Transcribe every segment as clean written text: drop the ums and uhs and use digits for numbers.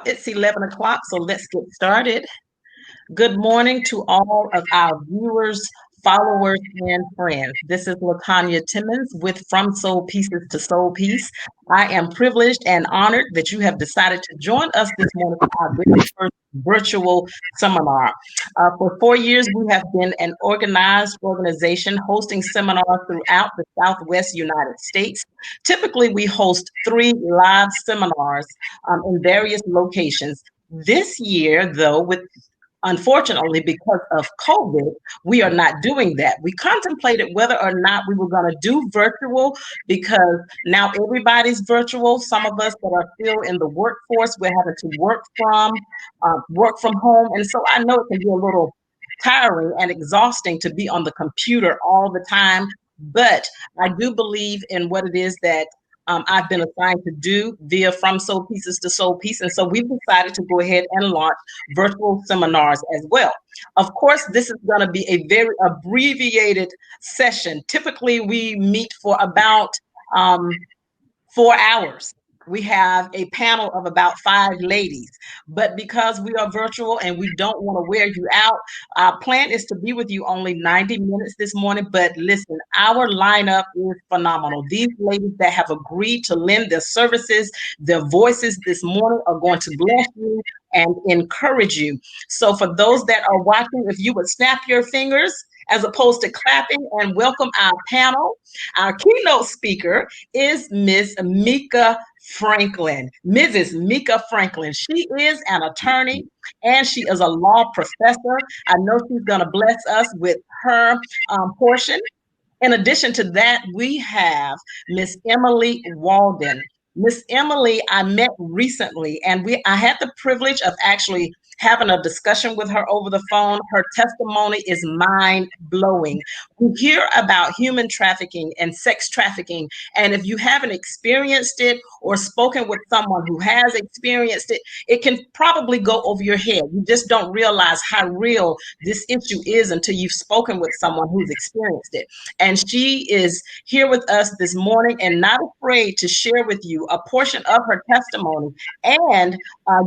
it's 11 o'clock, so let's get started. Good morning to all of our viewers, followers, and friends. This is Latanja Timmons with From Soul Pieces to Soul Peace. I am privileged and honored that you have decided to join us this morning for our very first virtual seminar. For 4 years, we have been an organized organization hosting seminars throughout the Southwest United States. Typically, we host 3 live seminars in various locations. This year, though, with unfortunately, because of COVID, we are not doing that. We contemplated whether or not we were going to do virtual because now everybody's virtual. Some of us that are still in the workforce, we're having to work from home. And so I know it can be a little tiring and exhausting to be on the computer all the time. But I do believe in what it is that I've been assigned to do via From Soul Pieces to Soul Peace. And so we've decided to go ahead and launch virtual seminars as well. Of course, this is going to be a very abbreviated session. Typically, we meet for about 4 hours. We have a panel of about 5 ladies, but because we are virtual and we don't want to wear you out, our plan is to be with you only 90 minutes this morning. But listen, our lineup is phenomenal. These ladies that have agreed to lend their services, their voices this morning are going to bless you and encourage you. So for those that are watching, if you would snap your fingers as opposed to clapping and welcome our panel. Our keynote speaker is Miss Mika Franklin, Mrs. Mika Franklin. She is an attorney and she is a law professor. I know she's going to bless us with her portion. In addition to that, we have Miss Emily Walden. Miss Emily, I met recently, and I had the privilege of actually having a discussion with her over the phone. Her testimony is mind-blowing. We hear about human trafficking and sex trafficking, and if you haven't experienced it or spoken with someone who has experienced it, it can probably go over your head. You just don't realize how real this issue is until you've spoken with someone who's experienced it. And she is here with us this morning and not afraid to share with you a portion of her testimony and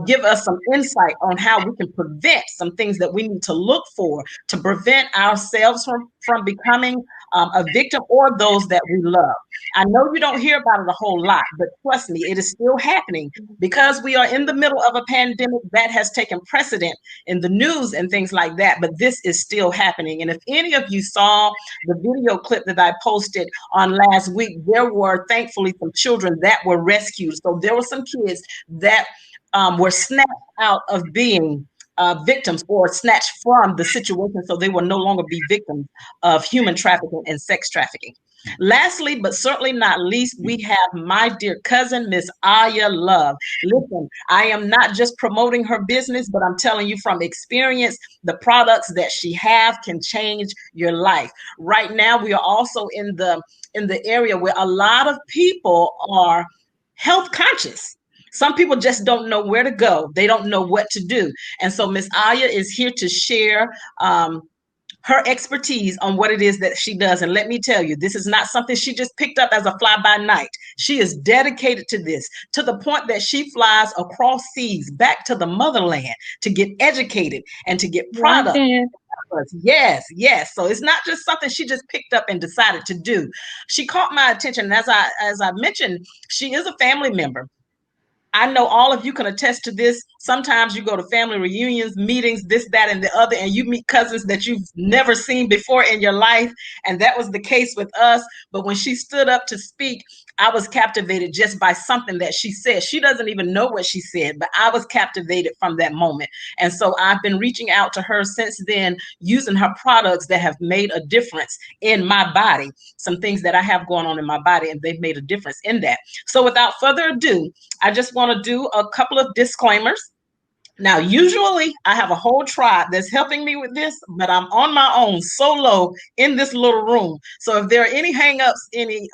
give us some insight on how we can prevent some things that we need to look for to prevent ourselves from becoming a victim or those that we love. I know you don't hear about it a whole lot, but trust me, it is still happening because we are in the middle of a pandemic that has taken precedent in the news and things like that. But this is still happening. And if any of you saw the video clip that I posted on last week, there were thankfully some children that were rescued. So there were some kids that were snatched out of being victims or snatched from the situation so they will no longer be victims of human trafficking and sex trafficking. Lastly, but certainly not least, we have my dear cousin, Miss Aya Love. Listen, I am not just promoting her business, but I'm telling you from experience, the products that she have can change your life. Right now, we are also in the area where a lot of people are health conscious. Some people just don't know where to go. They don't know what to do. And so Miss Aya is here to share her expertise on what it is that she does. And let me tell you, this is not something she just picked up as a fly by night. She is dedicated to this to the point that she flies across seas back to the motherland to get educated and to get products. Yes, yes. So it's not just something she just picked up and decided to do. She caught my attention. As I mentioned, she is a family member. I know all of you can attest to this. Sometimes you go to family reunions, meetings, this, that, and the other, and you meet cousins that you've never seen before in your life. And that was the case with us. But when she stood up to speak, I was captivated just by something that she said. She doesn't even know what she said, but I was captivated from that moment. And so I've been reaching out to her since then, using her products that have made a difference in my body, some things that I have going on in my body, and they've made a difference in that. So without further ado, I just want to do a couple of disclaimers. Now, usually I have a whole tribe that's helping me with this, but I'm on my own solo in this little room. So if there are any hangups, any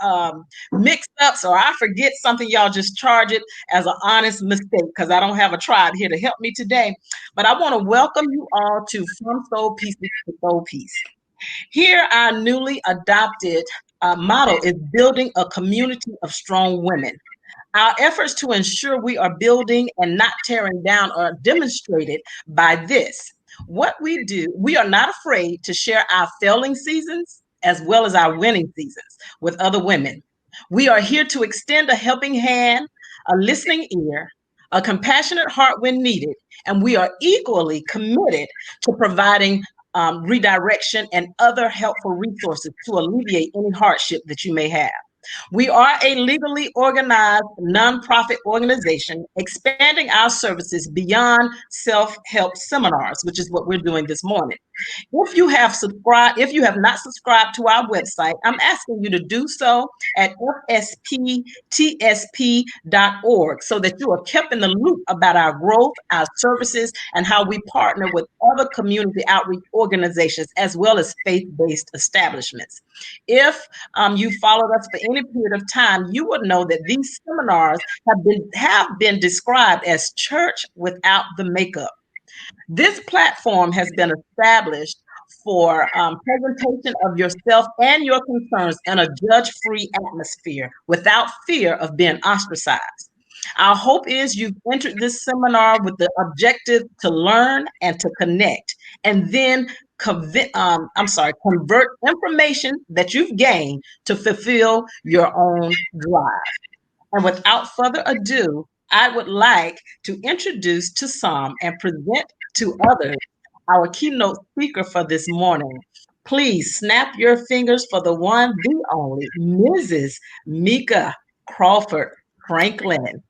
mix-ups, or I forget something, y'all just charge it as an honest mistake because I don't have a tribe here to help me today. But I want to welcome you all to From Soul Pieces to Soul Peace. Here, our newly adopted motto is building a community of strong women. Our efforts to ensure we are building and not tearing down are demonstrated by this. What we do, we are not afraid to share our failing seasons as well as our winning seasons with other women. We are here to extend a helping hand, a listening ear, a compassionate heart when needed, and we are equally committed to providing redirection and other helpful resources to alleviate any hardship that you may have. We are a legally organized nonprofit organization expanding our services beyond self-help seminars, which is what we're doing this morning. If you have not subscribed to our website, I'm asking you to do so at FSPTSP.org so that you are kept in the loop about our growth, our services, and how we partner with other community outreach organizations as well as faith-based establishments. If you followed us for any period of time, you would know that these seminars have been described as church without the makeup. This platform has been established for presentation of yourself and your concerns in a judge-free atmosphere without fear of being ostracized. Our hope is you've entered this seminar with the objective to learn and to connect, and then convert information that you've gained to fulfill your own drive. And without further ado, I would like to introduce to some and present to others our keynote speaker for this morning. Please snap your fingers for the one, the only, Mrs. Mika Crawford Franklin.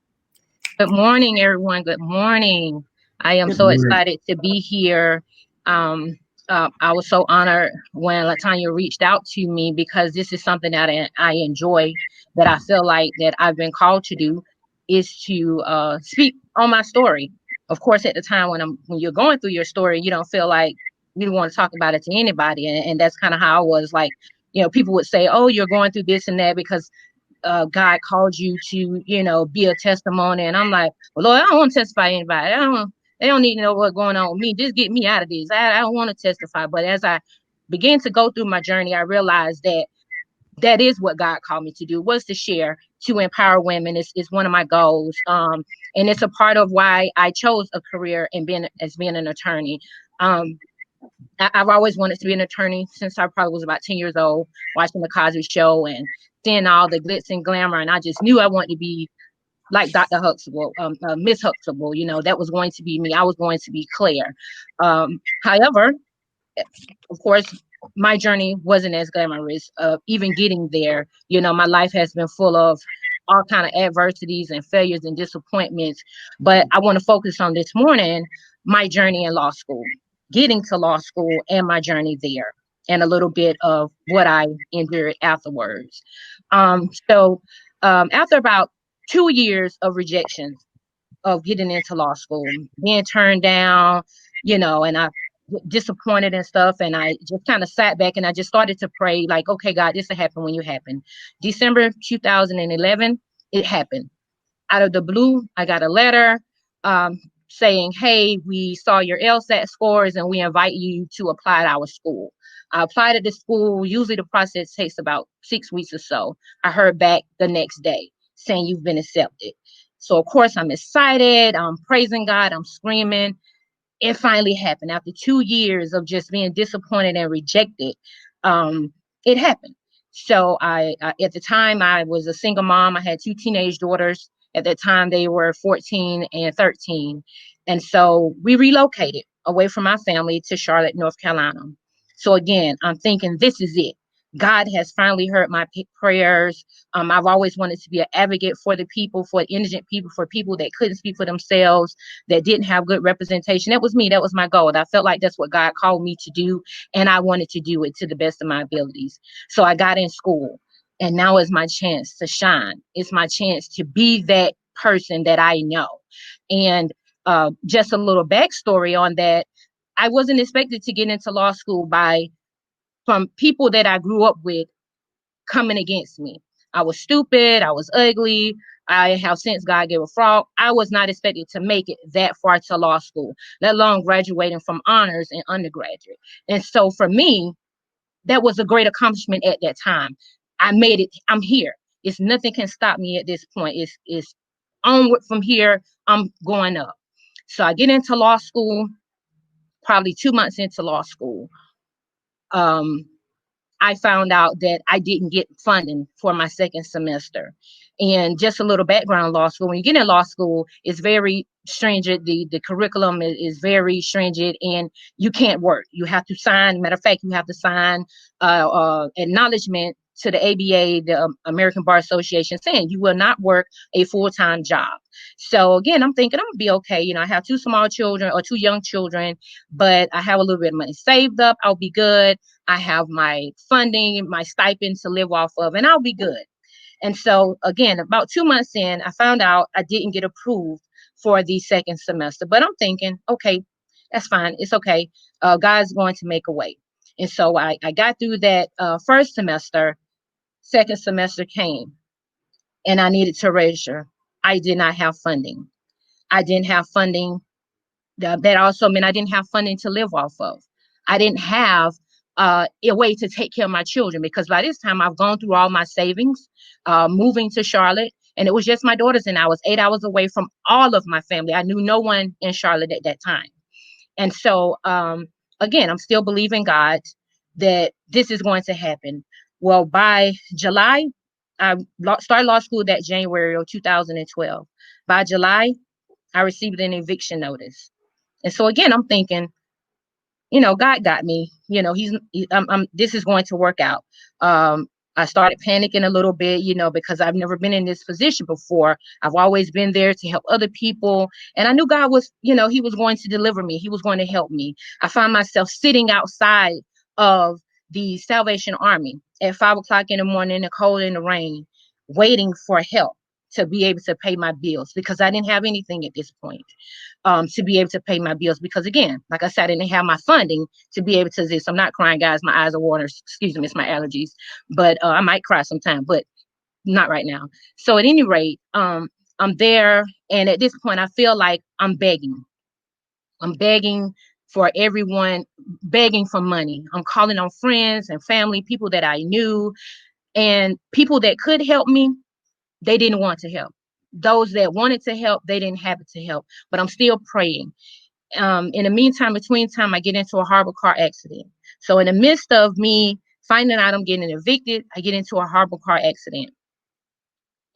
Good morning, everyone. Good morning. I am so excited to be here. I was so honored when Latanja reached out to me because this is something that I enjoy, that I feel like that I've been called to do, is to speak on my story. Of course, at the time when you're going through your story, you don't feel like you want to talk about it to anybody, and that's kind of how I was. Like, people would say, "Oh, you're going through this and that because God called you to, be a testimony." And I'm like, "Well, Lord, I don't want to testify to anybody. They don't need to know what's going on with me. Just get me out of this. I don't want to testify." But as I began to go through my journey, I realized that is what God called me to do, was to share, to empower women. It's one of my goals. And it's a part of why I chose a career in being an attorney. I've always wanted to be an attorney since I probably was about 10 years old, watching the Cosby Show and seeing all the glitz and glamour. And I just knew I wanted to be like Dr. Huxtable, Miss Huxtable. That was going to be me. I was going to be Claire. However, of course, my journey wasn't as glamorous. Even getting there, my life has been full of all kind of adversities and failures and disappointments. But I want to focus on this morning, my journey in law school, getting to law school and my journey there, and a little bit of what I endured afterwards. So after about 2 years of rejection of getting into law school, being turned down, and I disappointed and stuff, and I just kind of sat back and I just started to pray, like, okay, God, this will happen when you happen. December 2011, it happened. Out of the blue, I got a letter saying, "Hey, we saw your LSAT scores and we invite you to apply at our school." I applied at the school. Usually the process takes about 6 weeks or so. I heard back the next day saying, "You've been accepted." So of course I'm excited. I'm praising God. I'm screaming. It finally happened after 2 years of just being disappointed and rejected. It happened. So I at the time, I was a single mom. I had 2 teenage daughters. At that time, they were 14 and 13. And so we relocated away from my family to Charlotte, North Carolina. So again, I'm thinking, this is it. God has finally heard my prayers. I've always wanted to be an advocate for the people, for indigent people, for people that couldn't speak for themselves, that didn't have good representation. That was me. That was my goal. I felt like that's what God called me to do, and I wanted to do it to the best of my abilities. So I got in school, and now is my chance to shine. It's my chance to be that person that I know. And just a little backstory on that. I wasn't expected to get into law school from people that I grew up with coming against me. I was stupid. I was ugly. I have since God gave a frog. I was not expected to make it that far to law school, let alone graduating from honors and undergraduate. And so for me, that was a great accomplishment at that time. I made it. I'm here. It's nothing can stop me at this point. It's onward from here. I'm going up. So I get into law school, probably 2 months into law school. Um, I found out that I didn't get funding for my second semester. And just a little background, law school, when you get in law school, it's very stringent. The curriculum is very stringent, and you can't work. You have to sign, matter of fact, you have to sign acknowledgement to the ABA, the American Bar Association, saying you will not work a full-time job. So again, I'm thinking I'm gonna be okay. You know, I have two small children or two young children, but I have a little bit of money saved up. I'll be good. I have my funding, my stipend to live off of, and I'll be good. And so again, about 2 months in, I found out I didn't get approved for the second semester. But I'm thinking, okay, that's fine. It's okay. God's going to make a way. And so I got through that first semester. Second semester came, and I needed to register. I did not have funding. I didn't have funding. That also meant I didn't have funding to live off of. I didn't have a way to take care of my children, because by this time I've gone through all my savings, moving to Charlotte, and it was just my daughters and I was 8 hours away from all of my family. I knew no one in Charlotte at that time. And so, again, I'm still believing God that this is going to happen. Well, by July, I started law school that January of 2012. By July, I received an eviction notice. And so again, I'm thinking, God got me. This is going to work out. I started panicking a little bit, because I've never been in this position before. I've always been there to help other people. And I knew God was, he was going to deliver me. He was going to help me. I found myself sitting outside of the Salvation Army at 5 o'clock in the morning, in the cold and the rain, waiting for help to be able to pay my bills, because I didn't have anything at this point. To be able to pay my bills, because again, like I said, I didn't have my funding to be able to exist. I'm not crying, guys. My eyes are watering. Excuse me, it's my allergies. But I might cry sometime, but not right now. So at any rate, I'm there, and at this point, I feel like I'm begging. I'm begging for everyone, begging for money. I'm calling on friends and family, people that I knew, and people that could help me. They didn't want to help. Those that wanted to help, they didn't have it to help. But I'm still praying. In the meantime, between time, I get into a horrible car accident. So in the midst of me finding out I'm getting evicted, I get into a horrible car accident.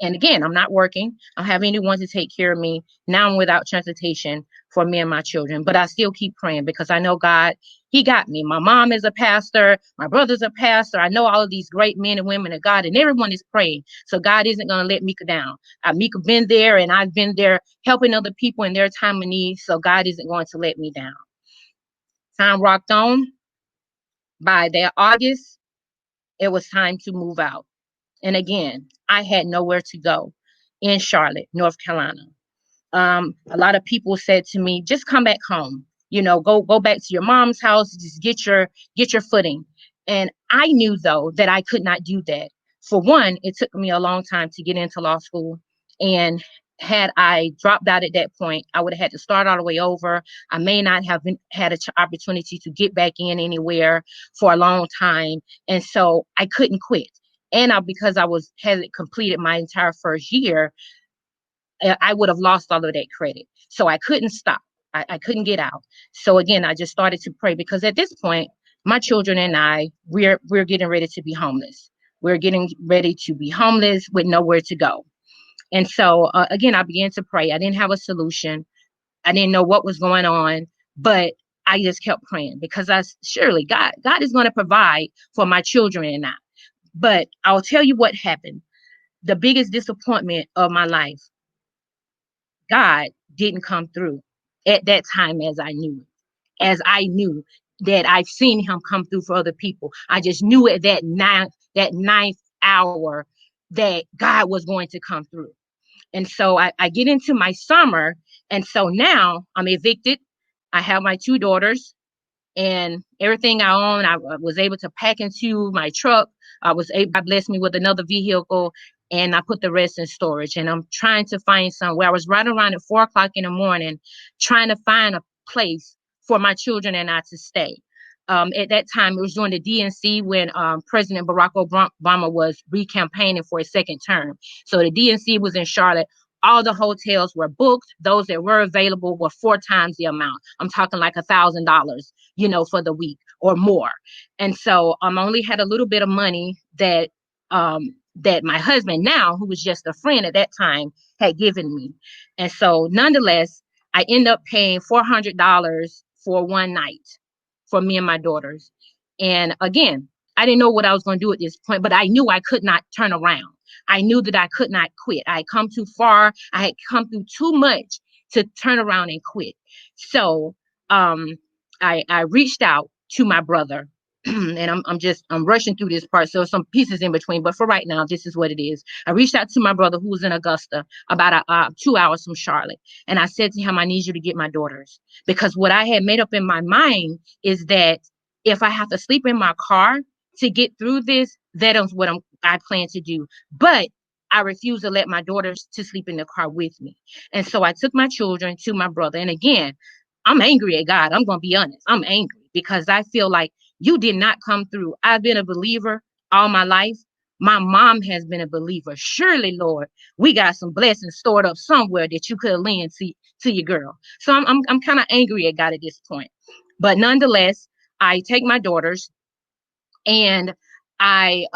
And again, I'm not working. I don't have anyone to take care of me. Now I'm without transportation for me and my children. But I still keep praying, because I know God, He got me. My mom is a pastor. My brother's a pastor. I know all of these great men and women of God, and everyone is praying. So God isn't going to let Mika down. Mika been there, and I've been there helping other people in their time of need. So God isn't going to let me down. Time rocked on. By that August, it was time to move out. And again, I had nowhere to go in Charlotte, North Carolina. A lot of people said to me, just come back home, go back to your mom's house, just get your footing. And I knew, though, that I could not do that. For one, it took me a long time to get into law school. And had I dropped out at that point, I would have had to start all the way over. I may not have had an opportunity to get back in anywhere for a long time. And so I couldn't quit. And because I hadn't completed my entire first year, I would have lost all of that credit. So I couldn't stop. I couldn't get out. So again, I just started to pray, because at this point, my children and I, we're getting ready to be homeless. We're getting ready to be homeless with nowhere to go. And so again, I began to pray. I didn't have a solution. I didn't know what was going on, but I just kept praying, because surely God is going to provide for my children and I. But I'll tell you what happened. The biggest disappointment of my life, God didn't come through at that time as I knew it. As I knew that I've seen Him come through for other people. I just knew at that ninth hour that God was going to come through. And so I get into my summer. And so now I'm evicted. I have my two daughters, and everything I own, I was able to pack into my truck. God blessed me with another vehicle, and I put the rest in storage. And I'm trying to find somewhere. I was right around at 4 o'clock in the morning, trying to find a place for my children and I to stay. At that time, it was during the DNC when President Barack Obama was re-campaigning for his second term. So the DNC was in Charlotte. All the hotels were booked. Those that were available were 4 times the amount. I'm talking like $1,000, for the week or more. And so I only had a little bit of money that my husband now, who was just a friend at that time, had given me. And so nonetheless, I end up paying $400 for one night for me and my daughters. And again, I didn't know what I was going to do at this point, but I knew I could not turn around. I knew that I could not quit. I had come too far. I had come through too much to turn around and quit. So I reached out to my brother. And I'm rushing through this part, so some pieces in between, but for right now, this is what it is. I reached out to my brother who was in Augusta, about 2 hours from Charlotte, and I said to him, I need you to get my daughters, because what I had made up in my mind is that if I have to sleep in my car to get through this, that is what I plan to do. But I refuse to let my daughters to sleep in the car with me. And so I took my children to my brother. And again, I'm angry at God. I'm going to be honest. I'm angry because I feel like you did not come through. I've been a believer all my life. My mom has been a believer. Surely, Lord, we got some blessings stored up somewhere that you could lend to your girl. So I'm kind of angry at God at this point. But nonetheless, I take my daughters and I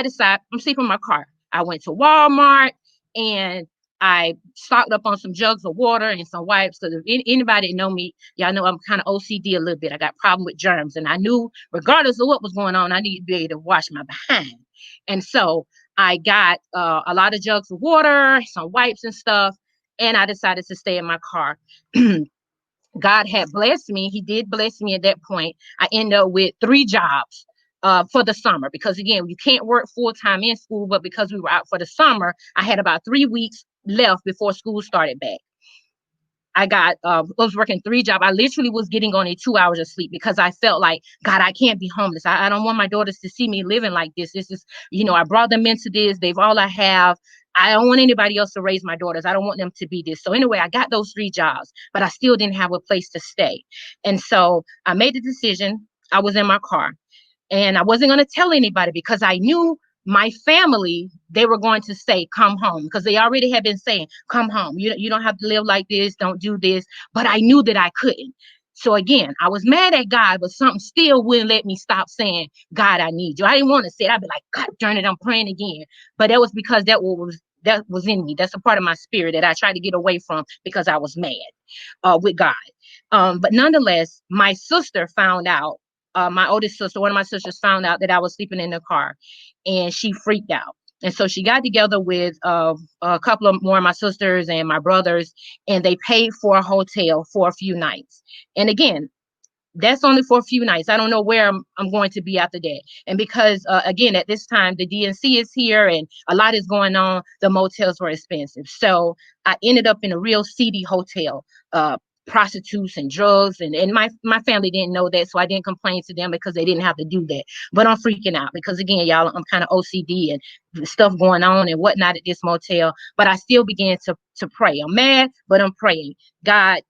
decide I'm sleeping in my car. I went to Walmart and I stocked up on some jugs of water and some wipes. Because if anybody know me, y'all know I'm kind of OCD a little bit. I got problem with germs, and I knew regardless of what was going on, I needed to be able to wash my behind. And so I got a lot of jugs of water, some wipes and stuff, and I decided to stay in my car. God had blessed me. He did bless me at that point. I ended up with 3 jobs for the summer, because again, you can't work full time in school, but because we were out for the summer, I had about 3 weeks left before school started back. I was working 3 jobs. I literally was getting only 2 hours of sleep because I felt like, God, I can't be homeless. I don't want my daughters to see me living like this. This is, I brought them into this. They've all I have. I don't want anybody else to raise my daughters. I don't want them to be this. So anyway, I got those 3 jobs, but I still didn't have a place to stay. And so I made the decision. I was in my car and I wasn't going to tell anybody because I knew my family, they were going to say, come home, because they already had been saying, come home. You don't have to live like this. Don't do this. But I knew that I couldn't. So again, I was mad at God, but something still wouldn't let me stop saying, God, I need you. I didn't want to say it. I'd be like, God darn it, I'm praying again. But that was because that was in me. That's a part of my spirit that I tried to get away from because I was mad with God. But nonetheless, my sister found out, my oldest sister, one of my sisters found out that I was sleeping in the car, and she freaked out. And so she got together with a couple of more of my sisters and my brothers, and they paid for a hotel for a few nights. And again, that's only for a few nights. I don't know where I'm going to be after that. And because, again, at this time, the DNC is here and a lot is going on, the motels were expensive. So I ended up in a real seedy hotel, prostitutes and drugs. And my family didn't know that, so I didn't complain to them because they didn't have to do that. But I'm freaking out because, again, y'all, I'm kind of OCD and stuff going on and whatnot at this motel. But I still began to pray. I'm mad, but I'm praying. God,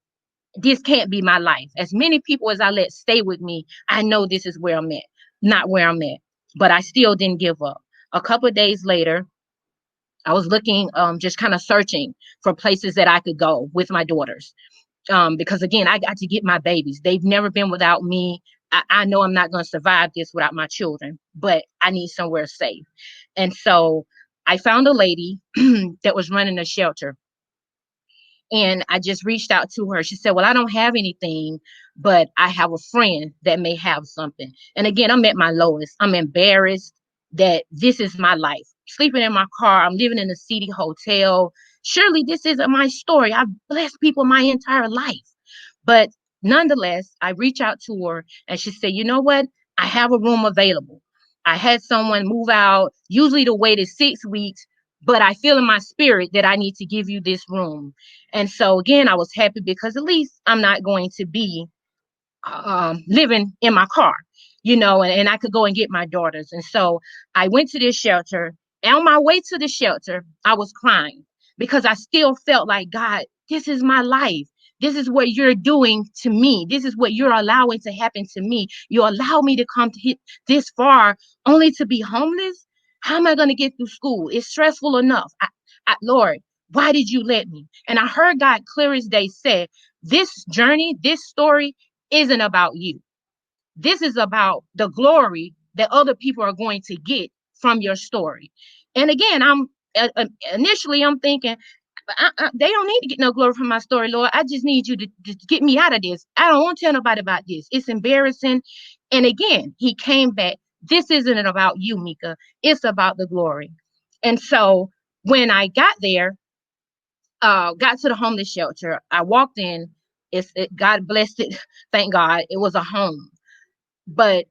this can't be my life. As many people as I let stay with me, I know this is where I'm at, not where I'm at. But I still didn't give up. A couple of days later, I was looking, just kind of searching for places that I could go with my daughters. Because again, I got to get my babies. They've never been without me. I know I'm not going to survive this without my children, but I need somewhere safe. And so I found a lady that was running a shelter. And I just reached out to her. She said, well, I don't have anything, but I have a friend that may have something. And again, I'm at my lowest. I'm embarrassed that this is my life. Sleeping in my car. I'm living in a seedy hotel. Surely this isn't my story. I've blessed people my entire life. But nonetheless, I reached out to her and she said, you know what? I have a room available. I had someone move out. Usually the wait is 6 weeks, but I feel in my spirit that I need to give you this room. And so again, I was happy because at least I'm not going to be living in my car, and I could go and get my daughters. And so I went to this shelter. And on my way to the shelter, I was crying because I still felt like, God, this is my life. This is what you're doing to me. This is what you're allowing to happen to me. You allow me to come to hit this far only to be homeless. How am I going to get through school? It's stressful enough. Lord, why did you let me? And I heard God clear as day said, this journey, this story isn't about you. This is about the glory that other people are going to get from your story. And again, initially I'm thinking, they don't need to get no glory from my story, Lord. I just need you to get me out of this. I don't want to tell nobody about this. It's embarrassing. And again, he came back. This isn't about you, Mika. It's about the glory. And so when I got there, got to the homeless shelter, I walked in. God blessed it. Thank God. It was a home, but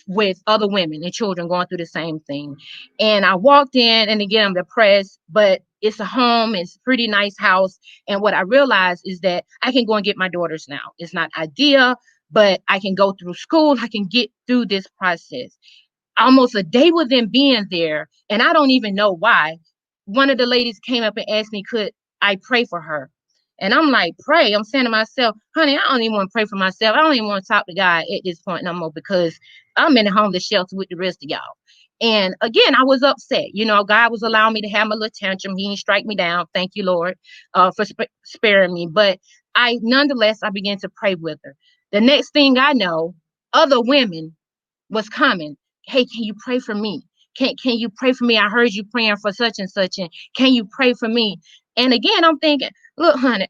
with other women and children going through the same thing. And I walked in, and again, I'm depressed, but it's a home, it's a pretty nice house. And what I realized is that I can go and get my daughters now. It's not ideal, but I can go through school. I can get through this process. Almost a day with them being there, and I don't even know why. One of the ladies came up and asked me, could I pray for her? And I'm like, pray. I'm saying to myself, honey, I don't even want to pray for myself. I don't even want to talk to God at this point no more, because I'm in the homeless shelter with the rest of y'all. And again, I was upset. God was allowing me to have my little tantrum. He didn't strike me down. Thank you, Lord, for sparing me. But nonetheless, I began to pray with her. The next thing I know, other women was coming. Hey, can you pray for me? Can you pray for me? I heard you praying for such and such, and can you pray for me? And again, I'm thinking, look, honey,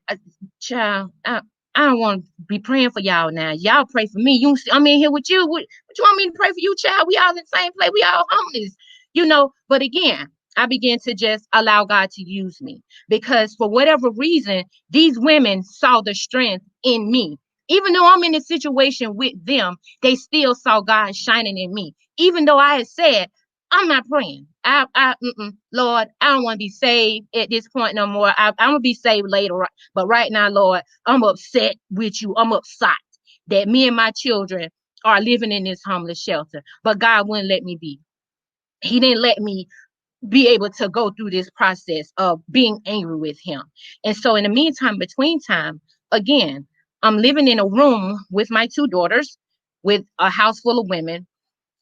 child, I don't want to be praying for y'all now. Y'all pray for me. I'm in here with you. What you want me to pray for you, child? We all in the same place. We all homeless. But again, I began to just allow God to use me, because for whatever reason, these women saw the strength in me. Even though I'm in a situation with them, they still saw God shining in me. Even though I had said, I'm not praying. Lord, I don't want to be saved at this point no more. I'm going to be saved later. But right now, Lord, I'm upset with you. I'm upset that me and my children are living in this homeless shelter. But God wouldn't let me be. He didn't let me be able to go through this process of being angry with him. And so in the meantime, between time, again, I'm living in a room with my two daughters, with a house full of women,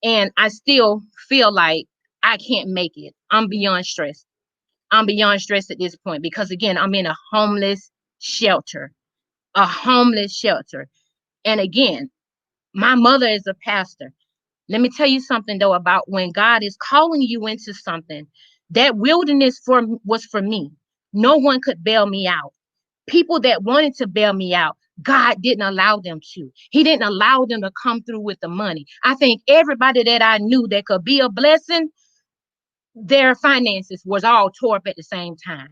and I still feel like I can't make it. I'm beyond stress. I'm beyond stress at this point, because again, I'm in a homeless shelter, a homeless shelter. And again, my mother is a pastor. Let me tell you something though, about when God is calling you into something. That wilderness was for me. No one could bail me out. People that wanted to bail me out, God didn't allow them to. He didn't allow them to come through with the money. I think everybody that I knew that could be a blessing, their finances was all tore up at the same time.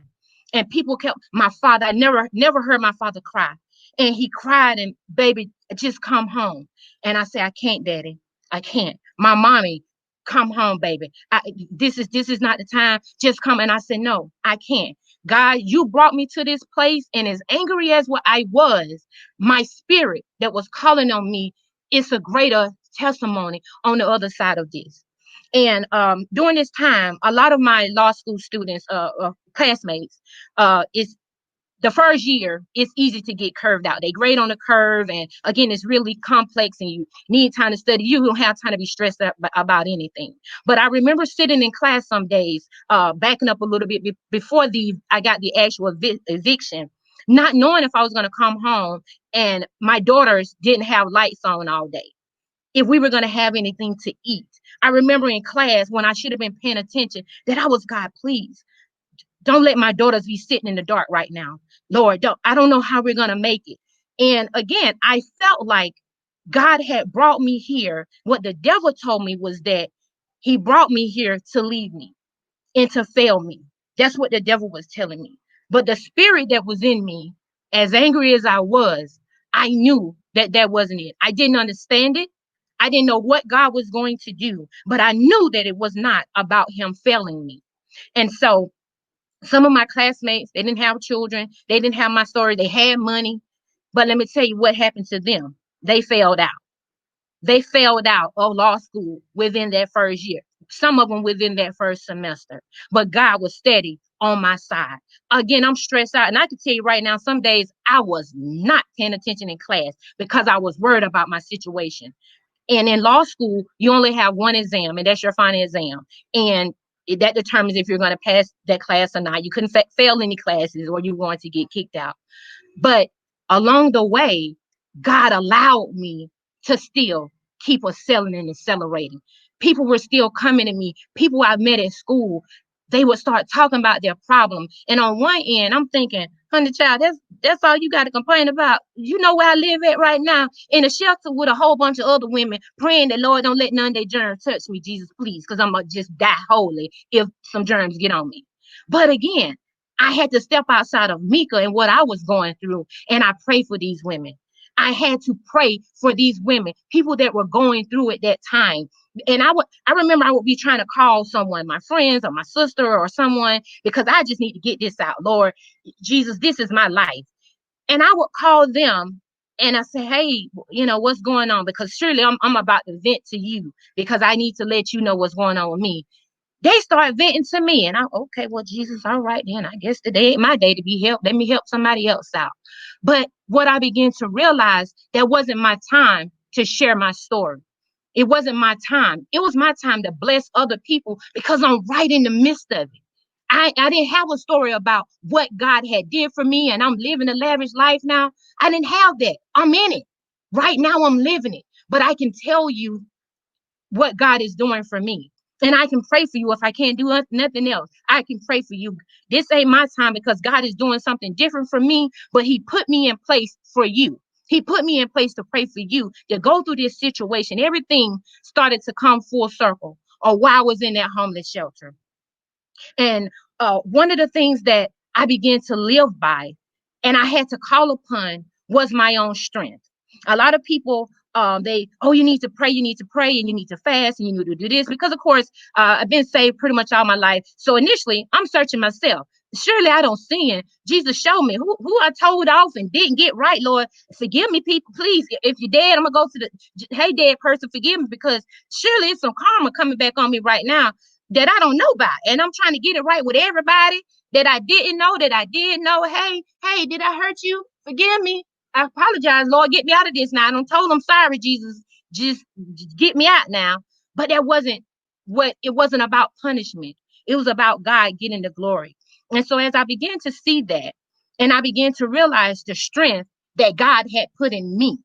And people kept, my father, I never heard my father cry. And he cried, and baby, just come home. And I said, I can't, daddy. I can't. My mommy, come home, baby. This is not the time. Just come. And I said, no, I can't. God, you brought me to this place, and as angry as what I was, my spirit that was calling on me, it's a greater testimony on the other side of this. And during this time, a lot of my law school students, classmates, it's the first year, it's easy to get curved out. They grade on the curve. And again, it's really complex, and you need time to study. You don't have time to be stressed about anything. But I remember sitting in class some days, backing up a little bit before I got the actual eviction, not knowing if I was going to come home and my daughters didn't have lights on all day, if we were going to have anything to eat. I remember in class, when I should have been paying attention, that I was, God, please don't let my daughters be sitting in the dark right now. Lord, I don't know how we're going to make it. And again, I felt like God had brought me here. What the devil told me was that he brought me here to leave me and to fail me. That's what the devil was telling me. But the spirit that was in me, as angry as I was, I knew that that wasn't it. I didn't understand it. I didn't know what God was going to do, but I knew that it was not about him failing me. And so some of my classmates, they didn't have children. They didn't have my story. They had money. But let me tell you what happened to them. They failed out. They failed out of law school within that first year. some of them within that first semester. But God was steady on my side. Again, I'm stressed out. And I can tell you right now, some days I was not paying attention in class because I was worried about my situation. And in law school, you only have one exam, and that's your final exam. And that determines if you're going to pass that class or not. You couldn't fail any classes or you're going to get kicked out. But along the way, God allowed me to still keep excelling and accelerating. People were still coming to me. People I met at school, they would start talking about their problem. And on one end, I'm thinking, honey child, that's all you got to complain about. You know where I live at right now? In a shelter with a whole bunch of other women praying that Lord don't let none of their germs touch me, Jesus, please, because I'm going to just die holy if some germs get on me. But again, I had to step outside of Mika and what I was going through, and I pray for these women. I had to pray for these women, people that were going through at that time. And I remember I would be trying to call someone, my friends or my sister or someone, because I just need to get this out. Lord Jesus, this is my life. And I would call them and I say, hey, what's going on? Because surely I'm about to vent to you because I need to let you know what's going on with me. They start venting to me, and okay, well, Jesus, all right, then I guess today ain't my day to be helped. Let me help somebody else out. But what I began to realize, that wasn't my time to share my story. It wasn't my time. It was my time to bless other people because I'm right in the midst of it. I didn't have a story about what God had did for me and I'm living a lavish life now. I didn't have that. I'm in it. Right now I'm living it. But I can tell you what God is doing for me. And I can pray for you if I can't do nothing else. I can pray for you. This ain't my time because God is doing something different for me, but he put me in place for you. He put me in place to pray for you, to go through this situation. Everything started to come full circle or while I was in that homeless shelter. And one of the things that I began to live by and I had to call upon was my own strength. A lot of people, you need to pray, and you need to fast, and you need to do this. Because, of course, I've been saved pretty much all my life. So initially, I'm searching myself. Surely I don't sin. Jesus showed me who I told off and didn't get right, Lord. Forgive me, people, please. If you're dead, I'm going to go to hey, dead person, forgive me, because surely it's some karma coming back on me right now that I don't know about. And I'm trying to get it right with everybody that I didn't know, that I did know. Hey, did I hurt you? Forgive me. I apologize, Lord. Get me out of this now. I don't told him sorry, Jesus. Just get me out now. But that wasn't it wasn't about punishment. It was about God getting the glory. And so as I began to see that, and I began to realize the strength that God had put in me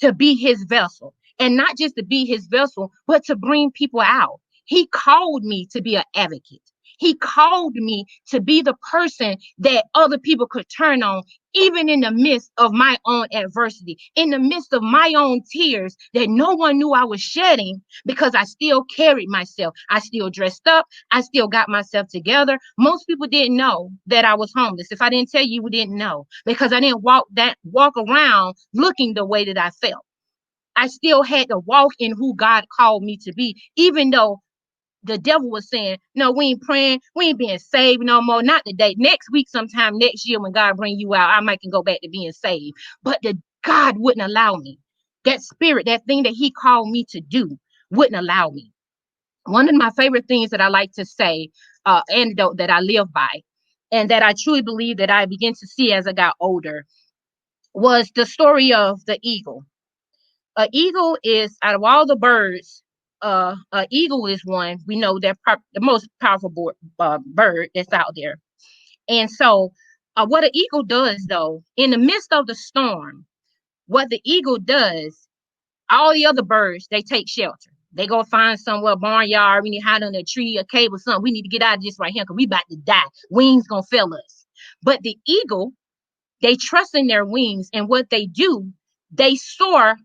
to be his vessel, and not just to be his vessel, but to bring people out. He called me to be an advocate. He called me to be the person that other people could turn on, even in the midst of my own adversity, in the midst of my own tears that no one knew I was shedding, because I still carried myself. I still dressed up. I still got myself together. Most people didn't know that I was homeless. If I didn't tell you, we didn't know, because I didn't walk around looking the way that I felt. I still had to walk in who God called me to be, even though the devil was saying, no, we ain't praying, we ain't being saved no more. Not today. Next week, sometime next year, when God bring you out, I might can go back to being saved. But God wouldn't allow me. That spirit, that thing that he called me to do, wouldn't allow me. One of my favorite things that I like to say, antidote that I live by, and that I truly believe that I began to see as I got older, was the story of the eagle. An eagle is, out of all the birds, an eagle is one we know they're the most powerful bird that's out there. And so, what an eagle does, though, in the midst of the storm, what the eagle does, all the other birds, they take shelter. They go find somewhere, barnyard. We need to hide under a tree, a cave, or something. We need to get out of this right here because we about to die. Wings gonna fail us. But the eagle, they trust in their wings, and what they do, they soar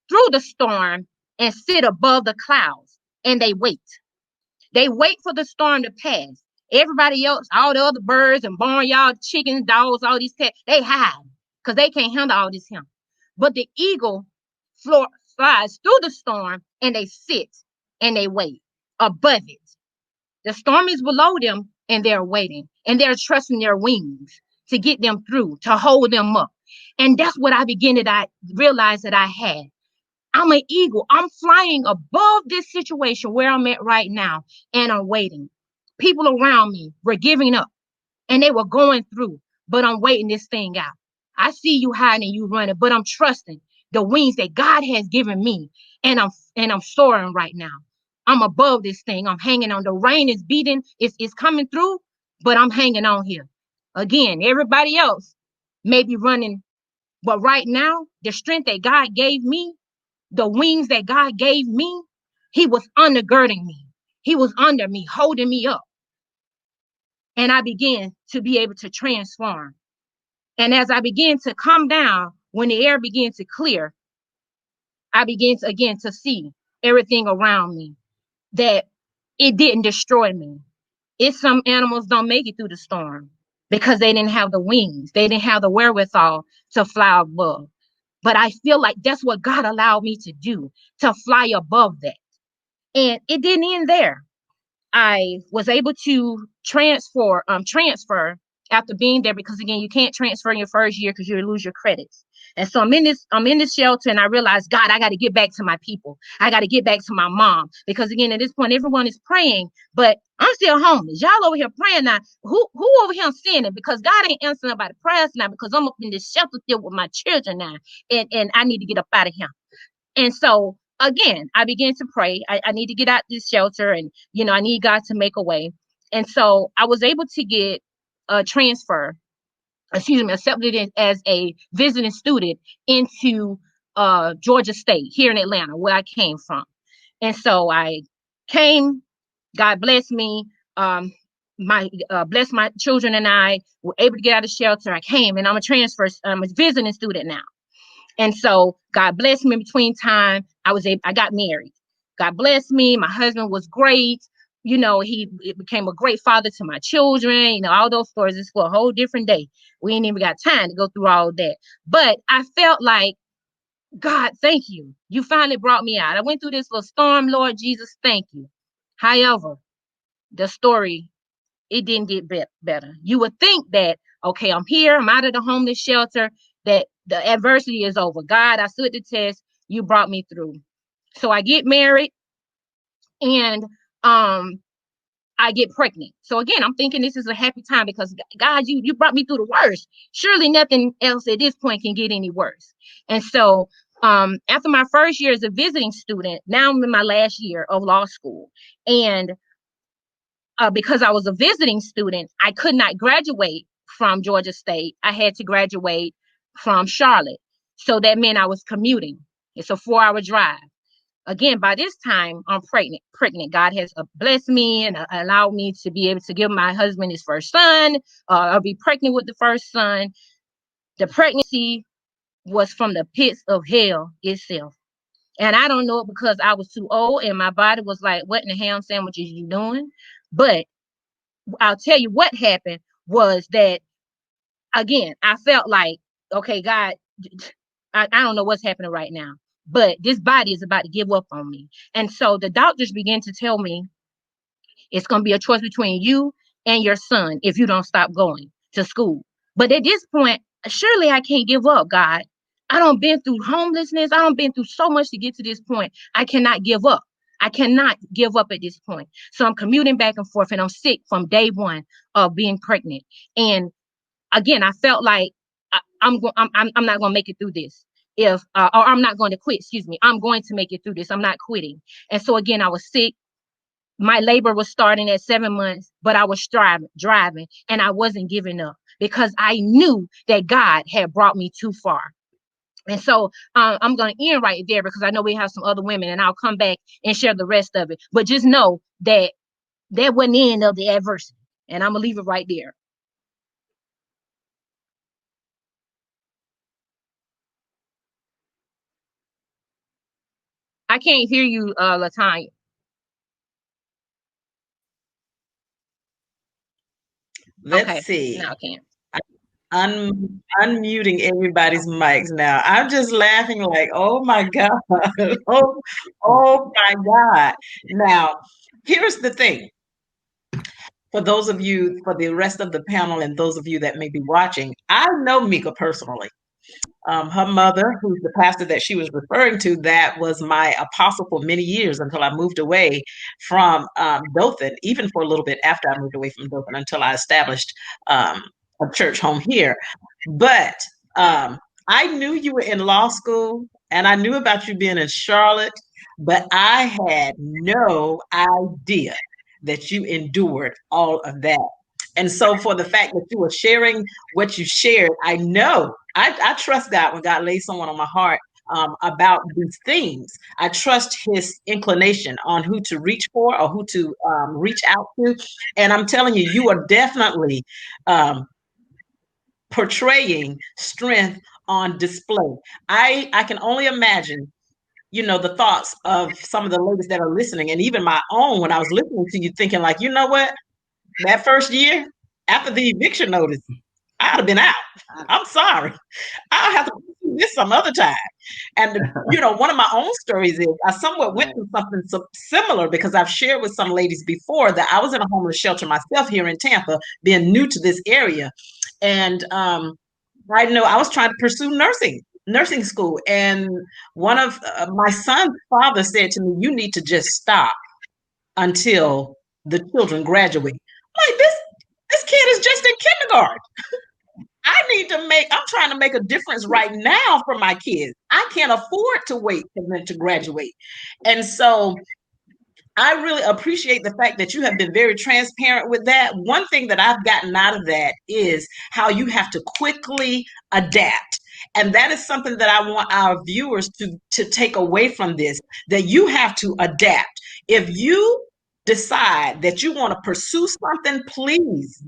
through the storm and sit above the clouds, and they wait. They wait for the storm to pass. Everybody else, all the other birds and barnyard chickens, dogs, all these cats, they hide because they can't handle all this him. But the eagle flies through the storm, and they sit and they wait above it. The storm is below them, and they're waiting, and they're trusting their wings to get them through, to hold them up. And that's what I realized that I had. I'm an eagle. I'm flying above this situation where I'm at right now, and I'm waiting. People around me were giving up and they were going through, but I'm waiting this thing out. I see you hiding, you running, but I'm trusting the wings that God has given me, and I'm soaring right now. I'm above this thing. I'm hanging on. The rain is beating, it's coming through, but I'm hanging on here. Again, everybody else may be running, but right now, the strength that God gave me, the wings that God gave me, He was undergirding me. He was under me, holding me up. And I began to be able to transform. And as I began to come down, when the air began to clear, I began to again to see everything around me, that it didn't destroy me. It's some animals don't make it through the storm because they didn't have the wings. They didn't have the wherewithal to fly above. But I feel like that's what God allowed me to do, to fly above that. And it didn't end there. I was able to transfer after being there, because again, you can't transfer in your first year because you lose your credits. And so I'm in this shelter, and I realized, God, I got to get back to my people. I got to get back to my mom, because again, at this point, everyone is praying, but I'm still homeless. Y'all over here praying now. Who over here sinning? Because God ain't answering nobody prayers now, because I'm up in this shelter still with my children now, and I need to get up out of here. And so again, I began to pray. I need to get out this shelter, and I need God to make a way. And so I was able to get a transfer, accepted as a visiting student into Georgia State here in Atlanta, where I came from. And so I came. God blessed me. My blessed my children, and I were able to get out of shelter. I came, and I'm a visiting student now. And so God blessed me in between time. I got married. God blessed me. My husband was great. He became a great father to my children. All those stories is for a whole different day. We ain't even got time to go through all that. But I felt like, God, thank you. You finally brought me out. I went through this little storm, Lord Jesus, thank you. However, the story, it didn't get better. You would think that, okay, I'm here, I'm out of the homeless shelter, that the adversity is over. God, I stood the test. You brought me through. So I get married, and I get pregnant. So again, I'm thinking this is a happy time, because God, you brought me through the worst. Surely nothing else at this point can get any worse. And so after my first year as a visiting student, now I'm in my last year of law school. And because I was a visiting student, I could not graduate from Georgia State. I had to graduate from Charlotte. So that meant I was commuting. It's a 4-hour drive. Again, by this time, I'm pregnant. God has blessed me and allowed me to be able to give my husband his first son. I'll be pregnant with the first son. The pregnancy was from the pits of hell itself. And I don't know it, because I was too old and my body was like, what in the ham sandwich is you doing? But I'll tell you what happened was that, again, I felt like, okay, God, I don't know what's happening right now, but this body is about to give up on me. And so the doctors began to tell me, it's going to be a choice between you and your son if you don't stop going to school. But at this point, surely I can't give up, God. I don't been through homelessness. I don't been through so much to get to this point. I cannot give up. I cannot give up at this point. So I'm commuting back and forth, and I'm sick from day one of being pregnant. And again, I felt like I'm not going to make it through this. If or I'm not going to quit. Excuse me. I'm going to make it through this. I'm not quitting. And so again, I was sick. My labor was starting at 7 months, but I was driving, and I wasn't giving up, because I knew that God had brought me too far. And so I'm going to end right there, because I know we have some other women, and I'll come back and share the rest of it. But just know that that wasn't the end of the adversity. And I'm going to leave it right there. I can't hear you, Latanya. Let's Okay, see. now I can. Unmuting everybody's mics now. I'm just laughing like, oh my God. Oh, oh my God. Now, here's the thing. For those of you, for the rest of the panel and those of you that may be watching, I know Mika personally. Her mother, who's the pastor that she was referring to, that was my apostle for many years until I moved away from Dothan, even for a little bit after I moved away from Dothan until I established a church home here. But I knew you were in law school and I knew about you being in Charlotte, but I had no idea that you endured all of that. And so, for the fact that you were sharing what you shared, I know I trust God when God lays someone on my heart about these things. I trust His inclination on who to reach for or who to reach out to. And I'm telling you, you are definitely portraying strength on display. I can only imagine, the thoughts of some of the ladies that are listening, and even my own when I was listening to you, thinking like, you know what, that first year after the eviction notice, I'd have been out. I'm sorry. I'll have to do this some other time. And one of my own stories is I somewhat went through something similar because I've shared with some ladies before that I was in a homeless shelter myself here in Tampa, being new to this area. And I know I was trying to pursue nursing school. And one of my son's father said to me, you need to just stop until the children graduate. Like, this kid is just in kindergarten. I'm trying to make a difference right now for my kids. I can't afford to wait for them to graduate. And so I really appreciate the fact that you have been very transparent with that. One thing that I've gotten out of that is how you have to quickly adapt. And that is something that I want our viewers to take away from this, that you have to adapt. If you decide that you want to pursue something, please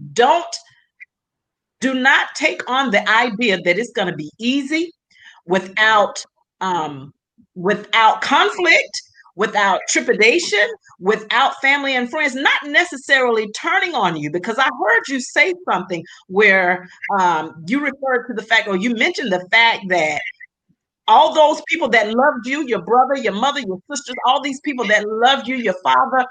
do not take on the idea that it's going to be easy without conflict, without trepidation, without family and friends not necessarily turning on you. Because I heard you say something where you referred to the fact, or you mentioned the fact that all those people that loved you, your brother, your mother, your sisters, all these people that loved you, your father,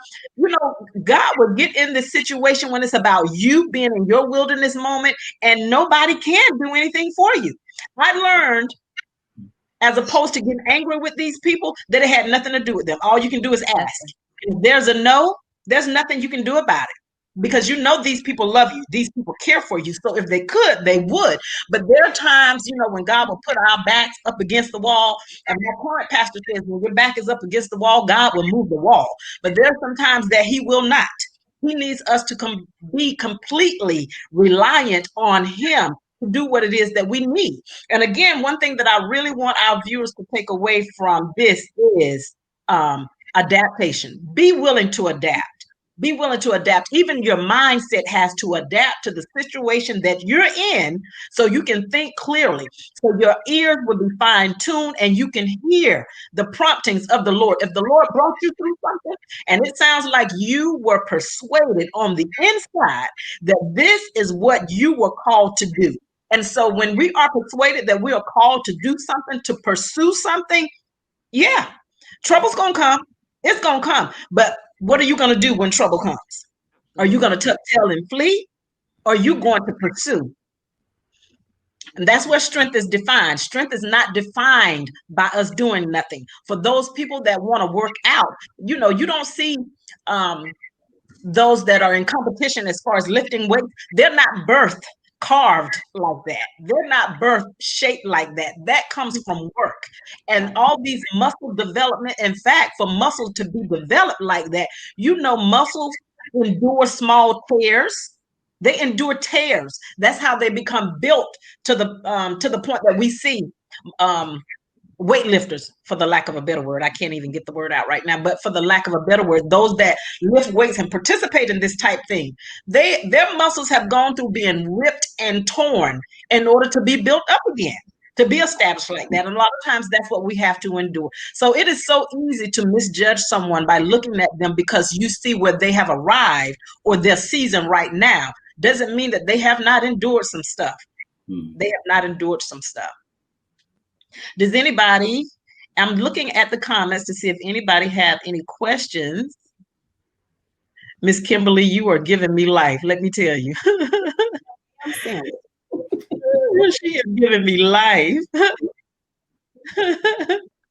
God will get in this situation when it's about you being in your wilderness moment and nobody can do anything for you. I learned, as opposed to getting angry with these people, that it had nothing to do with them. All you can do is ask. If there's a no, there's nothing you can do about it. Because these people love you, these people care for you. So if they could, they would. But there are times, when God will put our backs up against the wall. And my current pastor says, when your back is up against the wall, God will move the wall. But there are some times that He will not. He needs us to be completely reliant on Him to do what it is that we need. And again, one thing that I really want our viewers to take away from this is adaptation. Be willing to adapt. Be willing to adapt. Even your mindset has to adapt to the situation that you're in so you can think clearly. So your ears will be fine-tuned and you can hear the promptings of the Lord. If the Lord brought you through something and it sounds like you were persuaded on the inside that this is what you were called to do. And so when we are persuaded that we are called to do something, to pursue something, yeah, trouble's going to come. It's going to come. But what are you going to do when trouble comes? Are you going to tuck tail and flee? Or are you going to pursue? And that's where strength is defined. Strength is not defined by us doing nothing. For those people that want to work out, you don't see those that are in competition as far as lifting weights. They're not birthed carved like that. They're not birthed shaped like that. That comes from work. And all these muscle development, in fact, for muscle to be developed like that, muscles endure small tears. They endure tears. That's how they become built to the point that we see weightlifters, for the lack of a better word. I can't even get the word out right now, but for the lack of a better word, those that lift weights and participate in this type thing, their muscles have gone through being ripped and torn in order to be built up again, to be established like that. And a lot of times that's what we have to endure. So it is so easy to misjudge someone by looking at them because you see where they have arrived or their season right now. Doesn't mean that they have not endured some stuff. They have not endured some stuff. Does anybody, I'm looking at the comments to see if anybody have any questions. Miss Kimberly, you are giving me life, let me tell you. She is giving me life.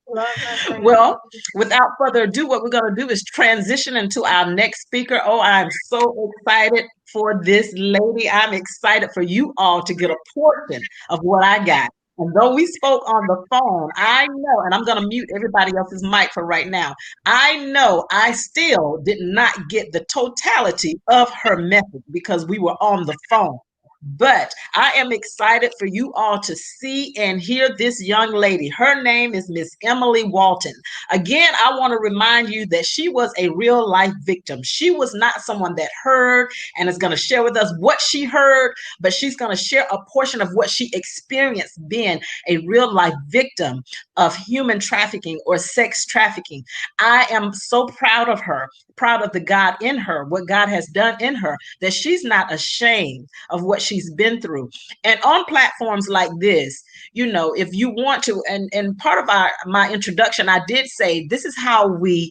Love her friend. Well, without further ado, what we're going to do is transition into our next speaker. Oh, I'm so excited for this lady. I'm excited for you all to get a portion of what I got. And though we spoke on the phone, I know, and I'm going to mute everybody else's mic for right now. I know I still did not get the totality of her message because we were on the phone. But I am excited for you all to see and hear this young lady. Her name is Miss Emily Walton. Again, I want to remind you that she was a real life victim. She was not someone that heard and is going to share with us what she heard, but she's going to share a portion of what she experienced being a real life victim of human trafficking or sex trafficking. I am so proud of her, proud of the God in her, what God has done in her, that she's not ashamed of what she's been through. And on platforms like this, you know, if you want to, and part of my introduction, I did say this is how we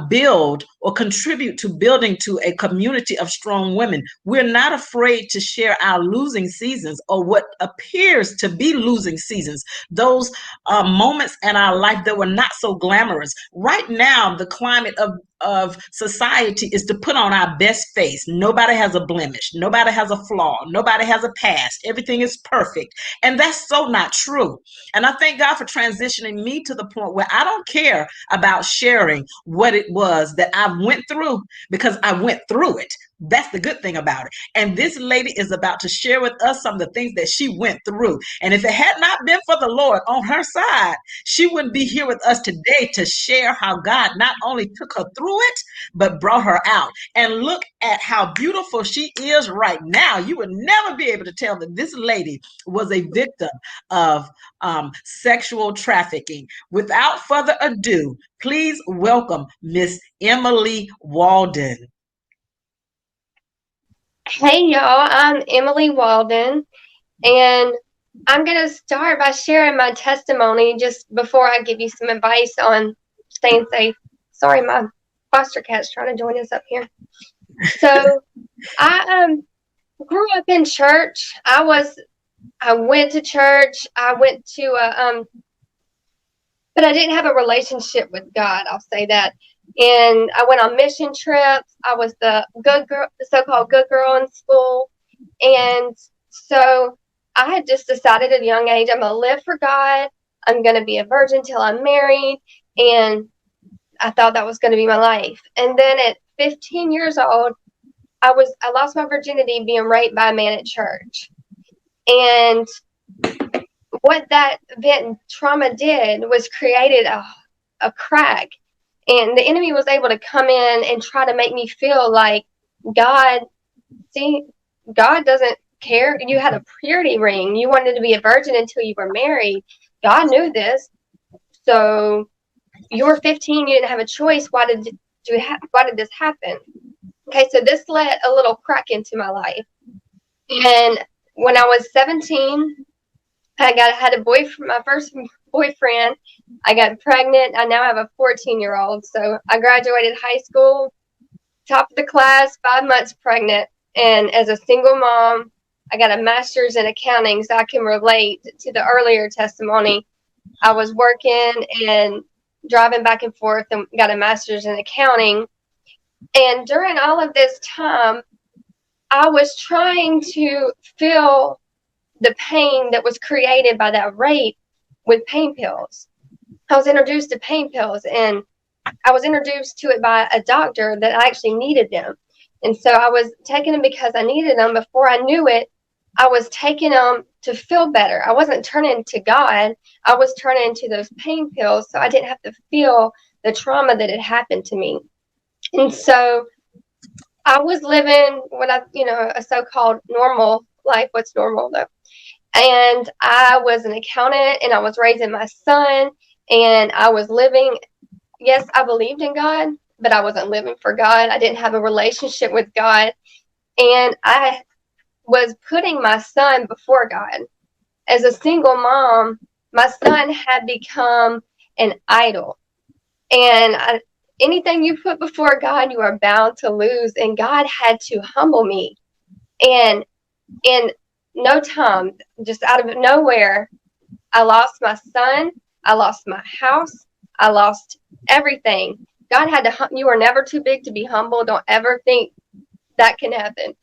build or contribute to building to a community of strong women. We're not afraid to share our losing seasons or what appears to be losing seasons, those moments in our life that were not so glamorous. Right now, the climate of society is to put on our best face. Nobody has a blemish. Nobody has a flaw. Nobody has a past. Everything is perfect. And that's so not true. And I thank God for transitioning me to the point where I don't care about sharing what it was that I went through because I went through it. That's the good thing about it. And this lady is about to share with us some of the things that she went through. And if it had not been for the Lord on her side, she wouldn't be here with us today to share how God not only took her through it, but brought her out. And look at how beautiful she is right now. You would never be able to tell that this lady was a victim of sexual trafficking. Without further ado, please welcome Miss Emily Walden. Hey y'all, I'm Emily Walden, and I'm going to start by sharing my testimony just before I give you some advice on staying safe. Sorry, my foster cat's trying to join us up here. So I grew up in church. I went to church. I went to but I didn't have a relationship with God. I'll say that. And I went on mission trips. I was the good girl, the so-called good girl in school. And so I had just decided at a young age, I'm going to live for God. I'm going to be a virgin till I'm married. And I thought that was going to be my life. And then at 15 years old, I lost my virginity being raped by a man at church. And what that event and trauma did was created a crack. And the enemy was able to come in and try to make me feel like God doesn't care. You had a purity ring. You wanted to be a virgin until you were married. God knew this. So you were 15. You didn't have a choice. Why did this happen? Okay, so this let a little crack into my life. And when I was 17, I had a boyfriend, my first boyfriend. I got pregnant. I now have a 14-year-old. So I graduated high school, top of the class, 5 months pregnant. And as a single mom, I got a master's in accounting, so I can relate to the earlier testimony. I was working and driving back and forth and got a master's in accounting. And during all of this time, I was trying to feel the pain that was created by that rape with pain pills. I was introduced to pain pills, and I was introduced to it by a doctor that I actually needed them. And so I was taking them because I needed them. Before I knew it, I was taking them to feel better. I wasn't turning to God. I was turning to those pain pills so I didn't have to feel the trauma that had happened to me. And so I was living a so-called normal life. What's normal though? And I was an accountant, and I was raising my son, and I was living. Yes, I believed in God, but I wasn't living for God. I didn't have a relationship with God. And I was putting my son before God. As a single mom, my son had become an idol. And anything you put before God, you are bound to lose. And God had to humble me. And no time, just out of nowhere, I lost my son. I lost my house. I lost everything. God had to, you are never too big to be humble. Don't ever think that can happen.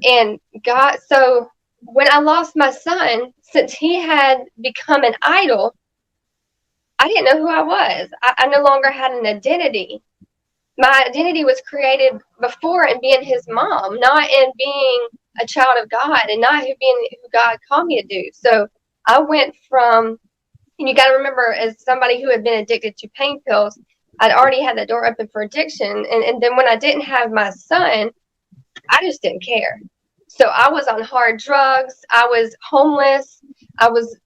And God, so when I lost my son, since he had become an idol, I didn't know who I was. I no longer had an identity. My identity was created before in being his mom, not in being a child of God and not being who God called me to do. So I went from, and you got to remember, as somebody who had been addicted to pain pills, I'd already had the door open for addiction. And then when I didn't have my son, I just didn't care. So I was on hard drugs. I was homeless. I was,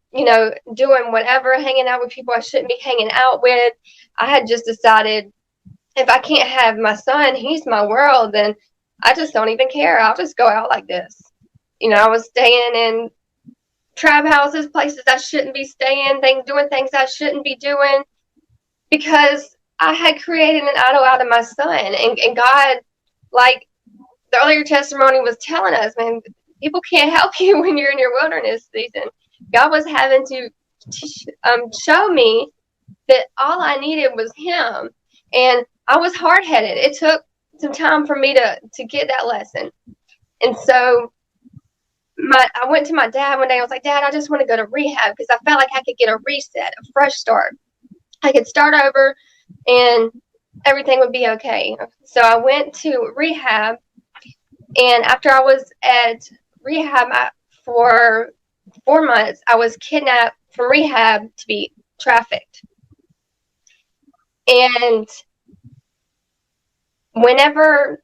doing whatever, hanging out with people I shouldn't be hanging out with. I had just decided, if I can't have my son, he's my world, then I just don't even care. I'll just go out like this. I was staying in trap houses, places I shouldn't be staying, doing things I shouldn't be doing, because I had created an idol out of my son. And God, like the earlier testimony was telling us, man, people can't help you when you're in your wilderness season. God was having to show me that all I needed was him. And I was hard-headed. It took some time for me to get that lesson. And so I went to my dad one day. I was like, Dad, I just want to go to rehab, because I felt like I could get a reset, a fresh start. I could start over and everything would be okay. So I went to rehab. And after I was at rehab for 4 months, I was kidnapped from rehab to be trafficked. And whenever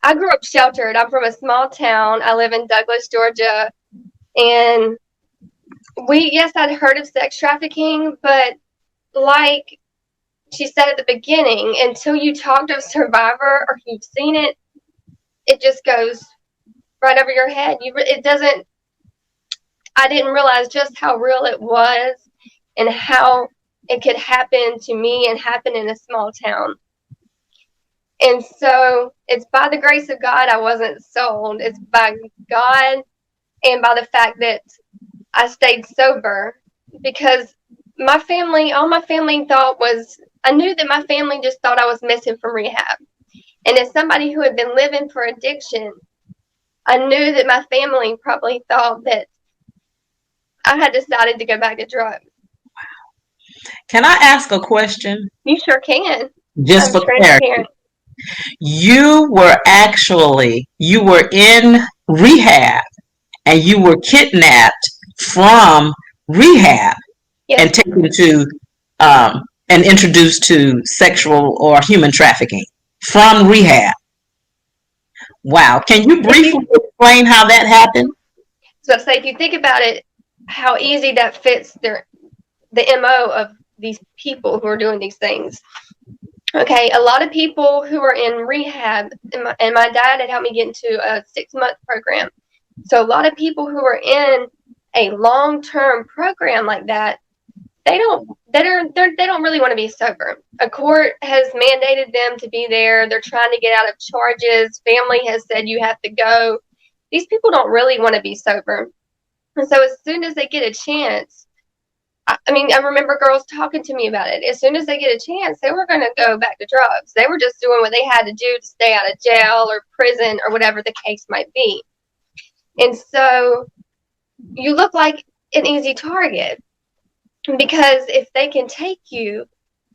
I grew up sheltered, I'm from a small town. I live in Douglas, Georgia. And I'd heard of sex trafficking, but like she said at the beginning, until you talk to a survivor or you've seen it, it just goes right over your head. I didn't realize just how real it was and how it could happen to me and happen in a small town. And so it's by the grace of God I wasn't sold. It's by God and by the fact that I stayed sober, because all my family thought was, I knew that my family just thought I was missing from rehab. And as somebody who had been living for addiction, I knew that my family probably thought that I had decided to go back to drugs. Can I ask a question? You sure can. Just for clarity. You were in rehab and you were kidnapped from rehab. Yes. And taken to and introduced to sexual or human trafficking from rehab. Wow. Can you briefly explain how that happened? So if you think about it, how easy that fits the MO of these people who are doing these things. Okay, a lot of people who are in rehab, and my dad had helped me get into a 6-month program. So a lot of people who are in a long-term program like that, they don't really want to be sober. A court has mandated them to be there. They're trying to get out of charges. Family has said you have to go. These people don't really want to be sober. And so as soon as they get a chance, I remember girls talking to me about it. As soon as they get a chance, they were going to go back to drugs. They were just doing what they had to do to stay out of jail or prison or whatever the case might be. And so you look like an easy target, because if they can take you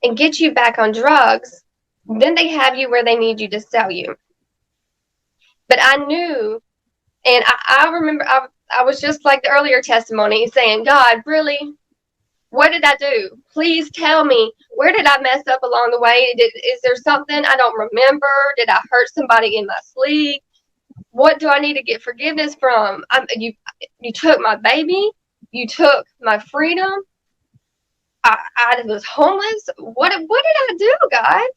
and get you back on drugs, then they have you where they need you to sell you. But I knew, and I remember I was just like the earlier testimony, saying, God, really? What did I do? Please tell me, where did I mess up along the way? Is there something I don't remember? Did I hurt somebody in my sleep? What do I need to get forgiveness from? You took my baby. You took my freedom. I was homeless. What did I do, God?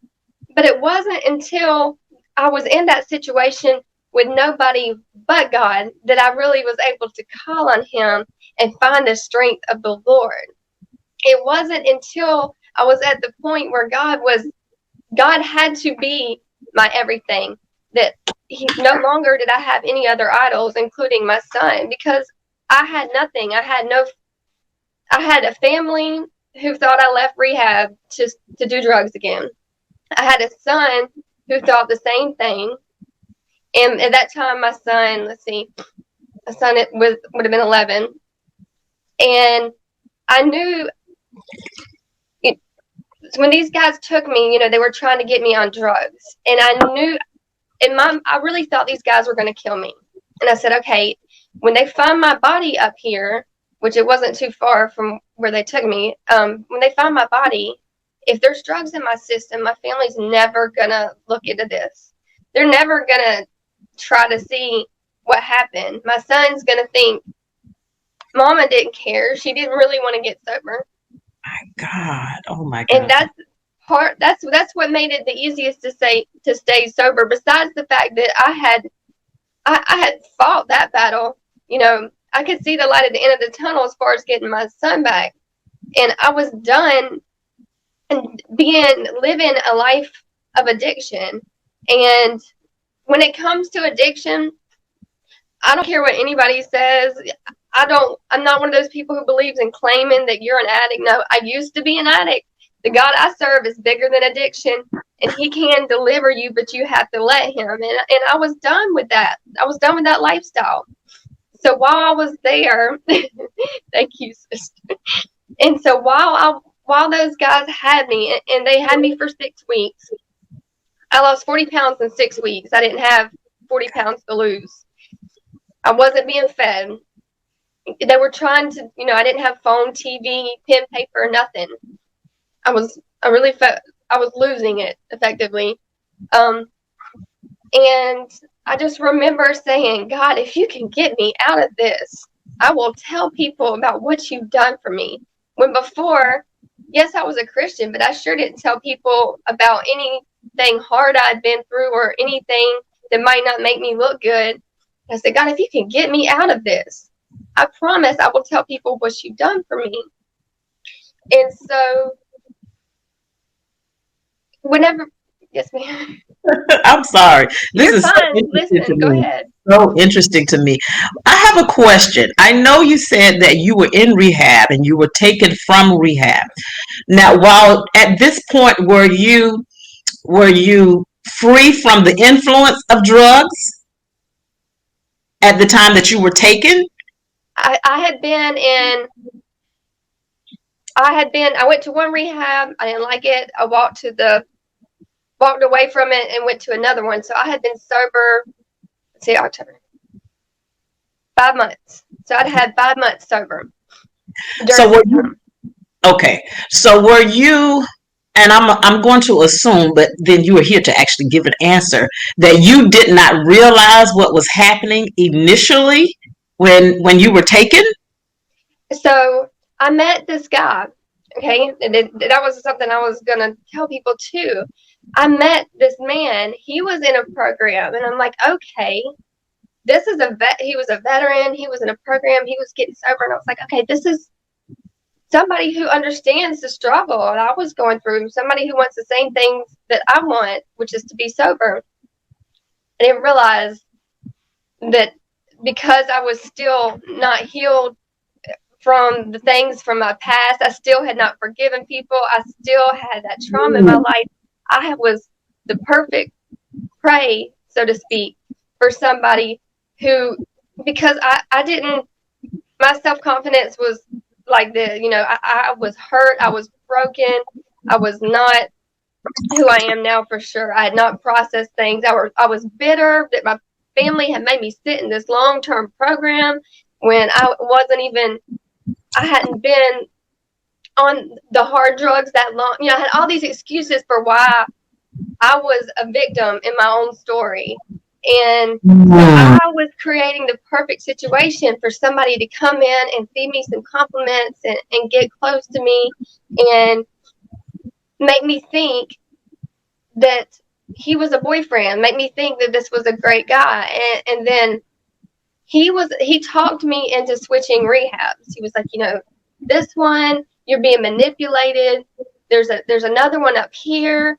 But it wasn't until I was in that situation with nobody but God that I really was able to call on him and find the strength of the Lord. It wasn't until I was at the point where God had to be my everything. that no longer did I have any other idols, including my son, because I had nothing. I had a family who thought I left rehab to do drugs again. I had a son who thought the same thing. And at that time, my son, would have been 11. And I knew when these guys took me, they were trying to get me on drugs. And I knew, I really thought these guys were going to kill me. And I said, okay, when they find my body up here, which it wasn't too far from where they took me, when they find my body, if there's drugs in my system, my family's never going to look into this. They're never going to try to see what happened. My son's going to think, Mama didn't care. She didn't really want to get sober. My God. Oh my God. And that's what made it the easiest to stay sober, besides the fact that I had fought that battle. I could see the light at the end of the tunnel as far as getting my son back. And I was done and living a life of addiction. And when it comes to addiction, I don't care what anybody says. I'm not one of those people who believes in claiming that you're an addict. No, I used to be an addict. The God I serve is bigger than addiction, and he can deliver you, but you have to let him. And I was done with that. I was done with that lifestyle. So while I was there, thank you, sister. And so while those guys had me, and they had me for 6 weeks, I lost 40 pounds in 6 weeks. I didn't have 40 pounds to lose. I wasn't being fed. They were trying to, I didn't have phone, TV, pen, paper, nothing. I was losing it effectively. And I just remember saying, God, if you can get me out of this, I will tell people about what you've done for me. When before, yes, I was a Christian, but I sure didn't tell people about anything hard I'd been through or anything that might not make me look good. I said, God, if you can get me out of this, I promise I will tell people what you've done for me. And so yes, ma'am. I'm sorry. You're fine. Listen, go ahead. So interesting to me. I have a question. I know you said that you were in rehab and you were taken from rehab. Now, while at this point, were you free from the influence of drugs at the time that you were taken? I went to one rehab. I didn't like it. I walked away from it and went to another one. So I had been sober, October, 5 months. So I'd had 5 months sober. So were you, and I'm going to assume, but then you were here to actually give an answer, that you did not realize what was happening initially when you were taken? So I met this guy, okay? And that was something I was going to tell people too. I met this man. He was in a program, and I'm like, okay, this is he was a veteran. He was in a program. He was getting sober, and I was like, okay, this is somebody who understands the struggle that I was going through, somebody who wants the same things that I want, which is to be sober. I didn't realize that because I was still not healed from the things from my past, I still had not forgiven people. I still had that trauma in my life. I was the perfect prey, so to speak, for somebody who, because I didn't, my self-confidence was like I was hurt. I was broken. I was not who I am now for sure. I had not processed things. I was bitter that my family had made me sit in this long-term program when I hadn't been on the hard drugs that long. I had all these excuses for why I was a victim in my own story. And so I was creating the perfect situation for somebody to come in and feed me some compliments and get close to me and make me think that he was a boyfriend, make me think that this was a great guy. And then he talked me into switching rehabs. He was like, this one, you're being manipulated. There's another one up here.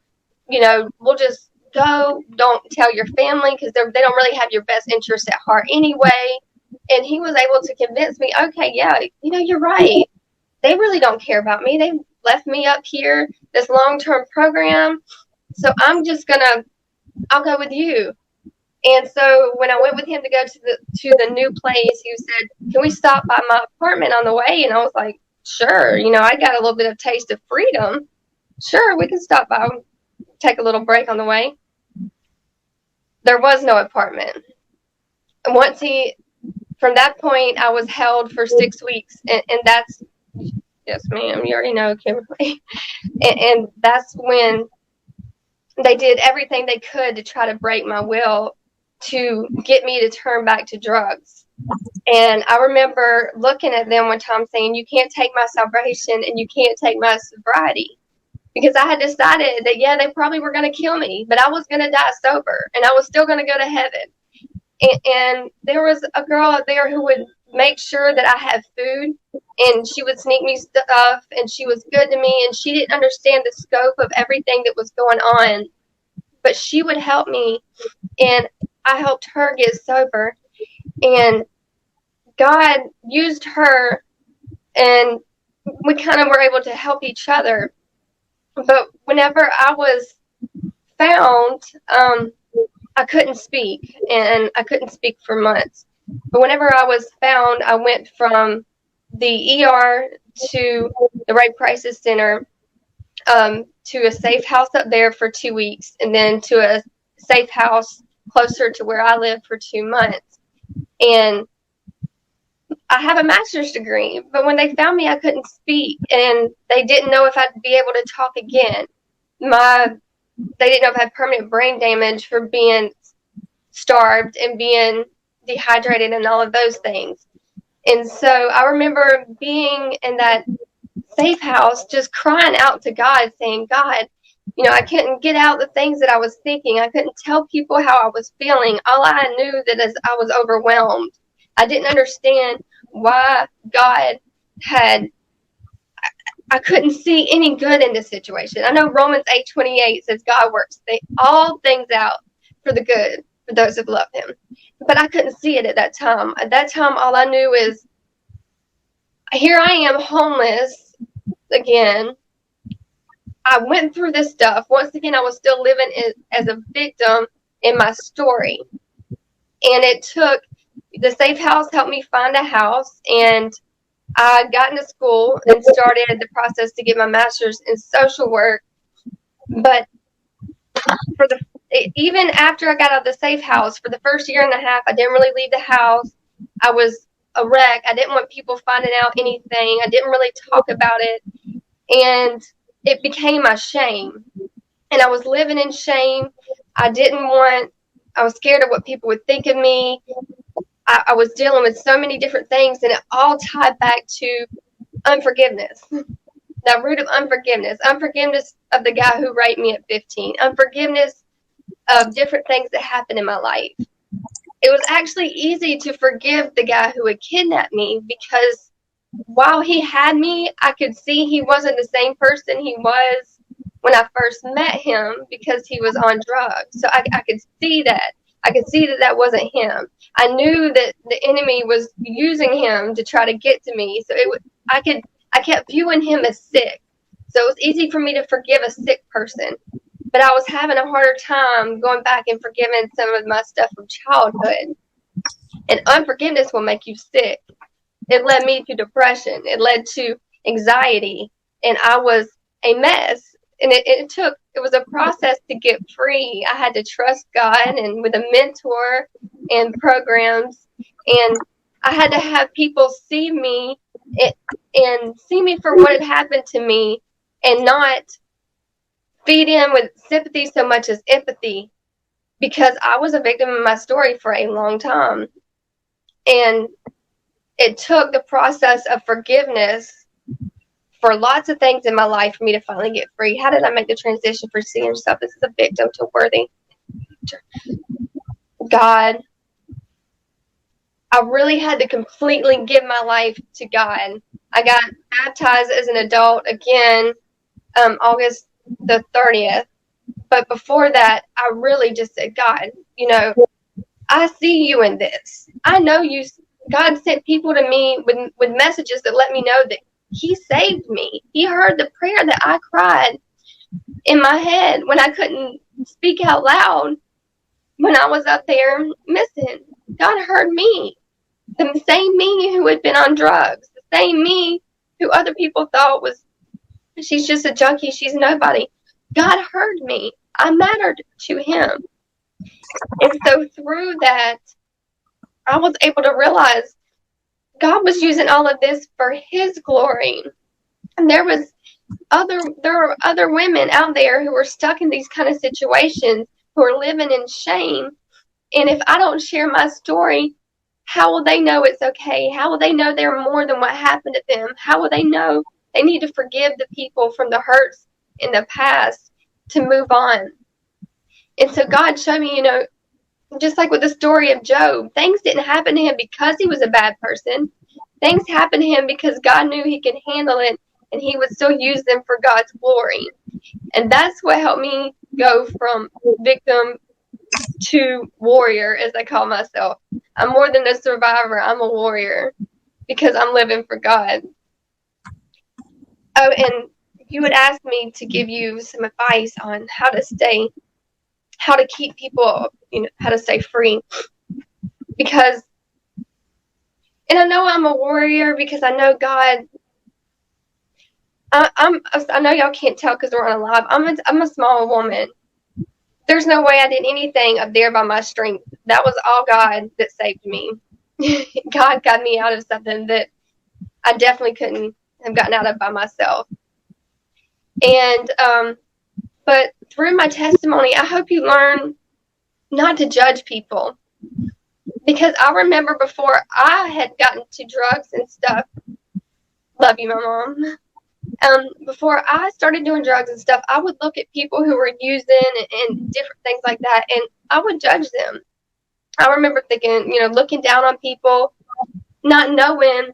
We'll just go. Don't tell your family because they don't really have your best interest at heart anyway. And he was able to convince me, okay, yeah, you're right. They really don't care about me. They left me up here, this long-term program. So I'll go with you. And so when I went with him to go to the new place, he said, can we stop by my apartment on the way? And I was like, sure. I got a little bit of taste of freedom. Sure, we can stop by, take a little break on the way. There was no apartment. And from that point, I was held for 6 weeks. And that's, yes, ma'am, you already know, Kimberly. And that's when they did everything they could to try to break my will to get me to turn back to drugs. And I remember looking at them one time saying, you can't take my salvation and you can't take my sobriety. Because I had decided that, yeah, they probably were going to kill me, but I was going to die sober and I was still going to go to heaven. And there was a girl out there who would make sure that I had food, and she would sneak me stuff, and she was good to me, and she didn't understand the scope of everything that was going on, but she would help me, and I helped her get sober. And God used her, and we kind of were able to help each other. But whenever I was found, I couldn't speak, and I couldn't speak for months. But whenever I was found, I went from the ER to the Rape Crisis Center, to a safe house up there for 2 weeks, and then to a safe house closer to where I live for 2 months. And I have a master's degree, but when they found me, I couldn't speak, and they didn't know if I'd be able to talk again. They didn't know if I had permanent brain damage for being starved and being dehydrated and all of those things. And so I remember being in that safe house, just crying out to God, saying, God, I couldn't get out the things that I was thinking. I couldn't tell people how I was feeling. All I knew that is I was overwhelmed. I didn't understand why God I couldn't see any good in this situation. I know Romans 8:28 says God works all things out for the good for those who love him. But I couldn't see it at that time. At that time, all I knew is, here I am homeless again. I went through this stuff. Once again, I was still living as a victim in my story. And it took, the safe house helped me find a house, and I got into school and started the process to get my master's in social work. But even after I got out of the safe house, for the first year and a half, I didn't really leave the house. I was a wreck. I didn't want people finding out anything. I didn't really talk about it. And it became my shame. And I was living in shame. I was scared of what people would think of me. I was dealing with so many different things, and it all tied back to unforgiveness. That root of unforgiveness of the guy who raped me at 15, unforgiveness of different things that happened in my life. It was actually easy to forgive the guy who had kidnapped me, because while he had me, I could see he wasn't the same person he was when I first met him, because he was on drugs. So I could see that. I could see that wasn't him. I knew that the enemy was using him to try to get to me. So I kept viewing him as sick. So it was easy for me to forgive a sick person. But I was having a harder time going back and forgiving some of my stuff from childhood. And unforgiveness will make you sick. It led me to depression. It led to anxiety. And I was a mess. And it was a process to get free. I had to trust God, and with a mentor and programs. And I had to have people see me and see me for what had happened to me, and not feed in with sympathy so much as empathy, because I was a victim of my story for a long time. And it took the process of forgiveness for lots of things in my life for me to finally get free. How did I make the transition for seeing yourself as a victim to worthy? God. I really had to completely give my life to God. I got baptized as an adult again, August the 30th. But before that, I really just said, God, you know, I see you in this. I know you. God sent people to me with messages that let me know that he saved me. He heard the prayer that I cried in my head when I couldn't speak out loud, when I was up there missing. God heard me. The same me who had been on drugs, the same me who other people thought was, she's just a junkie, she's nobody. God heard me. I mattered to him. And so through that, I was able to realize God was using all of this for his glory. And there were other women out there who were stuck in these kind of situations, who are living in shame. And if I don't share my story, how will they know it's okay? How will they know they're more than what happened to them? How will they know they need to forgive the people from the hurts in the past to move on? And so God showed me, you know, just like with the story of Job, things didn't happen to him because he was a bad person. Things happened to him because God knew he could handle it, and he would still use them for God's glory. And that's what helped me go from victim to warrior, as I call myself. I'm more than a survivor. I'm a warrior because I'm living for God. Oh, and you would ask me to give you some advice on how to keep people, you know, how to stay free. Because, and I know I'm a warrior because I know God. I know y'all can't tell because we're on a live. I'm a small woman. There's no way I did anything up there by my strength. That was all God that saved me. God got me out of something that I definitely couldn't have gotten out of by myself. And but through my testimony, I hope you learn not to judge people. Because I remember before I had gotten to drugs and stuff, love you, my mom. Before I started doing drugs and stuff, I would look at people who were using and different things like that, and I would judge them. I remember thinking, you know, looking down on people, not knowing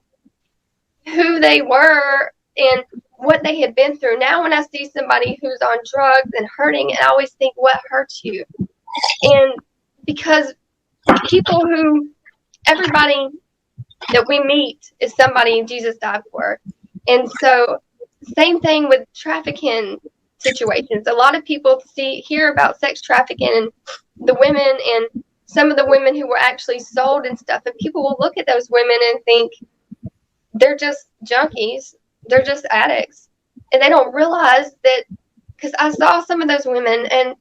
who they were and what they had been through. Now when I see somebody who's on drugs and hurting, I always think, what hurts you? And because people who, everybody that we meet is somebody Jesus died for. And so same thing with trafficking situations. A lot of people hear about sex trafficking and the women and some of the women who were actually sold and stuff. And people will look at those women and think they're just junkies. They're just addicts. And they don't realize that, because I saw some of those women, and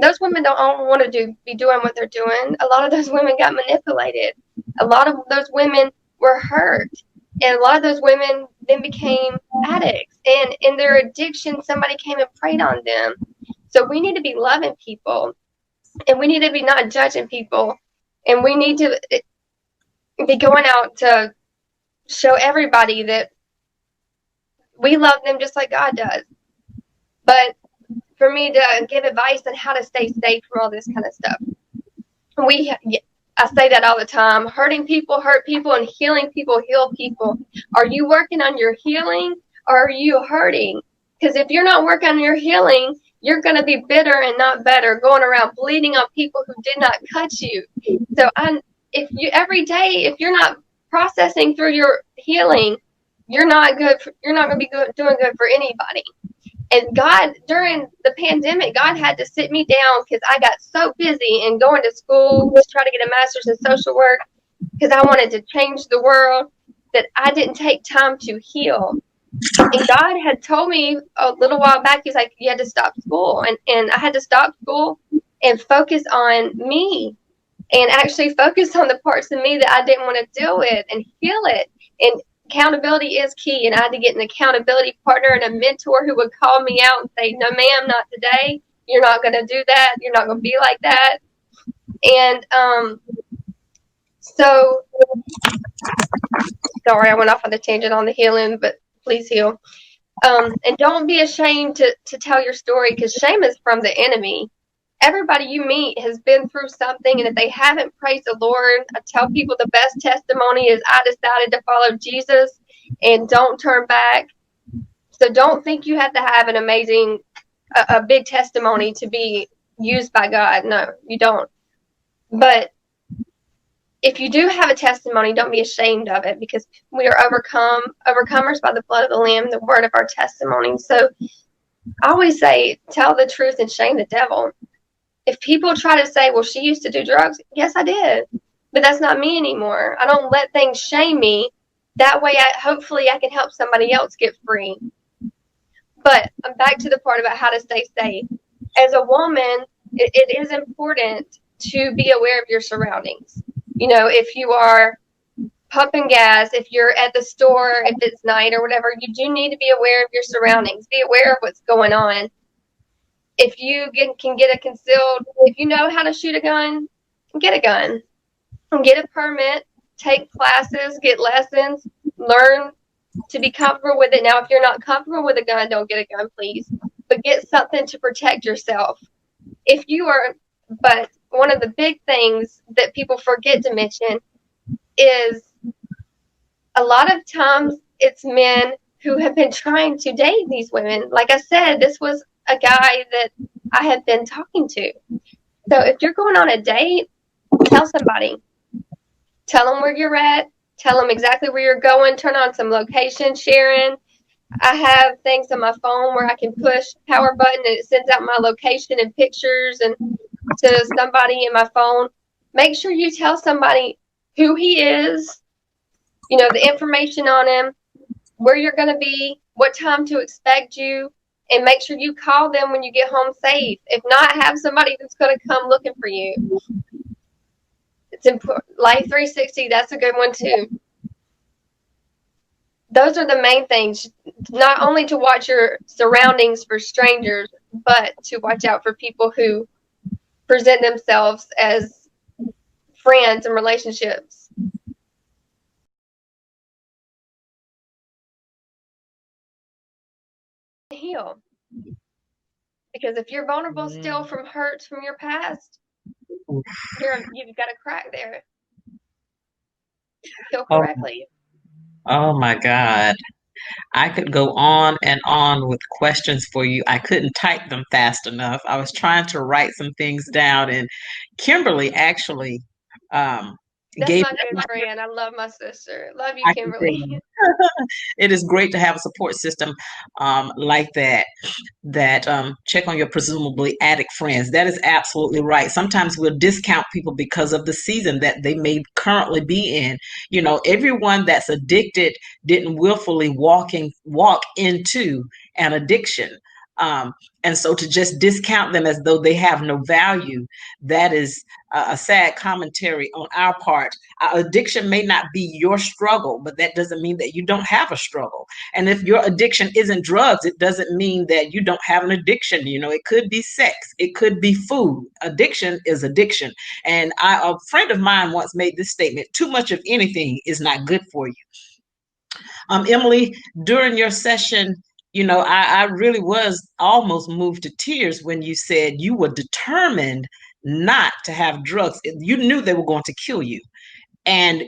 those women don't all want to be doing what they're doing. A lot of those women got manipulated. A lot of those women were hurt. And a lot of those women then became addicts. And in their addiction, somebody came and preyed on them. So we need to be loving people. And we need to be not judging people. And we need to be going out to show everybody that we love them just like God does. But for me to give advice on how to stay safe from all this kind of stuff, I say that all the time. Hurting people hurt people, and healing people heal people. Are you working on your healing, or are you hurting? Because if you're not working on your healing, you're going to be bitter and not better, going around bleeding on people who did not cut you. So every day, if you're not processing through your healing, you're not good. You're not going to be doing good for anybody. And God, during the pandemic, God had to sit me down because I got so busy and going to school to try to get a master's in social work because I wanted to change the world, that I didn't take time to heal. And God had told me a little while back, he's like, you had to stop school. And I had to stop school and focus on me, and actually focus on the parts of me that I didn't want to deal with, and heal it. And accountability is key, and I had to get an accountability partner and a mentor who would call me out and say, no ma'am, not today, you're not going to do that, you're not going to be like that. And so sorry, I went off on a tangent on the healing, but please heal. And don't be ashamed to tell your story, because shame is from the enemy. Everybody you meet has been through something, and if they haven't praised the Lord, I tell people the best testimony is I decided to follow Jesus and don't turn back. So don't think you have to have an amazing a big testimony to be used by God. No, you don't. But if you do have a testimony, don't be ashamed of it, because we are overcomers by the blood of the Lamb, the word of our testimony. So I always say, tell the truth and shame the devil. If people try to say, well, she used to do drugs, yes, I did, but that's not me anymore. I don't let things shame me. That way, hopefully I can help somebody else get free. But I'm back to the part about how to stay safe. As a woman, it is important to be aware of your surroundings. You know, if you are pumping gas, if you're at the store, if it's night or whatever, you do need to be aware of your surroundings. Be aware of what's going on. If you can get a concealed, if you know how to shoot a gun, get a gun. Get a permit, take classes, get lessons, learn to be comfortable with it. Now, if you're not comfortable with a gun, don't get a gun, please. But get something to protect yourself. If you are, but one of the big things that people forget to mention is a lot of times it's men who have been trying to date these women. Like I said, this was a guy that I had been talking to. So if you're going on a date, tell somebody. Tell them where you're at. Tell them exactly where you're going. Turn on some location sharing. I have things on my phone where I can push power button and it sends out my location and pictures and to somebody in my phone. Make sure you tell somebody who he is, you know, the information on him, where you're going to be, what time to expect you, and make sure you call them when you get home safe. If not, have somebody that's going to come looking for you. It's important. Life 360, that's a good one too. Those are the main things, not only to watch your surroundings for strangers, but to watch out for people who present themselves as friends and relationships. Heal. Because if you're vulnerable still from hurts from your past, you've got a crack there. Heal correctly. Oh my God. I could go on and on with questions for you. I couldn't type them fast enough. I was trying to write some things down, and Kimberly actually That's gave my good friend. I love my sister. Love you, I can Kimberly. say it is great to have a support system like that check on your presumably addict friends. That is absolutely right. Sometimes we'll discount people because of the season that they may currently be in. You know, everyone that's addicted didn't willfully walk into an addiction. And so to just discount them as though they have no value, that is a sad commentary on our part. Addiction may not be your struggle, but that doesn't mean that you don't have a struggle. And if your addiction isn't drugs, it doesn't mean that you don't have an addiction. You know, it could be sex, it could be food. Addiction is addiction. And a friend of mine once made this statement: too much of anything is not good for you. Emily, during your session, you know, I really was almost moved to tears when you said you were determined not to have drugs. You knew they were going to kill you. And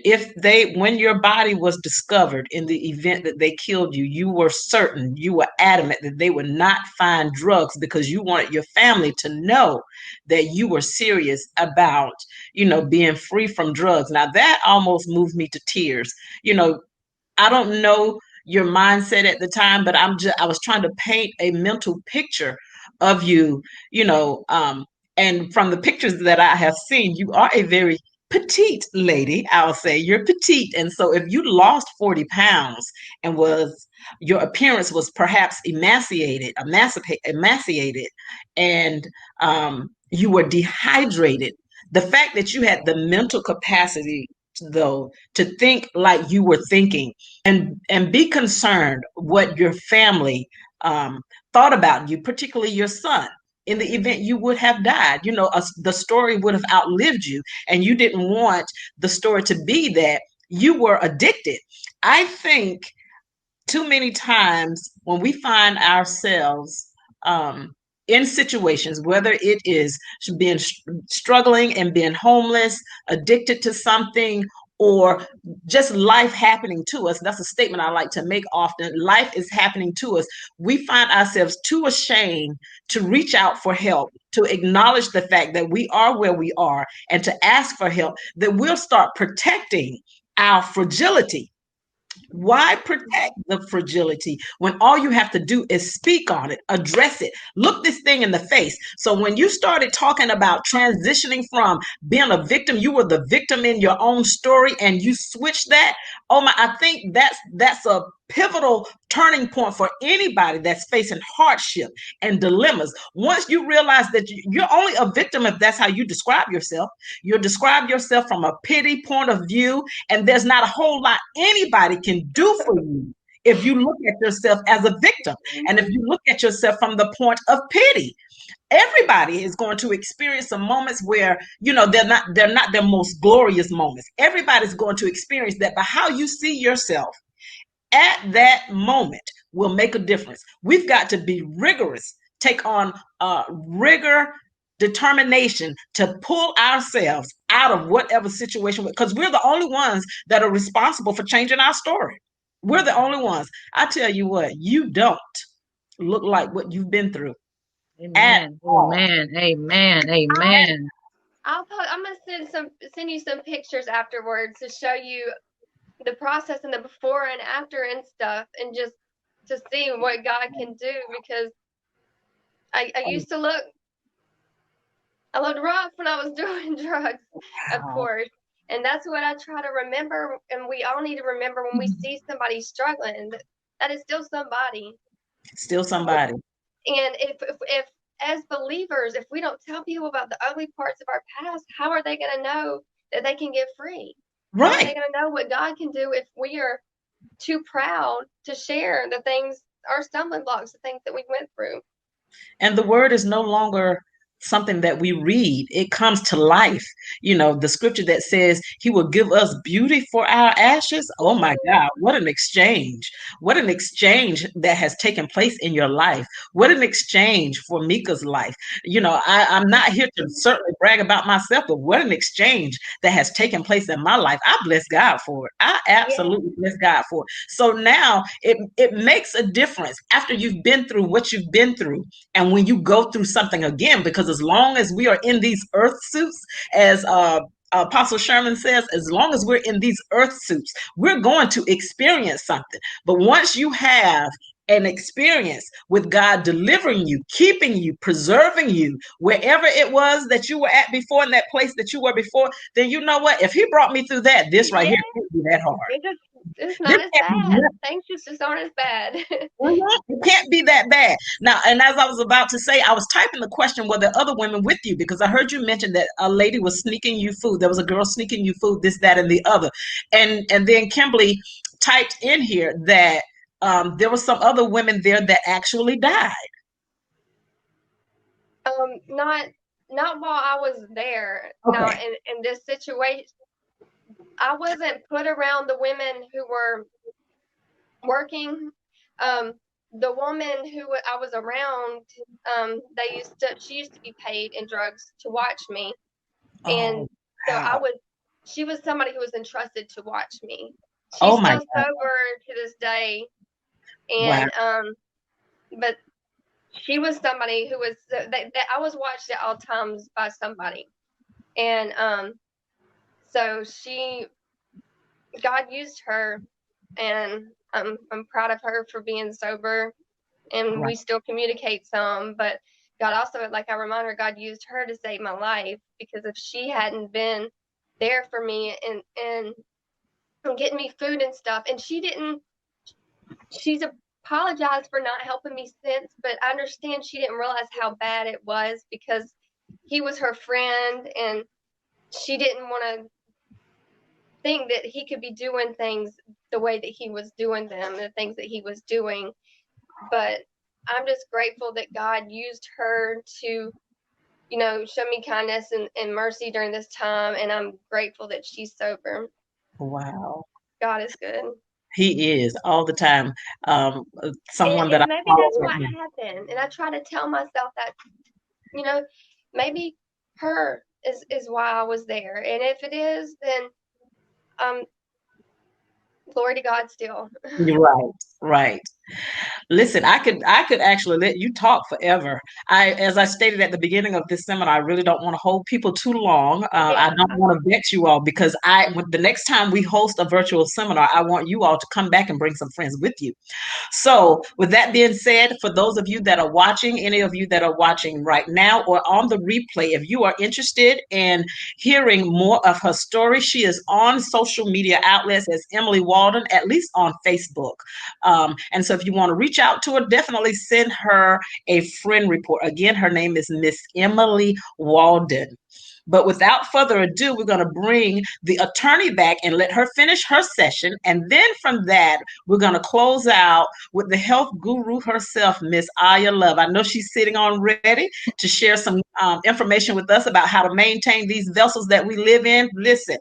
when your body was discovered in the event that they killed you, you were certain, you were adamant that they would not find drugs, because you wanted your family to know that you were serious about, you know, being free from drugs. Now that almost moved me to tears. You know, I don't know your mindset at the time, but I was trying to paint a mental picture of you, you know, and from the pictures that I have seen, you are a very petite lady. I'll say you're petite. And so if you lost 40 pounds and your appearance was perhaps emaciated, and you were dehydrated, the fact that you had the mental capacity though to think like you were thinking, and be concerned what your family thought about you, particularly your son, in the event you would have died. You know, the story would have outlived you, and you didn't want the story to be that you were addicted. I think too many times when we find ourselves in situations, whether it is being struggling and being homeless, addicted to something, or just life happening to us. That's a statement I like to make often. Life is happening to us. We find ourselves too ashamed to reach out for help, to acknowledge the fact that we are where we are, and to ask for help, that we'll start protecting our fragility. Why protect the fragility when all you have to do is speak on it, address it, look this thing in the face? So when you started talking about transitioning from being a victim, you were the victim in your own story, and you switched that. Oh my, I think that's a pivotal turning point for anybody that's facing hardship and dilemmas. Once you realize that you're only a victim if that's how you describe yourself, you describe yourself from a pity point of view, and there's not a whole lot anybody can do for you if you look at yourself as a victim, and if you look at yourself from the point of pity. Everybody is going to experience some moments where, they're not their most glorious moments. Everybody's going to experience that, but how you see yourself at that moment will make a difference. We've got to be rigorous, take on rigor, determination to pull ourselves out of whatever situation, because we're the only ones that are responsible for changing our story. We're the only ones. I tell you what, you don't look like what you've been through at Amen. all. Amen. Amen. Amen. I'm gonna send you some pictures afterwards to show you the process and the before and after and stuff, and just to see what God can do, because I used to look, I looked rough when I was doing drugs, of Wow. course. And that's what I try to remember. And we all need to remember when we see somebody struggling, that is still somebody. Still somebody. And if as believers, if we don't tell people about the ugly parts of our past, how are they going to know that they can get free? How are they Right. going to know what God can do if we are too proud to share the things, our stumbling blocks, the things that we went through? And the word is no longer something that we read, it comes to life. The scripture that says he will give us beauty for our ashes. Oh my God, what an exchange. What an exchange that has taken place in your life. What an exchange for Mika's life. I'm not here to certainly brag about myself, but what an exchange that has taken place in my life. I bless God for it. I absolutely bless God for it. So now it makes a difference after you've been through what you've been through, and when you go through something again, because as long as we are in these earth suits, as Apostle Sherman says, as long as we're in these earth suits, we're going to experience something. But once you have an experience with God delivering you, keeping you, preserving you, wherever it was that you were at before, in that place that you were before, then you know what? If he brought me through that, this right here can't be that hard. It's This not as can't be bad. Things just aren't as bad. it can't be that bad. Now, and as I was about to say, I was typing the question, were there other women with you? Because I heard you mention that a lady was sneaking you food. There was a girl sneaking you food, this, that, and the other. And then Kimberly typed in here that there were some other women there that actually died. Not while I was there. Okay. No, in this situation, I wasn't put around the women who were working. The woman who I was around, she used to be paid in drugs to watch me, and Oh, so wow. she was somebody who was entrusted to watch me. Oh She's my still God. sober to this day, Wow. and but she was somebody who was that I was watched at all times by somebody, and so God used her, and I'm proud of her for being sober, and Right. we still communicate some, but God also, like I remind her, God used her to save my life, because if she hadn't been there for me and getting me food and stuff, and she's apologized for not helping me since, but I understand she didn't realize how bad it was, because he was her friend, and she didn't want to think that he could be doing things the way that he was doing them, the things that he was doing. But I'm just grateful that God used her to, show me kindness and mercy during this time. And I'm grateful that she's sober. Wow. God is good. He is all the time. Someone that I And maybe that's follow. what happened. And I try to tell myself that, you know, maybe her is why I was there. And if it is, then Glory to God still. You're right, right. Listen, I could actually let you talk forever. As I stated at the beginning of this seminar, I really don't want to hold people too long. I Yeah. don't want to vex you all because the next time we host a virtual seminar, I want you all to come back and bring some friends with you. So, with that being said, for those of you that are watching, any of you that are watching right now or on the replay, if you are interested in hearing more of her story, she is on social media outlets as Emily Walden, at least on Facebook. And so, if you want to reach out to her, definitely send her a friend report. Again, her name is Miss Emily Walden. But without further ado, we're going to bring the attorney back and let her finish her session. And then from that, we're going to close out with the health guru herself, Miss Aya Love. I know she's sitting on ready to share some information with us about how to maintain these vessels that we live in. Listen,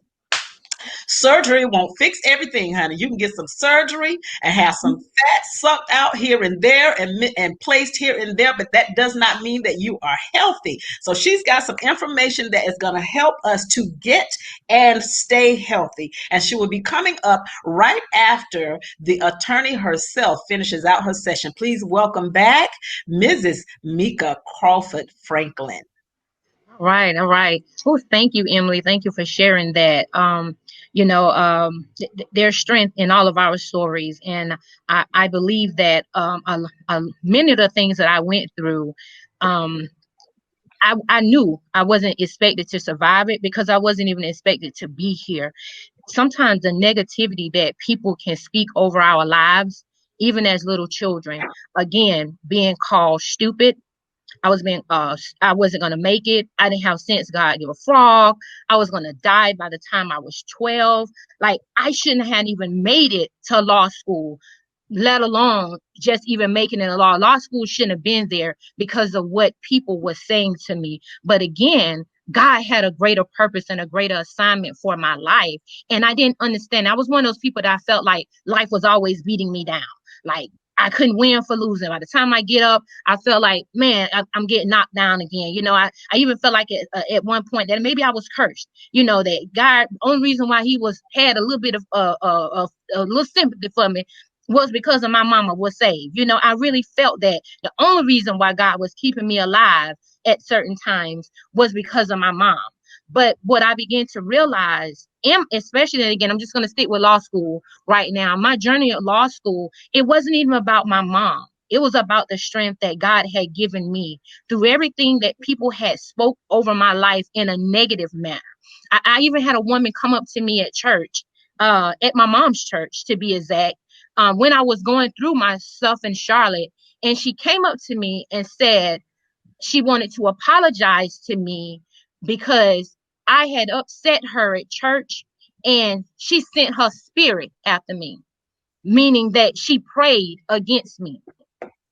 surgery won't fix everything, honey. You can get some surgery and have some fat sucked out here and there and placed here and there, but that does not mean that you are healthy. So she's got some information that is going to help us to get and stay healthy. And she will be coming up right after the attorney herself finishes out her session. Please welcome back Mrs. Mika Crawford Franklin. All right, all right. Oh, thank you, Emily. Thank you for sharing that. There's strength in all of our stories, and I believe that many of the things that I went through, I knew I wasn't expected to survive it because I wasn't even expected to be here. Sometimes the negativity that people can speak over our lives, even as little children, again, being called stupid. I wasn't gonna make it. I didn't have sense. God give a frog. I was gonna die by the time I was 12. Like I shouldn't have even made it to law school, let alone just even making it a law. Law school shouldn't have been there because of what people were saying to me. But again, God had a greater purpose and a greater assignment for my life. And I didn't understand. I was one of those people that I felt like life was always beating me down. Like I couldn't win for losing. By the time I get up, I felt like, man, I'm getting knocked down again. I even felt like at one point that maybe I was cursed. That God, only reason why he had a little bit of a little sympathy for me was because of my mama was saved. I really felt that the only reason why God was keeping me alive at certain times was because of my mom. But what I began to realize, especially again, I'm just going to stick with law school right now. My journey at law school, it wasn't even about my mom. It was about the strength that God had given me through everything that people had spoke over my life in a negative manner. I even had a woman come up to me at church, at my mom's church, to be exact, when I was going through my stuff in Charlotte. And she came up to me and said she wanted to apologize to me because I had upset her at church and she sent her spirit after me, meaning that she prayed against me.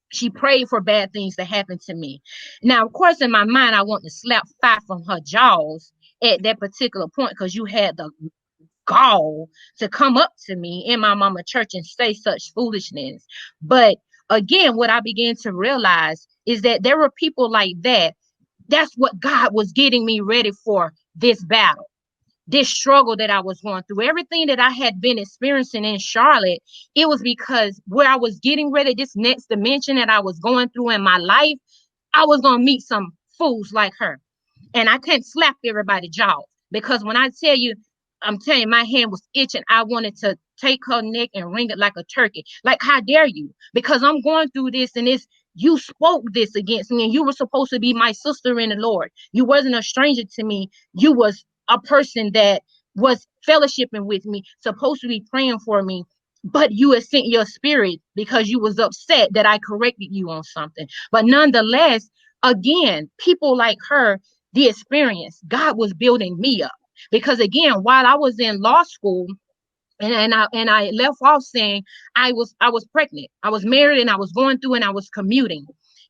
She prayed for bad things to happen to me. Now, of course, in my mind, I want to slap fire from her jaws at that particular point because you had the gall to come up to me in my mama church and say such foolishness. But again, what I began to realize is that there were people like that. That's what God was getting me ready for this battle, this struggle that I was going through. Everything that I had been experiencing in Charlotte, it was because where I was getting ready, this next dimension that I was going through in my life, I was going to meet some fools like her. And I couldn't slap everybody's jaw because when I tell you, I'm telling you, my hand was itching. I wanted to take her neck and wring it like a turkey. Like, how dare you? Because I'm going through this and you spoke this against me and you were supposed to be my sister in the Lord. You wasn't a stranger to me. You was a person that was fellowshipping with me, supposed to be praying for me. But you had sent your spirit because you was upset that I corrected you on something. But nonetheless, again, people like her, the experience, God was building me up. Because again, while I was in law school, and I left off saying I was pregnant. I was married and I was going through and I was commuting.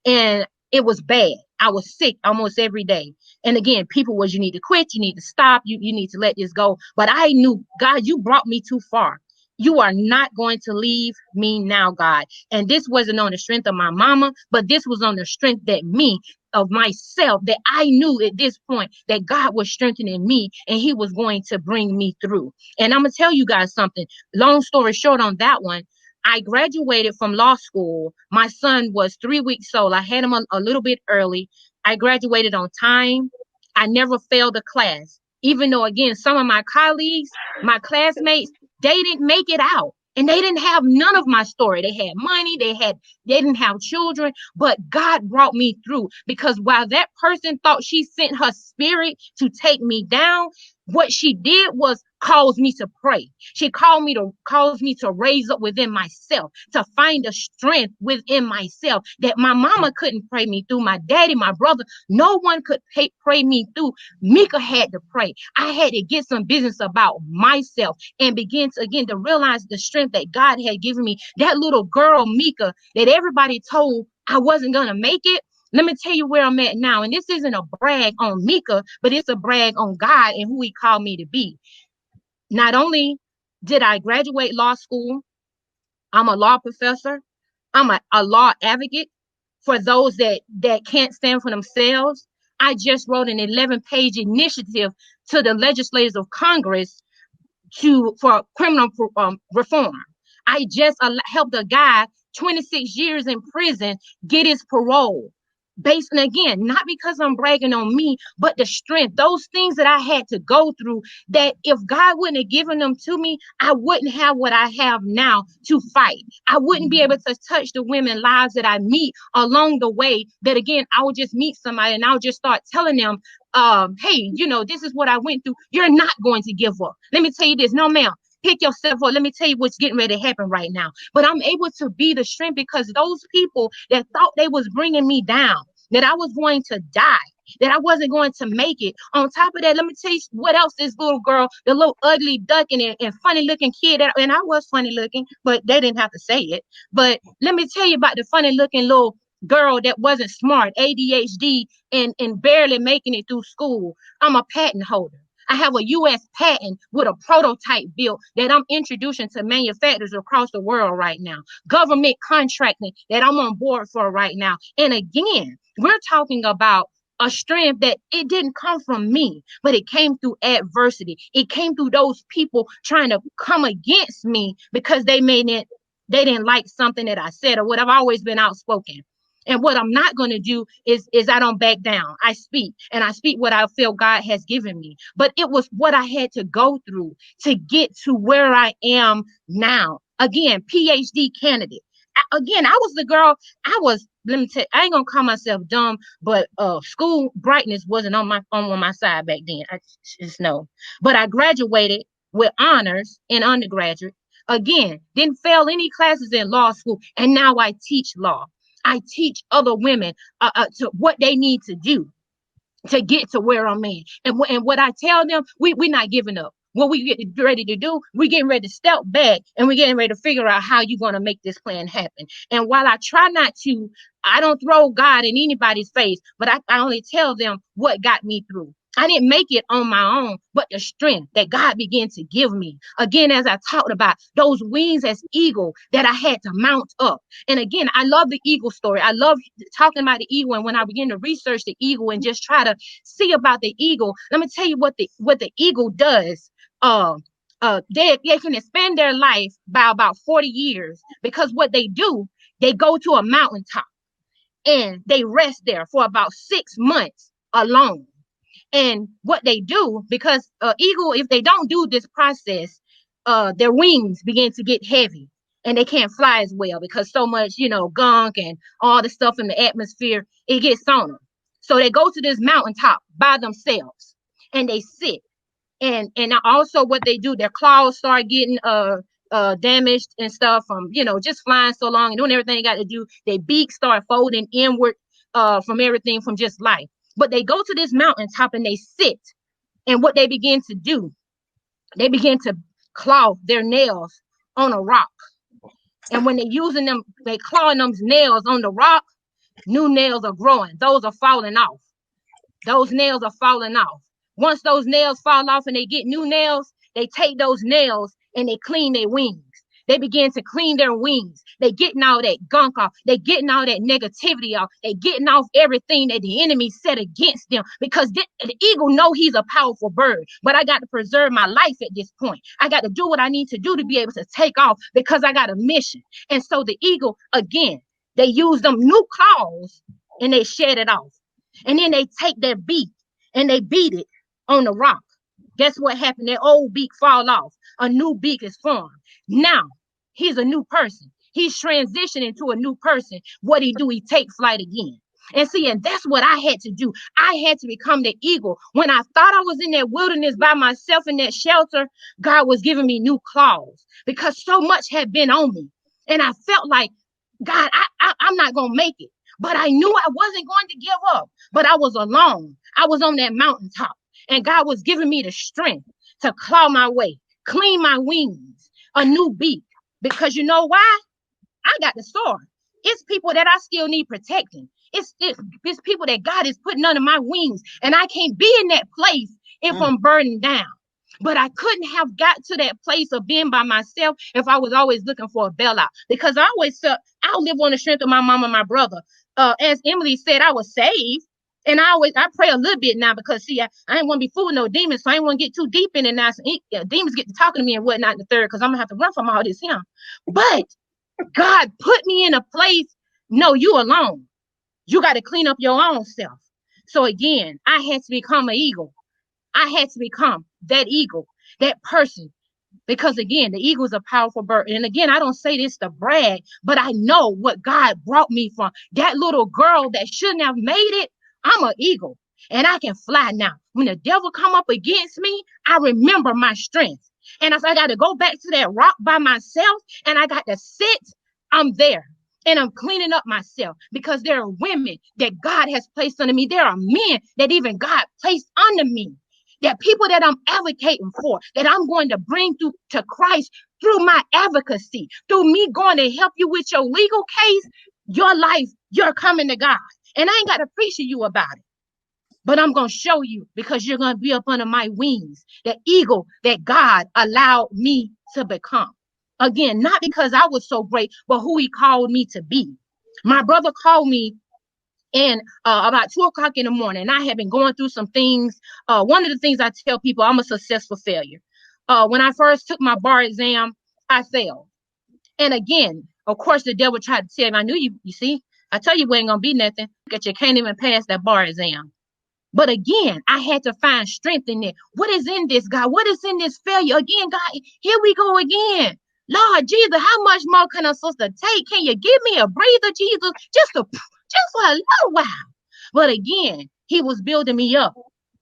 And it was bad. I was sick almost every day. And again, people was, you need to quit, you need to stop, you need to let this go. But I knew, God, you brought me too far. You are not going to leave me now, God. And this wasn't on the strength of my mama, but this was on the strength that me of myself, that I knew at this point that God was strengthening me and he was going to bring me through. And I'm going to tell you guys something. Long story short on that one, I graduated from law school. My son was 3 weeks old. I had him a little bit early. I graduated on time. I never failed a class, even though, again, some of my colleagues, my classmates, they didn't make it out. And they didn't have none of my story. They had money, they didn't have children, but God brought me through, because while that person thought she sent her spirit to take me down, what she did was cause me to pray. She caused me to raise up within myself, to find a strength within myself that my mama couldn't pray me through, my daddy, my brother, no one could pray me through. Mika had to pray. I had to get some business about myself and begin to again to realize the strength that God had given me. That little girl, Mika, that everybody told I wasn't gonna make it. Let me tell you where I'm at now. And this isn't a brag on Mika, but it's a brag on God and who he called me to be. Not only did I graduate law school, I'm a law professor. I'm a law advocate for those that can't stand for themselves. I just wrote an 11-page initiative to the legislators of Congress for criminal reform. I just helped a guy 26 years in prison get his parole. Based, and again, not because I'm bragging on me, but the strength, those things that I had to go through, that if God wouldn't have given them to me, I wouldn't have what I have now to fight. I wouldn't be able to touch the women lives that I meet along the way. That again, I would just meet somebody and I would just start telling them, hey, this is what I went through. You're not going to give up. Let me tell you this. No, ma'am. Pick yourself up. Let me tell you what's getting ready to happen right now. But I'm able to be the strength because those people that thought they was bringing me down, that I was going to die, that I wasn't going to make it. On top of that, let me tell you what else this little girl, the little ugly ducking and funny looking kid, and I was funny looking, but they didn't have to say it. But let me tell you about the funny looking little girl that wasn't smart, ADHD, and barely making it through school. I'm a patent holder. I have a U.S. patent with a prototype built that I'm introducing to manufacturers across the world right now. Government contracting that I'm on board for right now. And again, we're talking about a strength that it didn't come from me, but it came through adversity. It came through those people trying to come against me because they didn't like something that I said or what. I've always been outspoken. And what I'm not going to do is I don't back down. I speak, and I speak what I feel God has given me. But it was what I had to go through to get to where I am now. Again, PhD candidate. Again, I was the girl. Let me tell you, I ain't gonna call myself dumb, but school brightness wasn't on my side back then. I just know. But I graduated with honors in undergraduate. Again, didn't fail any classes in law school, and now I teach law. I teach other women to what they need to do to get to where I'm at. And what I tell them, we're not giving up. What we get ready to do, we're getting ready to step back and we're getting ready to figure out how you're going to make this plan happen. And while I try not to, I don't throw God in anybody's face, but I only tell them what got me through. I didn't make it on my own, but the strength that God began to give me. Again, as I talked about, those wings as eagle that I had to mount up. And again, I love the eagle story. I love talking about the eagle. And when I begin to research the eagle and just try to see about the eagle, let me tell you what the eagle does. They can expand their life by about 40 years because what they do, they go to a mountaintop and they rest there for about 6 months alone. And what they do, because eagle, if they don't do this process, their wings begin to get heavy and they can't fly as well because so much, gunk and all the stuff in the atmosphere, it gets on them. So they go to this mountaintop by themselves and they sit. And also what they do, their claws start getting damaged and stuff from, just flying so long and doing everything they got to do. Their beaks start folding inward from everything from just life. But they go to this mountaintop and they sit. And what they begin to do, they begin to claw their nails on a rock. And when they're using them, they clawing those nails on the rock, new nails are growing. Those are falling off. Those nails are falling off. Once those nails fall off and they get new nails, they take those nails and they clean their wings. They begin to clean their wings. They getting all that gunk off. They getting all that negativity off. They getting off everything that the enemy set against them, because the eagle know he's a powerful bird. But I got to preserve my life at this point. I got to do what I need to do to be able to take off, because I got a mission. And so the eagle, again, they use them new claws and they shed it off. And then they take their beak and they beat it on the rock. Guess what happened? That old beak fall off. A new beak is formed. Now he's a new person. He's transitioning to a new person. What he do? He take flight again. And see, and that's what I had to do. I had to become the eagle. When I thought I was in that wilderness by myself in that shelter, God was giving me new claws, because so much had been on me. And I felt like, God, I'm not going to make it. But I knew I wasn't going to give up. But I was alone. I was on that mountaintop. And God was giving me the strength to claw my way, clean my wings, a new beak. Because you know why? I got the sword. It's people that I still need protecting. It's people that God is putting under my wings. And I can't be in that place if I'm burdened down. But I couldn't have got to that place of being by myself if I was always looking for a bailout. Because I always felt I'll live on the strength of my mom and my brother. As Emily said, I was saved. And I pray a little bit now, because see, I ain't want to be fooling no demons, so I ain't want to get too deep in it now. So demons get to talking to me and whatnot in the third, because I'm gonna have to run from all this here. But God put me in a place. No, you alone. You got to clean up your own self. So again, I had to become an eagle. I had to become that eagle, that person. Because again, the eagle is a powerful bird. And again, I don't say this to brag, but I know what God brought me from. That little girl that shouldn't have made it, I'm an eagle. And I can fly now. When the devil come up against me, I remember my strength. And if I got to go back to that rock by myself and I got to sit, I'm there. And I'm cleaning up myself, because there are women that God has placed under me. There are men that even God placed under me. There are people that I'm advocating for, that I'm going to bring through to Christ through my advocacy, through me going to help you with your legal case, your life, you're coming to God. And I ain't got to preach to you about it, but I'm going to show you, because you're going to be up under my wings, the eagle that God allowed me to become. Again, not because I was so great, but who he called me to be. My brother called me in about 2 o'clock in the morning. And I had been going through some things. One of the things I tell people, I'm a successful failure. When I first took my bar exam, I failed. And again, of course, the devil tried to tell me, I knew you see, I tell you, we ain't going to be nothing. That you can't even pass that bar exam. But again, I had to find strength in it. What is in this, God? What is in this failure? Again, God, here we go again. Lord Jesus, how much more can a sister take? Can you give me a breather, Jesus? Just for a little while. But again, he was building me up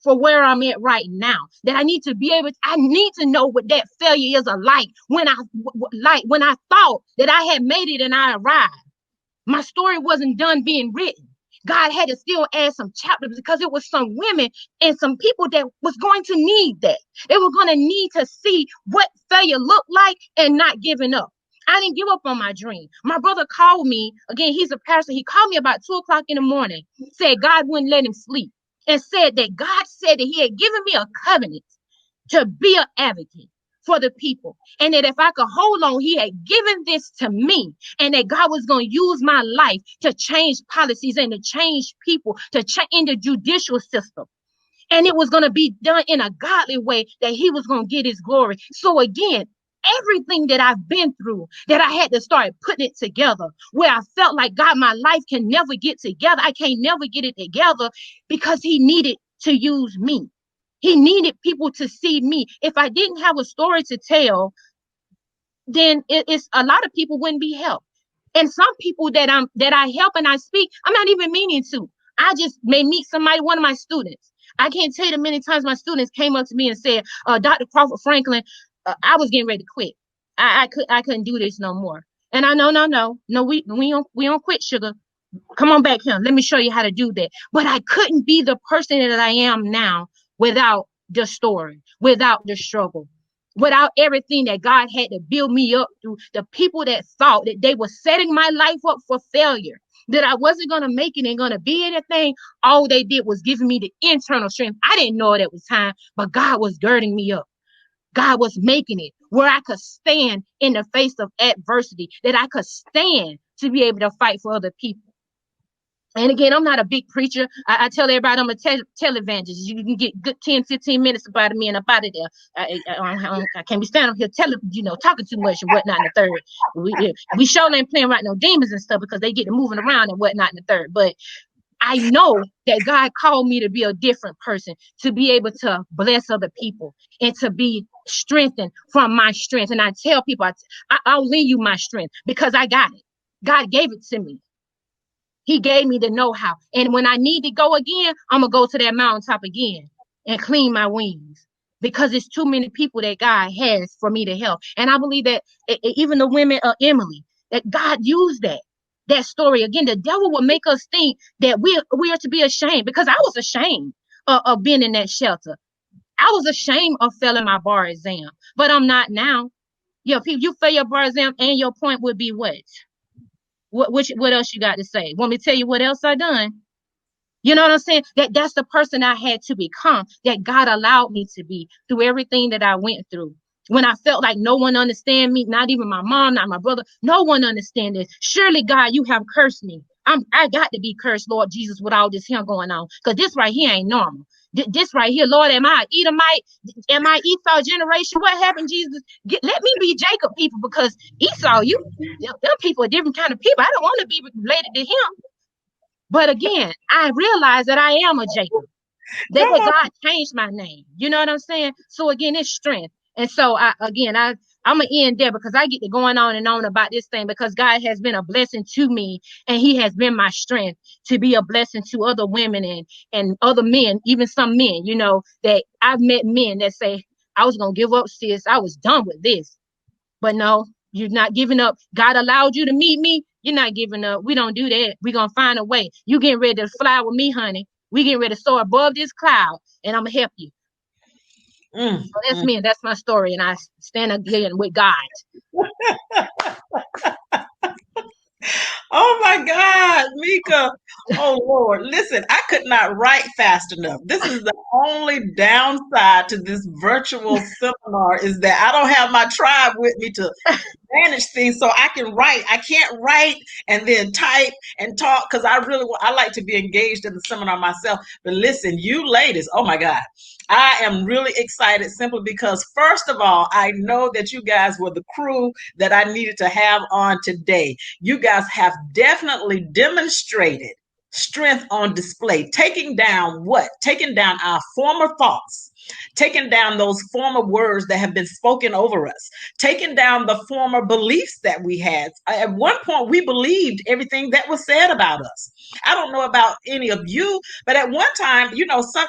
for where I'm at right now. That I need to be able, I need to know what that failure is like when I thought that I had made it and I arrived. My story wasn't done being written. God had to still add some chapters, because it was some women and some people that was going to need that. They were going to need to see what failure looked like and not giving up. I didn't give up on my dream. My brother called me. Again, he's a pastor. He called me about 2 o'clock in the morning, said God wouldn't let him sleep, and said that God said that he had given me a covenant to be an advocate for the people. And that if I could hold on, he had given this to me, and that God was going to use my life to change policies and to change people, to change in the judicial system. And it was going to be done in a godly way, that he was going to get his glory. So again, everything that I've been through, that I had to start putting it together, where I felt like, God, my life can never get together. I can't never get it together, because he needed to use me. He needed people to see me. If I didn't have a story to tell, then it's a lot of people wouldn't be helped. And some people that I help and I speak, I'm not even meaning to. I just may meet somebody, one of my students. I can't tell you the many times my students came up to me and said, Dr. Crawford Franklin, I was getting ready to quit. I couldn't do this no more. And I no, we don't quit, sugar. Come on back here. Let me show you how to do that. But I couldn't be the person that I am now without the story, without the struggle, without everything that God had to build me up through. The people that thought that they were setting my life up for failure, that I wasn't going to make it and going to be anything, all they did was giving me the internal strength. I didn't know it at the time, but God was girding me up. God was making it where I could stand in the face of adversity, that I could stand to be able to fight for other people. And again, I'm not a big preacher. I tell everybody I'm a televangelist. You can get good 10, 15 minutes about me and up out of there. I can't be standing up here talking too much and whatnot in the third. We sure ain't playing right no demons and stuff because they get to moving around and whatnot in the third. But I know that God called me to be a different person, to be able to bless other people and to be strengthened from my strength. And I tell people, I'll lend you my strength because I got it. God gave it to me. He gave me the know-how. And when I need to go again, I'm going to go to that mountaintop again and clean my wings because it's too many people that God has for me to help. And I believe that even the women of Emily, that God used that story. Again, the devil will make us think that we are to be ashamed, because I was ashamed of being in that shelter. I was ashamed of failing my bar exam, but I'm not now. Yeah, if you fail your bar exam and your point would be what? What else you got to say? Want me to tell you what else I done? You know what I'm saying? That's the person I had to become, that God allowed me to be through everything that I went through. When I felt like no one understand me, not even my mom, not my brother, no one understand this. Surely, God, you have cursed me. I got to be cursed, Lord Jesus, with all this here going on, because this right here ain't normal. This right here, Lord, am I Edomite? Am I Esau generation? What happened, Jesus? Let me be Jacob people, because Esau, them people are different kind of people. I don't want to be related to him. But again, I realize that I am a Jacob. That God changed my name. You know what I'm saying? So again, it's strength. And so I'm gonna end there, because I get to going on and on about this thing, because God has been a blessing to me, and He has been my strength to be a blessing to other women and other men, even some men, that I've met men that say, I was gonna give up, sis. I was done with this. But no, you're not giving up. God allowed you to meet me. You're not giving up. We don't do that. We're gonna find a way. You getting ready to fly with me, honey. We getting ready to soar above this cloud, and I'm gonna help you. So that's me, and that's my story, and I stand again with God. Oh my God, Mika. Oh Lord. Listen, I could not write fast enough. This is the only downside to this virtual seminar, is that I don't have my tribe with me to manage things so I can write. I can't write and then type and talk, because I like to be engaged in the seminar myself. But listen, you ladies, oh my God. I am really excited, simply because, first of all, I know that you guys were the crew that I needed to have on today. You guys have definitely demonstrated strength on display, taking down what? Taking down our former thoughts, taking down those former words that have been spoken over us, taking down the former beliefs that we had. At one point, we believed everything that was said about us. I don't know about any of you, but at one time,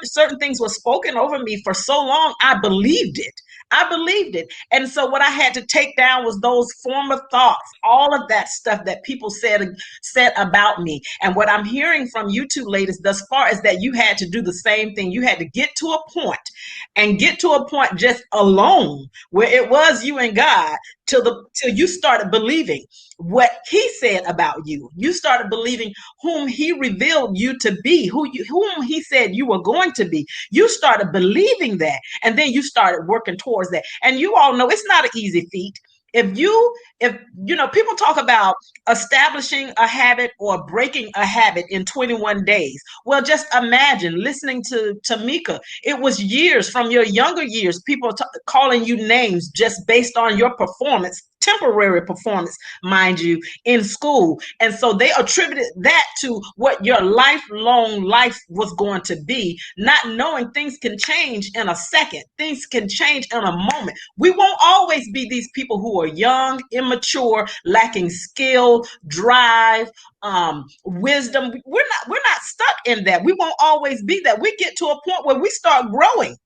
certain things were spoken over me for so long, I believed it. I believed it. And so what I had to take down was those former thoughts, all of that stuff that people said about me. And what I'm hearing from you two ladies thus far is that you had to do the same thing. You had to get to a point just alone, where it was you and God, till you started believing what He said about you. You started believing whom He revealed you to be, whom He said you were going to be. You started believing that, and then you started working towards that. And you all know it's not an easy feat. If people talk about establishing a habit or breaking a habit in 21 days. Well, just imagine listening to Mika. It was years, from your younger years, people calling you names just based on your performance, temporary performance, mind you, in school. And so they attributed that to what your lifelong life was going to be, not knowing things can change in a second. Things can change in a moment. We won't always be these people who are young, immature, lacking skill, drive, wisdom. We're not stuck in that. We won't always be that. We get to a point where we start growing.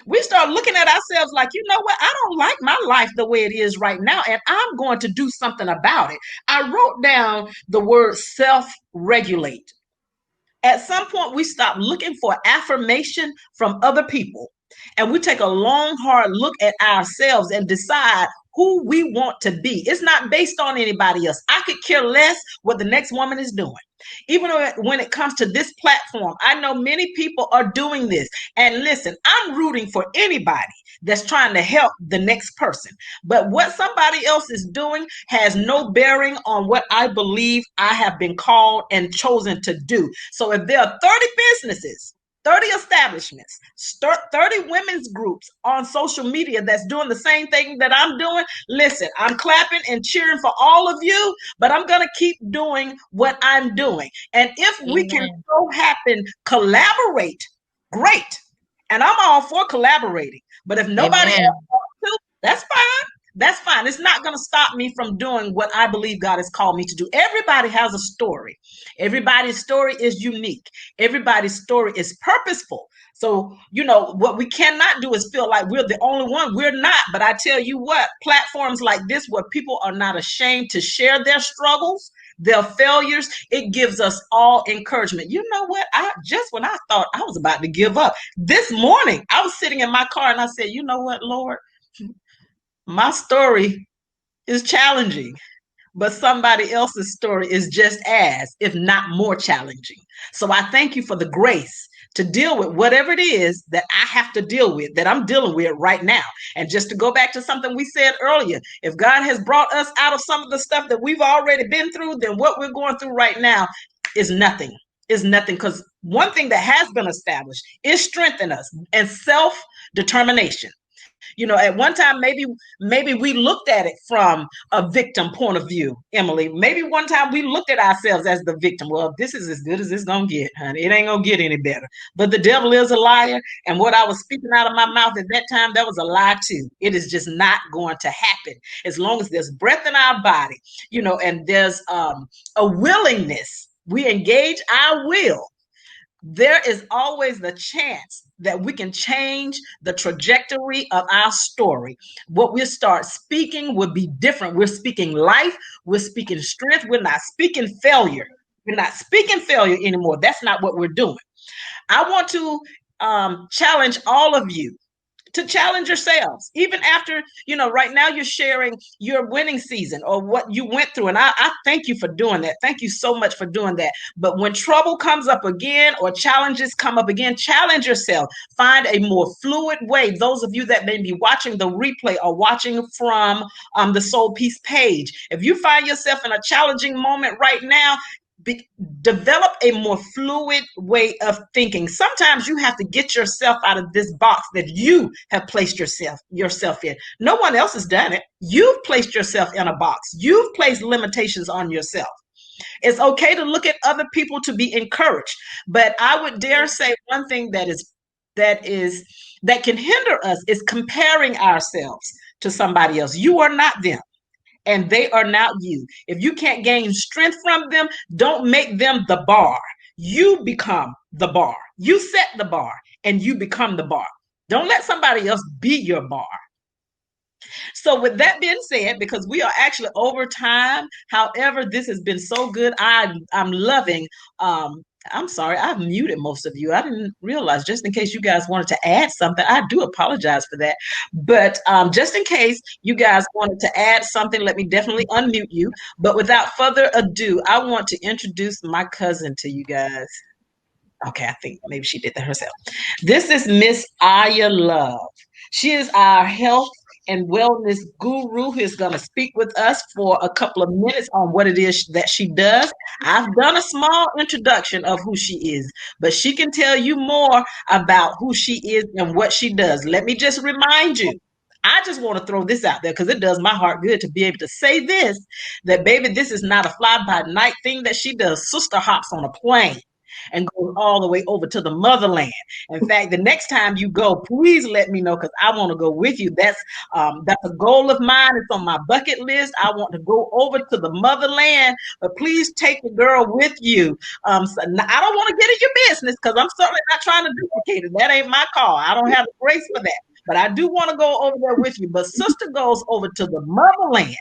We start looking at ourselves like, you know what? I don't like my life the way it is right now, and I'm going to do something about it. I wrote down the word self-regulate. At some point, we stop looking for affirmation from other people, and we take a long, hard look at ourselves and decide who we want to be. It's not based on anybody else. I could care less what the next woman is doing. Even when it comes to this platform, I know many people are doing this. And listen, I'm rooting for anybody that's trying to help the next person. But what somebody else is doing has no bearing on what I believe I have been called and chosen to do. So if there are 30 businesses, 30 establishments, 30 women's groups on social media that's doing the same thing that I'm doing, listen, I'm clapping and cheering for all of you, but I'm going to keep doing what I'm doing. And if we can so happen collaborate, great. And I'm all for collaborating. But if nobody else wants to, that's fine. That's fine. It's not going to stop me from doing what I believe God has called me to do. Everybody has a story. Everybody's story is unique. Everybody's story is purposeful. So, what we cannot do is feel like we're the only one. We're not. But I tell you what, platforms like this where people are not ashamed to share their struggles, their failures, it gives us all encouragement. You know what? When I thought I was about to give up, this morning I was sitting in my car and I said, you know what, Lord? My story is challenging, but somebody else's story is just as, if not more challenging. So I thank you for the grace to deal with whatever it is that I have to deal with, that I'm dealing with right now. And just to go back to something we said earlier, if God has brought us out of some of the stuff that we've already been through, then what we're going through right now is nothing. Is nothing, because one thing that has been established is strength in us and self-determination. At one time, maybe we looked at it from a victim point of view, Emily. Maybe one time we looked at ourselves as the victim. Well, this is as good as it's going to get, honey. It ain't going to get any better. But the devil is a liar. And what I was speaking out of my mouth at that time, that was a lie too. It is just not going to happen as long as there's breath in our body, and there's a willingness. We engage our will. There is always the chance that we can change the trajectory of our story. What we start speaking will be different. We're speaking life. We're speaking strength. We're not speaking failure. We're not speaking failure anymore. That's not what we're doing. I want to challenge all of you to challenge yourselves, even after, right now you're sharing your winning season or what you went through. And I thank you for doing that. Thank you so much for doing that. But when trouble comes up again or challenges come up again, challenge yourself. Find a more fluid way. Those of you that may be watching the replay or watching from the Soul Peace page, if you find yourself in a challenging moment right now, develop a more fluid way of thinking. Sometimes you have to get yourself out of this box that you have placed yourself in. No one else has done it. You've placed yourself in a box. You've placed limitations on yourself. It's okay to look at other people to be encouraged, but I would dare say one thing that can hinder us is comparing ourselves to somebody else. You are not them, and they are not you. If you can't gain strength from them, don't make them the bar. You become the bar. You set the bar and you become the bar. Don't let somebody else be your bar. So with that being said, because we are actually over time, however, this has been so good. I'm loving I'm sorry, I've muted most of you. I didn't realize, just in case you guys wanted to add something. I do apologize for that. But just in case you guys wanted to add something, let me definitely unmute you. But without further ado, I want to introduce my cousin to you guys. Okay, I think maybe she did that herself. This is Miss Aya Love. She is our health and wellness guru who is going to speak with us for a couple of minutes on what it is that she does. I've done a small introduction of who she is, but she can tell you more about who she is and what she does. Let me just remind you, I just want to throw this out there because it does my heart good to be able to say this, that baby, this is not a fly-by-night thing that she does. Sister hops on a plane and goes all the way over to the motherland. In fact, the next time you go, please let me know, because I want to go with you. That's a goal of mine. It's on my bucket list. I want to go over to the motherland, but please take the girl with you. So I don't want to get in your business because I'm certainly not trying to duplicate it. That ain't my call. I don't have the grace for that. But I do want to go over there with you. But sister goes over to the motherland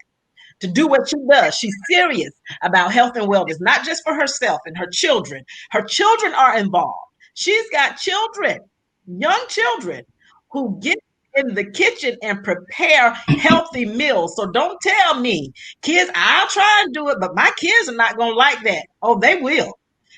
to do what she does. She's serious about health and wellness, not just for herself and her children. Her children are involved. She's got children, young children, who get in the kitchen and prepare healthy meals. So don't tell me, kids, I'll try and do it, but my kids are not going to like that. Oh, they will.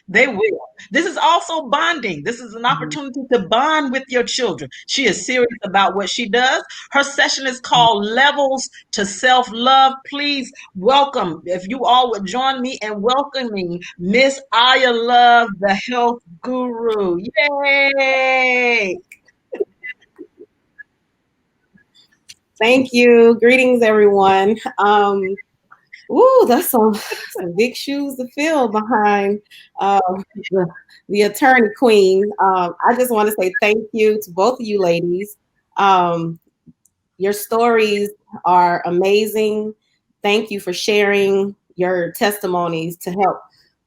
They will. This is also bonding. This is an opportunity to bond with your children. She is serious about what she does. Her session is called Levels to Self-Love. Please welcome, if you all would join me in welcoming Miss Aya Love, the health guru. Yay! Thank you. Greetings, everyone. That's some big shoes to fill behind the attorney queen. I just want to say thank you to both of you ladies. Your stories are amazing. Thank you for sharing your testimonies to help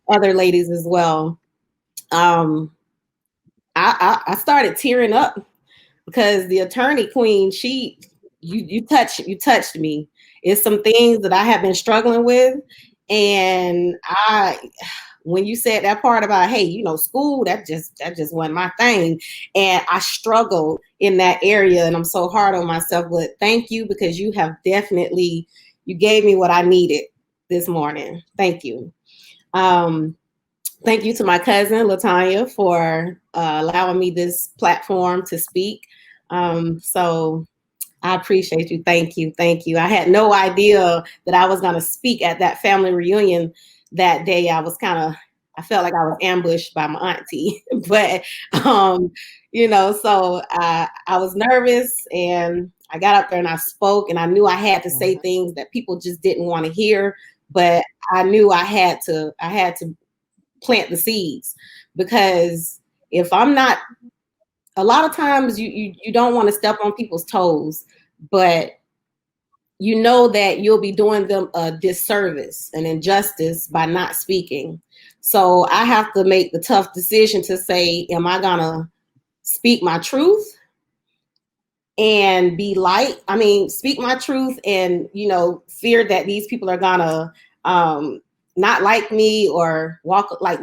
other ladies as well. I started tearing up because the attorney queen, you touched me. It's some things that I have been struggling with. And when you said that part about, hey, school, that just wasn't my thing. And I struggled in that area, and I'm so hard on myself. But thank you, because you gave me what I needed this morning. Thank you. Thank you to my cousin, Latanja, for allowing me this platform to speak. So I appreciate you. Thank you. Thank you. I had no idea that I was going to speak at that family reunion that day. I felt like I was ambushed by my auntie, but, so I was nervous, and I got up there and I spoke, and I knew I had to say things that people just didn't want to hear, but I knew I had to plant the seeds, because if I'm not, a lot of times you don't want to step on people's toes, but you know that you'll be doing them a disservice, an injustice, by not speaking. So I have to make the tough decision to say, am I gonna speak my truth and be light? I mean, speak my truth and, fear that these people are gonna not like me or walk like.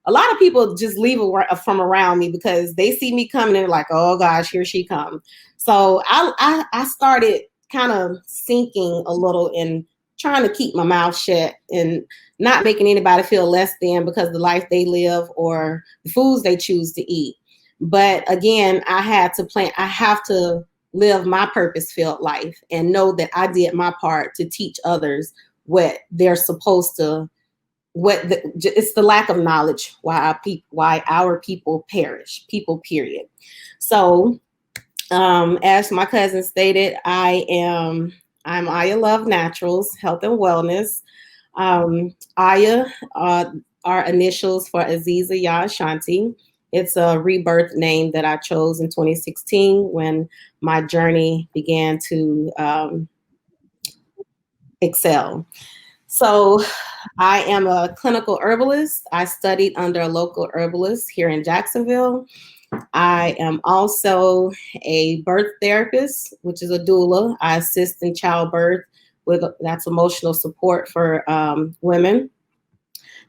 A lot of people just leave from around me because they see me coming and they're like, oh gosh, here she comes. So I started kind of sinking a little and trying to keep my mouth shut and not making anybody feel less than because of the life they live or the foods they choose to eat. But again, I have to live my purpose-filled life and know that I did my part to teach others what they're supposed to. It's the lack of knowledge why our people perish. People, period. So, as my cousin stated, I'm Aya Love Naturals, Health and Wellness. Aya are initials for Aziza Ya Ashanti. It's a rebirth name that I chose in 2016 when my journey began to excel. So I am a clinical herbalist. I studied under a local herbalist here in Jacksonville. I am also a birth therapist, which is a doula. I assist in childbirth that's emotional support for women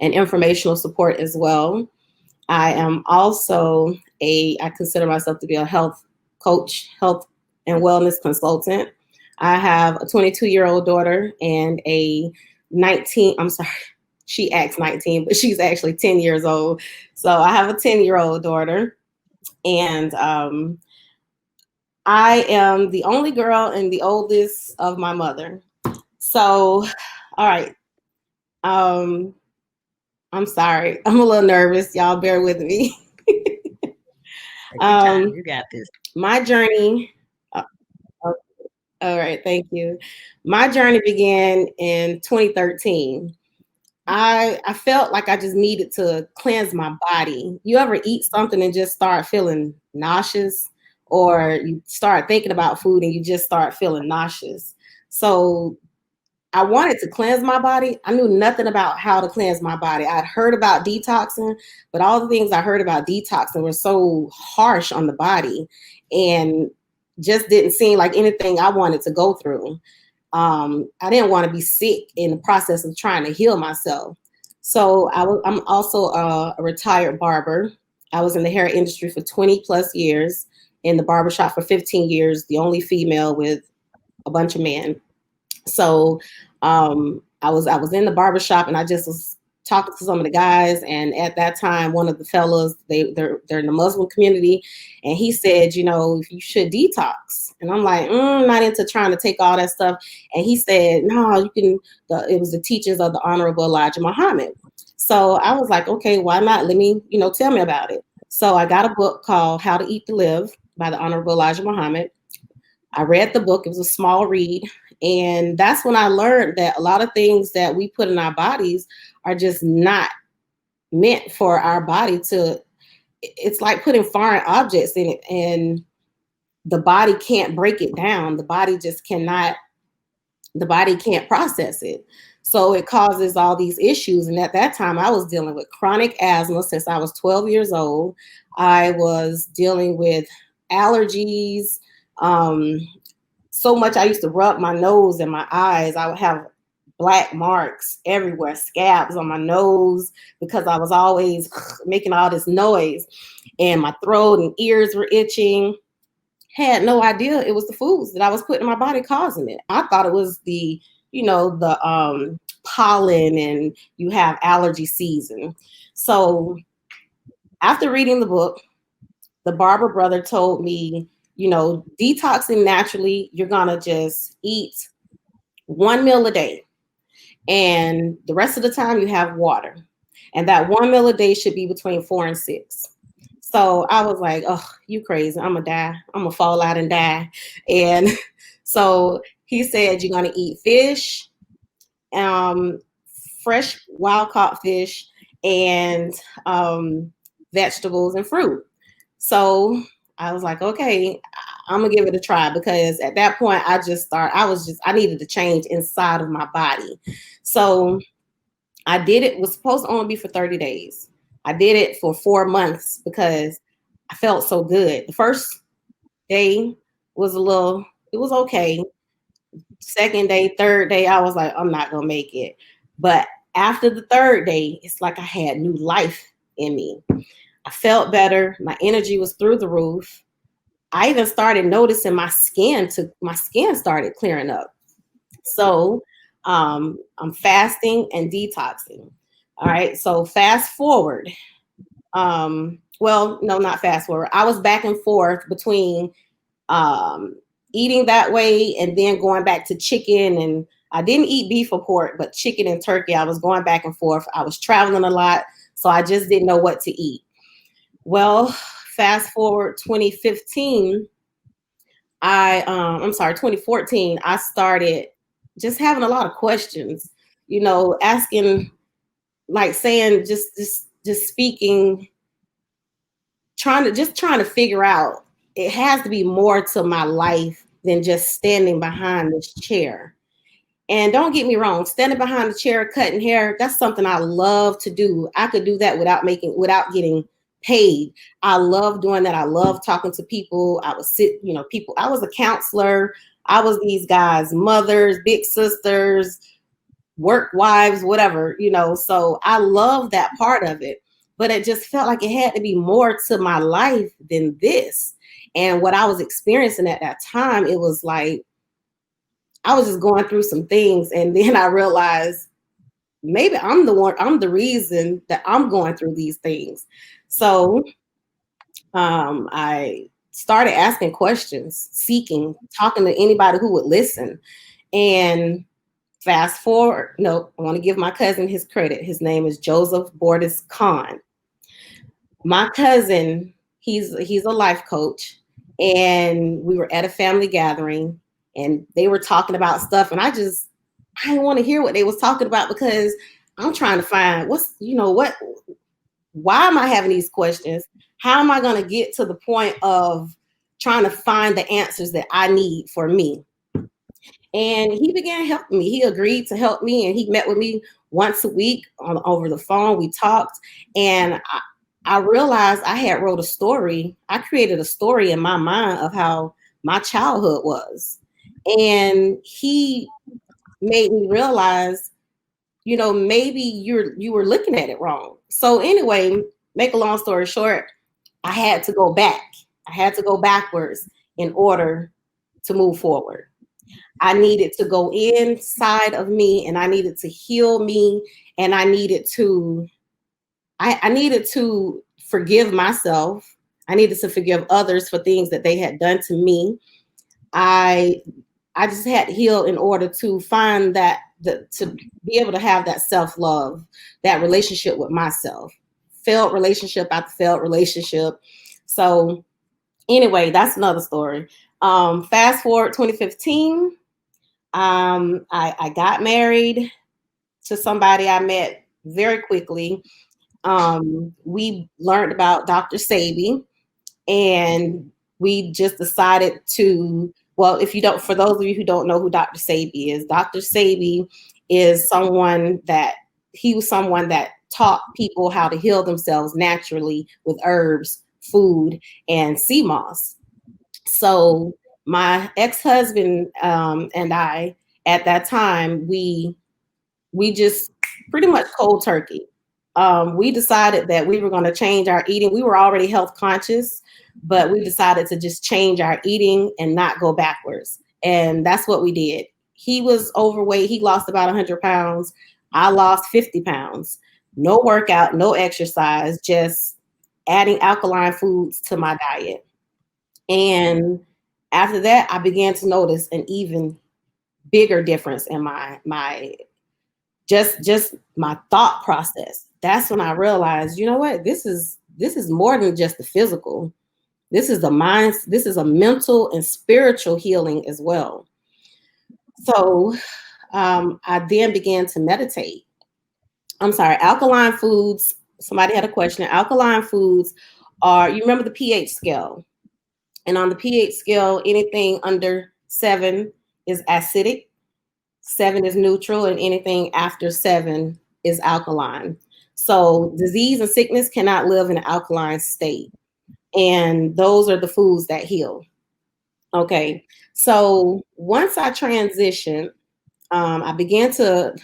and informational support as well. I am also I consider myself to be a health coach, health and wellness consultant. I have a 22-year-old daughter and she acts 19, but she's actually 10 years old. So I have a 10-year-old daughter, and I am the only girl and the oldest of my mother. So, all right. I'm sorry. I'm a little nervous. Y'all bear with me. You got this. My journey. All right. Thank you. My journey began in 2013. I felt like I just needed to cleanse my body. You ever eat something and just start feeling nauseous, or you start thinking about food and you just start feeling nauseous? So I wanted to cleanse my body. I knew nothing about how to cleanse my body. I'd heard about detoxing, but all the things I heard about detoxing were so harsh on the body and just didn't seem like anything I wanted to go through. I didn't want to be sick in the process of trying to heal myself. So I'm also a retired barber. I was in the hair industry for 20 plus years. in the barbershop for 15 years, the only female with a bunch of men. So I was in the barbershop, and I just was talking to some of the guys, and at that time, one of the fellas, they're in the Muslim community, and he said, you know, you should detox. And I'm like, not into trying to take all that stuff. And he said, no, you can. It was the teachings of the Honorable Elijah Muhammad. So I was like, okay, why not? Let me, tell me about it. So I got a book called How to Eat to Live by the Honorable Elijah Muhammad. I read the book. It was a small read. And that's when I learned that a lot of things that we put in our bodies are just not meant for our body to, it's like putting foreign objects in it, and the body can't break it down. The body can't process it. So it causes all these issues. And at that time, I was dealing with chronic asthma since I was 12 years old. I was dealing with allergies, so much I used to rub my nose and my eyes. I would have black marks everywhere, scabs on my nose, because I was always making all this noise, and my throat and ears were itching. Had no idea it was the foods that I was putting in my body causing it. I thought it was the pollen, and you have allergy season. So after reading the book, the barber brother told me, detoxing naturally, you're going to just eat one meal a day. And the rest of the time you have water. And that one meal a day should be between 4 and 6. So I was like, oh, you crazy. I'm going to die. I'm going to fall out and die. And so he said, you're going to eat fish, fresh wild caught fish, and vegetables and fruit. So I was like, okay, I'm gonna give it a try, because at that point I needed to change inside of my body. So I did it. It was supposed to only be for 30 days. I did it for 4 months because I felt so good. The first day was it was okay. Second day, third day, I was like, I'm not gonna make it. But after the third day, it's like I had new life in me. I felt better. My energy was through the roof. I even started noticing my skin started clearing up. So I'm fasting and detoxing. All right. So fast forward. Well, no, not fast forward. I was back and forth between eating that way and then going back to chicken. And I didn't eat beef or pork, but chicken and turkey. I was going back and forth. I was traveling a lot, so I just didn't know what to eat. Well, fast forward 2014, I started just having a lot of questions, asking, like saying, just speaking, trying to figure out, it has to be more to my life than just standing behind this chair. And don't get me wrong, standing behind the chair, cutting hair, that's something I love to do. I could do that without getting paid. I love doing that. I love talking to people. I was a counselor. I was these guys' mothers, big sisters, work wives, whatever, so I love that part of it. But it just felt like it had to be more to my life than this. And what I was experiencing at that time, it was like I was just going through some things. And then I realized maybe I'm the reason that I'm going through these things. So I started asking questions, talking to anybody who would listen. And fast forward, I want to give my cousin his credit. His name is Joseph Bordis Khan. My cousin, he's a life coach, and we were at a family gathering, and they were talking about stuff, and I didn't want to hear what they was talking about, because I'm trying to find why am I having these questions? How am I going to get to the point of trying to find the answers that I need for me? And he began helping me. He agreed to help me, and he met with me once a week over the phone. We talked, and I realized I had wrote a story. I created a story in my mind of how my childhood was. And he made me realize, maybe you were looking at it wrong. So anyway, make a long story short, I had to go back I had to go backwards in order to move forward. I needed to go inside of me, and I needed to heal me, and I needed to forgive myself. I needed to forgive others for things that they had done to me. I just had to heal in order to find to be able to have that self-love, that relationship with myself. Failed relationship after failed relationship. So anyway, that's another story. Fast forward 2015. I got married to somebody I met very quickly. We learned about Dr. Sebi, and we just decided to, well, for those of you who don't know who Dr. Sebi is, Dr. Sebi is someone that taught people how to heal themselves naturally with herbs, food, and sea moss. So my ex-husband and I, at that time, we just pretty much cold turkey. We decided that we were going to change our eating. We were already health conscious, but we decided to just change our eating and not go backwards. And that's what we did. He was overweight. He lost about 100 pounds. I lost 50 pounds. No workout, no exercise, just adding alkaline foods to my diet. And after that, I began to notice an even bigger difference in my just my thought process. That's when I realized, you know what, this is more than just the physical. This is the mind. This is a mental and spiritual healing as well. So I then began to meditate. I'm sorry, alkaline foods. Somebody had a question. Alkaline foods you remember the pH scale? And on the pH scale, anything under 7 is acidic, 7 is neutral, and anything after 7 is alkaline. So disease and sickness cannot live in an alkaline state. And those are the foods that heal. Okay. So once I transitioned, I began to,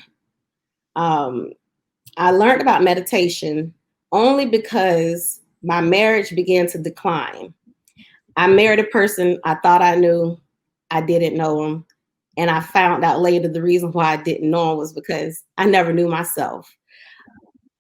I learned about meditation only because my marriage began to decline. I married a person I thought I knew. I didn't know him. And I found out later the reason why I didn't know him was because I never knew myself.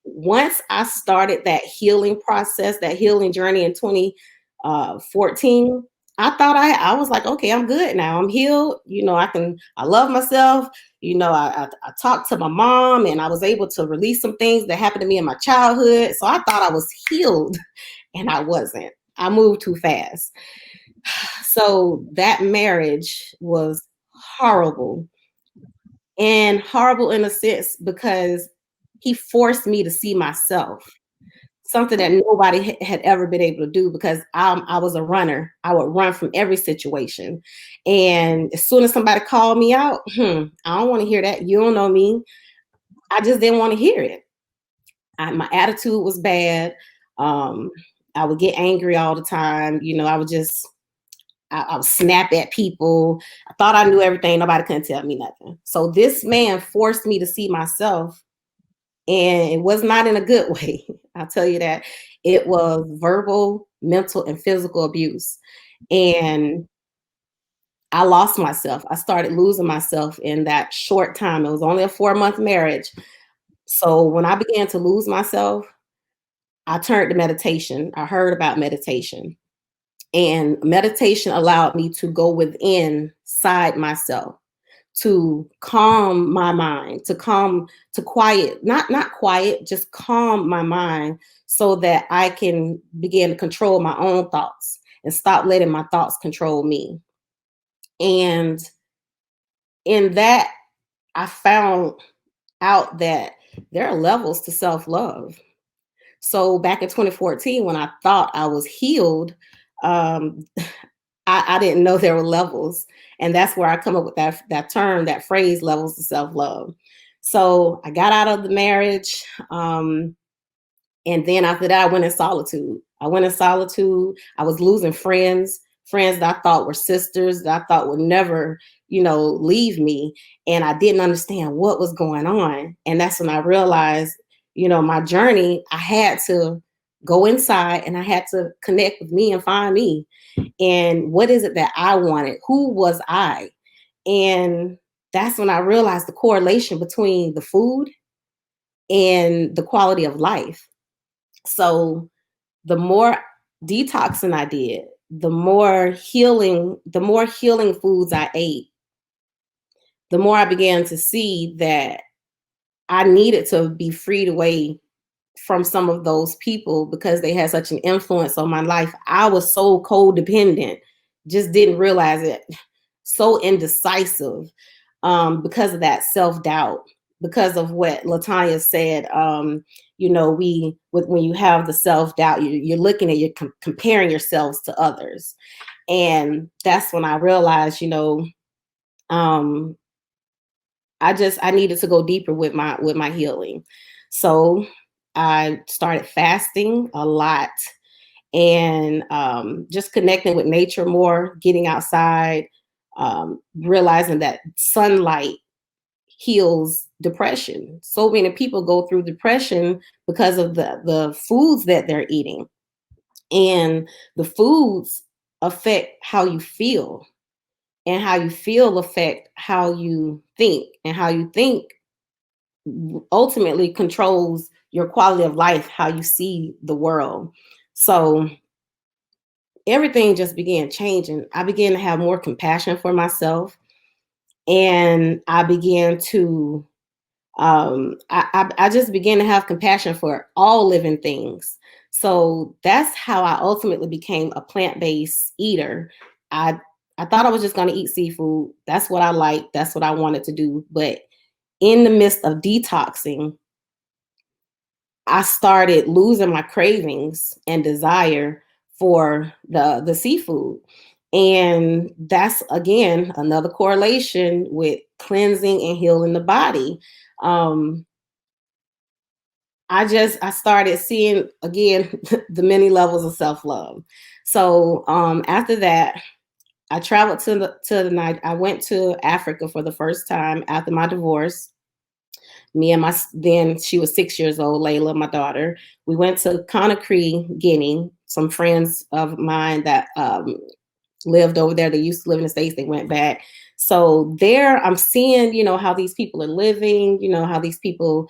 Once I started that healing process, that healing journey in 2014, I thought I was like, okay, I'm good now. I'm healed. I love myself. I talked to my mom, and I was able to release some things that happened to me in my childhood. So I thought I was healed, and I wasn't. I moved too fast. So that marriage was horrible, and horrible in a sense because he forced me to see myself, something that nobody had ever been able to do, because I was a runner. I would run from every situation. And as soon as somebody called me out, I don't want to hear that. You don't know me. I just didn't want to hear it. My attitude was bad. I would get angry all the time. I would snap at people. I thought I knew everything. Nobody couldn't tell me nothing. So this man forced me to see myself, and it was not in a good way. I'll tell you that. It was verbal, mental, and physical abuse. And I lost myself. I started losing myself in that short time. It was only a 4-month marriage. So when I began to lose myself, I turned to meditation. I heard about meditation. And meditation allowed me to go inside myself, to calm my mind, to quiet, not quiet, just calm my mind so that I can begin to control my own thoughts and stop letting my thoughts control me. And in that, I found out that there are levels to self-love. So back in 2014, when I thought I was healed, I didn't know there were levels. And that's where I come up with that term, that phrase, levels of self-love. So I got out of the marriage. And then after that, I went in solitude. I was losing friends that I thought were sisters, that I thought would never, leave me. And I didn't understand what was going on. And that's when I realized, my journey, I had to go inside and I had to connect with me and find me. And what is it that I wanted? Who was I? And that's when I realized the correlation between the food and the quality of life. So the more detoxing I did, the more healing foods I ate, the more I began to see that I needed to be freed away from some of those people because they had such an influence on my life. I was so codependent, just didn't realize it. So indecisive because of that self-doubt, because of what Latanya said. When you have the self-doubt, you're looking at, you're comparing yourselves to others. And that's when I realized, I needed to go deeper with my healing. So I started fasting a lot and just connecting with nature more, getting outside, realizing that sunlight heals depression. So many people go through depression because of the foods that they're eating. And the foods affect how you feel. And how you feel affect how you think. And how you think ultimately controls your quality of life, how you see the world. So everything just began changing. I began to have more compassion for myself. And I began to, I just began to have compassion for all living things. So that's how I ultimately became a plant-based eater. I thought I was just going to eat seafood. That's what I liked. That's what I wanted to do. But in the midst of detoxing, I started losing my cravings and desire for the seafood. And that's, again, another correlation with cleansing and healing the body. I started seeing, again, the many levels of self-love. So after that, I traveled to the night. I went to Africa for the first time after my divorce. Me and then she was 6 years old, Layla, my daughter. We went to Conakry, Guinea. Some friends of mine that lived over there, they used to live in the States, they went back. So there I'm seeing, how these people are living, how these people,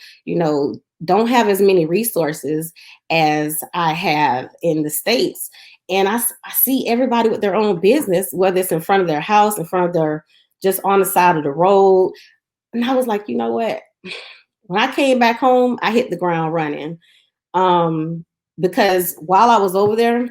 don't have as many resources as I have in the States. And I see everybody with their own business, whether it's in front of their house, in front of just on the side of the road. And I was like, you know what? When I came back home, I hit the ground running. Because while I was over there,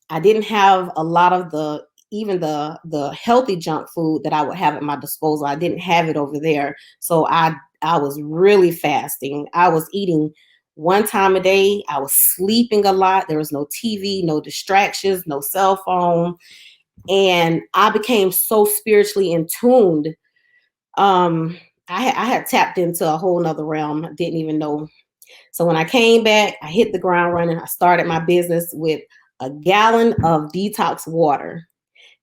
I didn't have a lot of even the healthy junk food that I would have at my disposal. I didn't have it over there. So I was really fasting. I was eating one time a day. I was sleeping a lot. There was no TV, no distractions, no cell phone. And I became so spiritually in tuned. I had tapped into a whole nother realm. I didn't even know. So when I came back, I hit the ground running. I started my business with a gallon of detox water.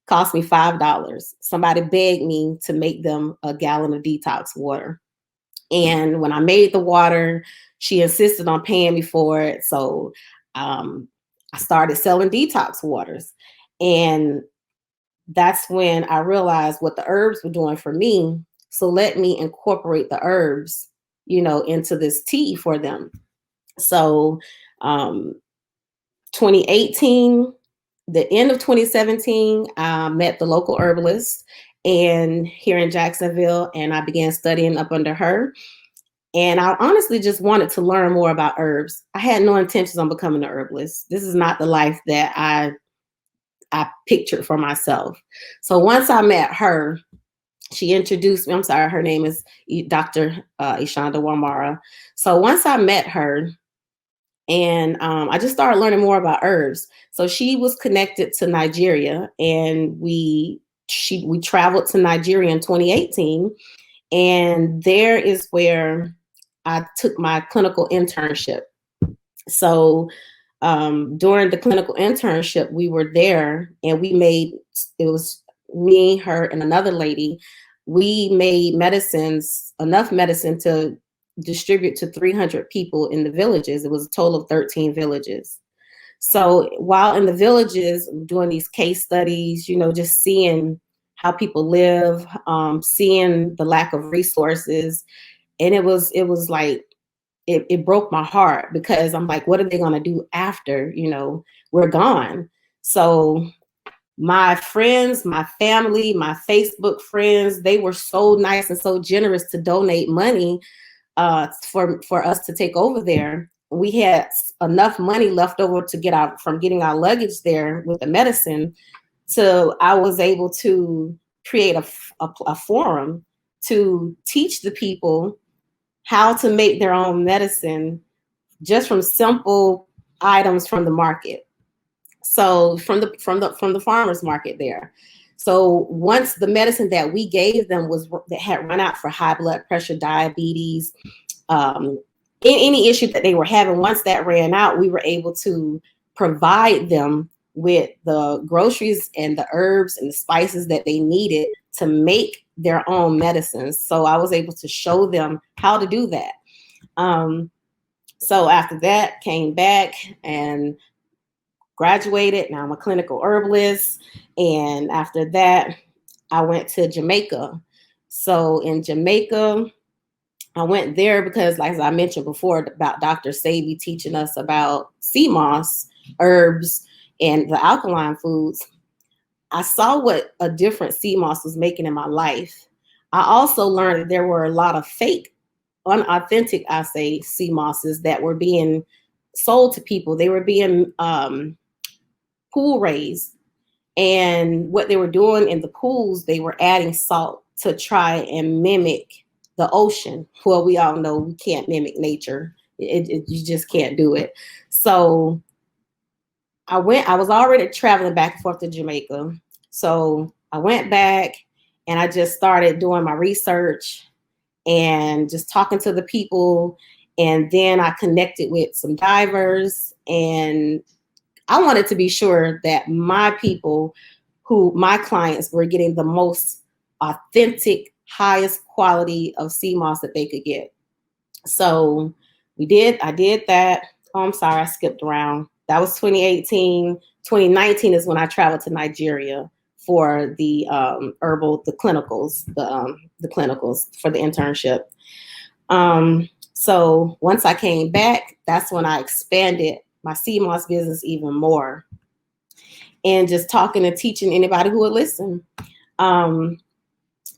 Cost me $5. Somebody begged me to make them a gallon of detox water. And when I made the water, she insisted on paying me for it. So I started selling detox waters. And that's when I realized what the herbs were doing for me. So let me incorporate the herbs, into this tea for them. So 2018, the end of 2017, I met the local herbalist and here in Jacksonville, and I began studying up under her. And I honestly just wanted to learn more about herbs. I had no intentions on becoming an herbalist. This is not the life that I pictured for myself. So once I met her, she introduced me. I'm sorry, her name is Dr. Ishanda Wamara. So once I met her, and I just started learning more about herbs. So she was connected to Nigeria, and we traveled to Nigeria in 2018, and there is where I took my clinical internship. So during the clinical internship, we were there, and it was me, her, and another lady. We made enough medicine to distribute to 300 people in the villages. It was a total of 13 villages. So while in the villages doing these case studies, you know, just seeing how people live, seeing the lack of resources, and it was like it broke my heart, because I'm like, what are they going to do after, you know, we're gone? So my friends, my family, my Facebook friends, they were so nice and so generous to donate money for us to take over there. We had enough money left over to get out from getting our luggage there with the medicine. So I was able to create a forum to teach the people how to make their own medicine just from simple items from the market. So from the farmers market there. So once the medicine that we gave them that had run out for high blood pressure, diabetes, any issue that they were having, once that ran out, we were able to provide them with the groceries and the herbs and the spices that they needed to make their own medicines. So I was able to show them how to do that. So after that, came back and graduated. Now I'm a clinical herbalist. And after that, I went to Jamaica. So in Jamaica, I went there because, like I mentioned before, about Dr. Sabi teaching us about sea moss, herbs, and the alkaline foods. I saw what a difference sea moss was making in my life. I also learned that there were a lot of fake, unauthentic, I say, sea mosses that were being sold to people. They were being pool raised. And what they were doing in the pools, they were adding salt to try and mimic the ocean. Well, we all know we can't mimic nature. You just can't do it. So I was already traveling back and forth to Jamaica. So I went back and I just started doing my research and just talking to the people. And then I connected with some divers, and I wanted to be sure that my people, my clients, were getting the most authentic, highest quality of sea moss that they could get. So I did that. Oh, I'm sorry, I skipped around. That was 2018. 2019 is when I traveled to Nigeria for the the clinicals for the internship. So once I came back, that's when I expanded my sea moss business even more, and just talking and teaching anybody who would listen.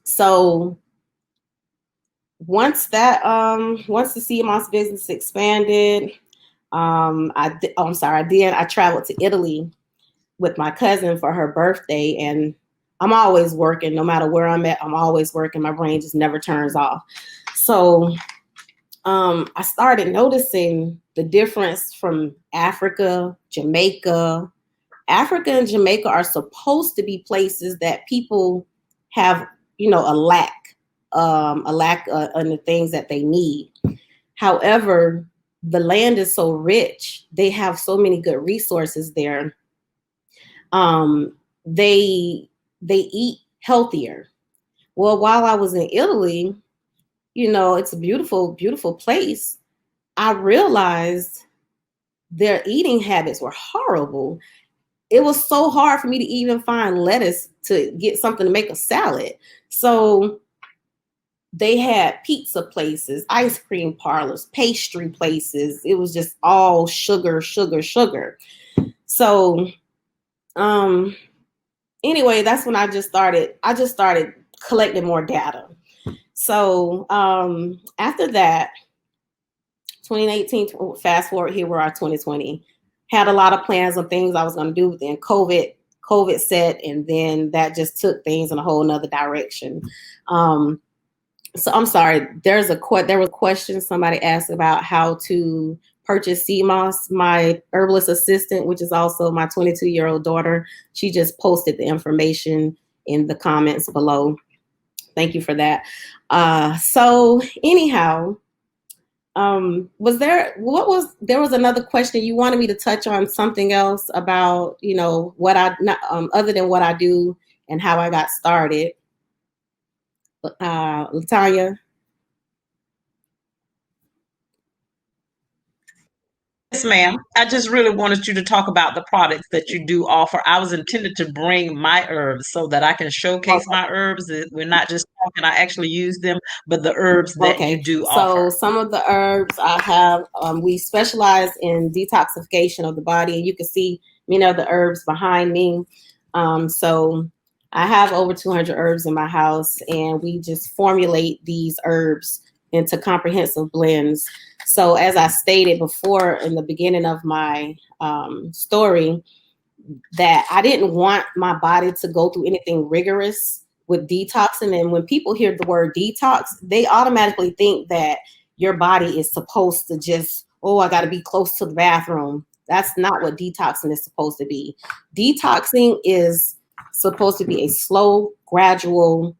So once the sea moss business expanded, I traveled to Italy with my cousin for her birthday, and I'm always working. No matter where I'm at, I'm always working. My brain just never turns off. So I started noticing the difference from Africa, Jamaica. Africa and Jamaica are supposed to be places that people have, you know, a lack in the things that they need. However, the land is so rich. They have so many good resources there. They eat healthier. Well, while I was in Italy, you know, it's a beautiful, beautiful place. I realized their eating habits were horrible. It was so hard for me to even find lettuce to get something to make a salad. So they had pizza places, ice cream parlors, pastry places. It was just all sugar, sugar, sugar. So anyway, that's when I just started collecting more data. So after that, 2018, fast forward, here we are 2020. Had a lot of plans on things I was going to do, but then COVID set, and then that just took things in a whole nother direction. So I'm sorry, there was a question somebody asked about how to purchase sea moss. My herbalist assistant, which is also my 22-year-old daughter, she just posted the information in the comments below. Thank you for that. So anyhow, there was another question you wanted me to touch on, something else about, you know, what other than what I do and how I got started. Latanya. Yes, ma'am. I just really wanted you to talk about the products that you do offer. I was intended to bring my herbs so that I can showcase Okay. my herbs. That we're not just talking, I actually use them, but the herbs that you Okay, do so offer. some of the herbs I have, we specialize in detoxification of the body, and you can see many of the herbs behind me. So I have over 200 herbs in my house, and we just formulate these herbs into comprehensive blends. So as I stated before in the beginning of my story, that I didn't want my body to go through anything rigorous with detoxing. And when people hear the word detox, they automatically think that your body is supposed to just, oh, I got to be close to the bathroom. That's not what detoxing is supposed to be. Detoxing is supposed to be a slow, gradual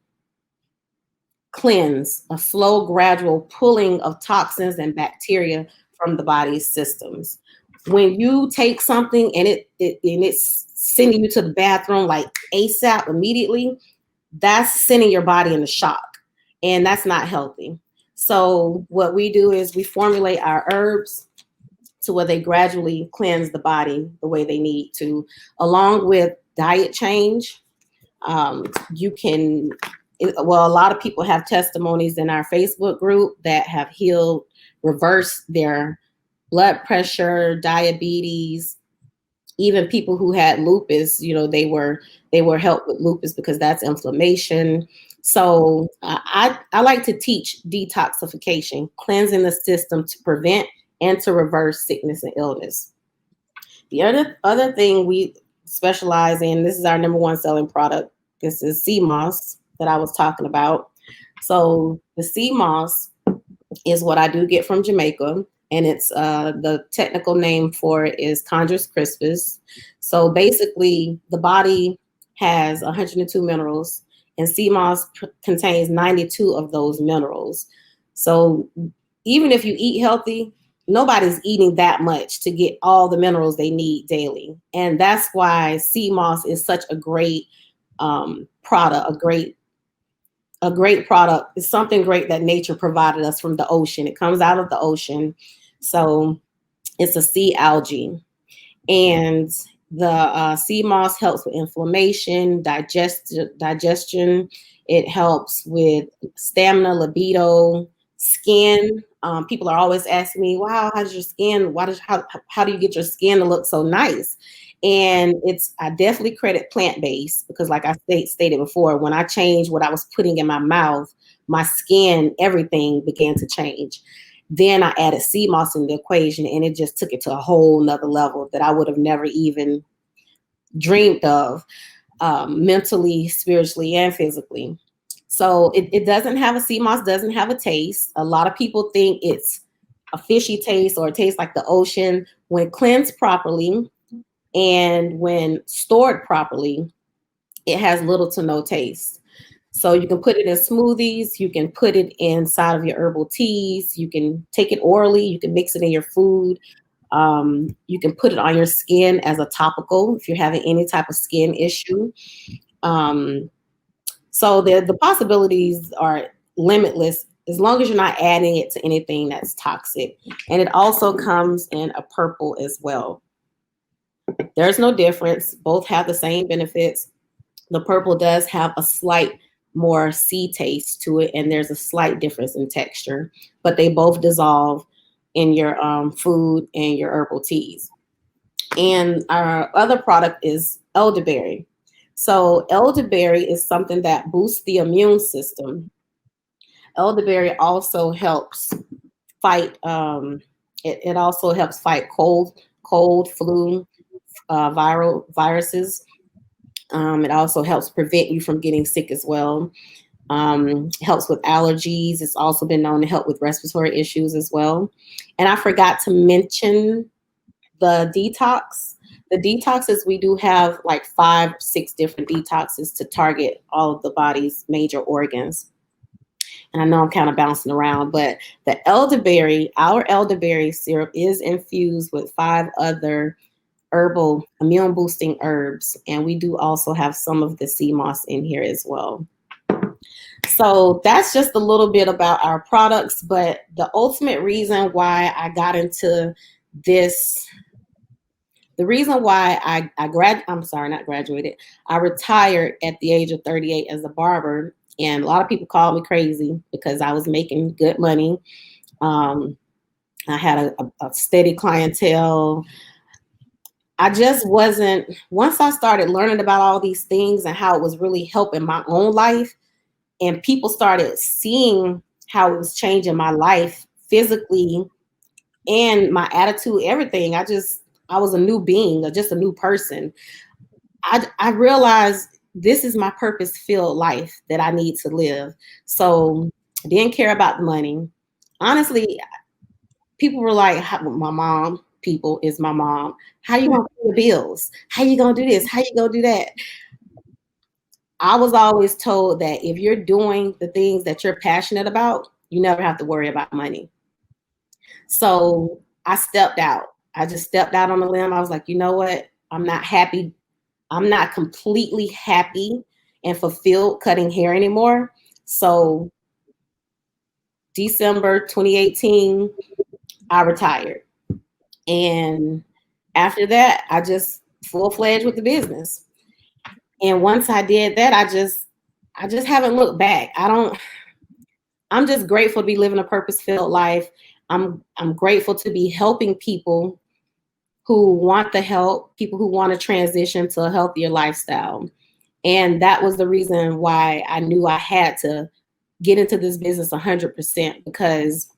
cleanse, a slow, gradual pulling of toxins and bacteria from the body's systems. When you take something and it's sending you to the bathroom like ASAP immediately, that's sending your body into shock, and that's not healthy. So what we do is we formulate our herbs to where they gradually cleanse the body the way they need to, along with diet change. You can, well, a lot of people have testimonies in our Facebook group that have healed, reversed their blood pressure, diabetes, even people who had lupus, they were helped with lupus because that's inflammation. So I like to teach detoxification, cleansing the system to prevent and to reverse sickness and illness. The other thing we specialize in, this is our number one selling product. This is sea moss that I was talking about. So the sea moss is what I do get from Jamaica, and it's the technical name for it is Chondrus crispus. So basically, the body has 102 minerals, and sea moss contains 92 of those minerals. So even if you eat healthy, nobody's eating that much to get all the minerals they need daily, and that's why sea moss is such a great product, a great product. It's something great that nature provided us from the ocean. It comes out of the ocean. So it's a sea algae. And the sea moss helps with inflammation, digestion. It helps with stamina, libido, skin. People are always asking me, wow, how's your skin? How do you get your skin to look so nice? And I definitely credit plant-based, because like I stated before, when I changed what I was putting in my mouth, my skin, everything began to change. Then I added sea moss in the equation, and it just took it to a whole nother level that I would have never even dreamed of, mentally, spiritually, and physically. So it doesn't have sea moss doesn't have a taste. A lot of people think it's a fishy taste or it tastes like the ocean. When cleansed properly, and when stored properly, it has little to no taste. So you can put it in smoothies, you can put it inside of your herbal teas, you can take it orally, you can mix it in your food. You can put it on your skin as a topical if you're having any type of skin issue. So the possibilities are limitless as long as you're not adding it to anything that's toxic. And it also comes in a purple as well. There's no difference. Both have the same benefits. The purple does have a slight more sea taste to it, and there's a slight difference in texture, but they both dissolve in your food and your herbal teas. And our other product is elderberry. So elderberry is something that boosts the immune system. Elderberry also helps fight. It also helps fight cold, flu, viruses. It also helps prevent you from getting sick as well. Helps with allergies. It's also been known to help with respiratory issues as well. And I forgot to mention the detox. The detoxes, we do have like 5, 6 different detoxes to target all of the body's major organs. And I know I'm kind of bouncing around, but our elderberry syrup is infused with 5 other herbal immune boosting herbs. And we do also have some of the sea moss in here as well. So that's just a little bit about our products, but the ultimate reason why I got into the reason why not graduated, I retired at the age of 38 as a barber. And a lot of people called me crazy because I was making good money. I had a steady clientele. I just wasn't, once I started learning about all these things and how it was really helping my own life, and people started seeing how it was changing my life physically and my attitude, everything. I was a new being, or just a new person. I realized this is my purpose-filled life that I need to live. So I didn't care about the money. Honestly, people were like, my mom, people is my mom. How you gonna pay the bills? How you gonna do this? How you gonna do that? I was always told that if you're doing the things that you're passionate about, you never have to worry about money. So I stepped out. I just stepped out on the limb. I was like, you know what? I'm not happy. I'm not completely happy and fulfilled cutting hair anymore. So December 2018, I retired. And after that, I just full-fledged with the business. And once I did that, I just haven't looked back. I'm just grateful to be living a purpose-filled life. I'm grateful to be helping people who want the help, people who want to transition to a healthier lifestyle. And that was the reason why I knew I had to get into this business 100%, because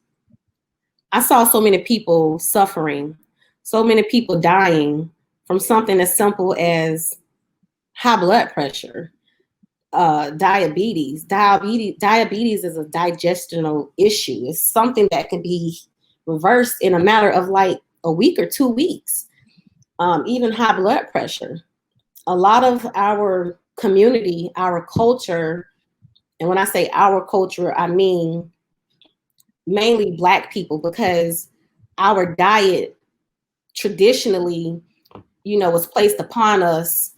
I saw so many people suffering, so many people dying from something as simple as high blood pressure, diabetes. Diabetes is a digestional issue. It's something that can be reversed in a matter of like a week or 2 weeks. Even high blood pressure. A lot of our community, our culture, and when I say our culture, I mean mainly Black people, because our diet traditionally, was placed upon us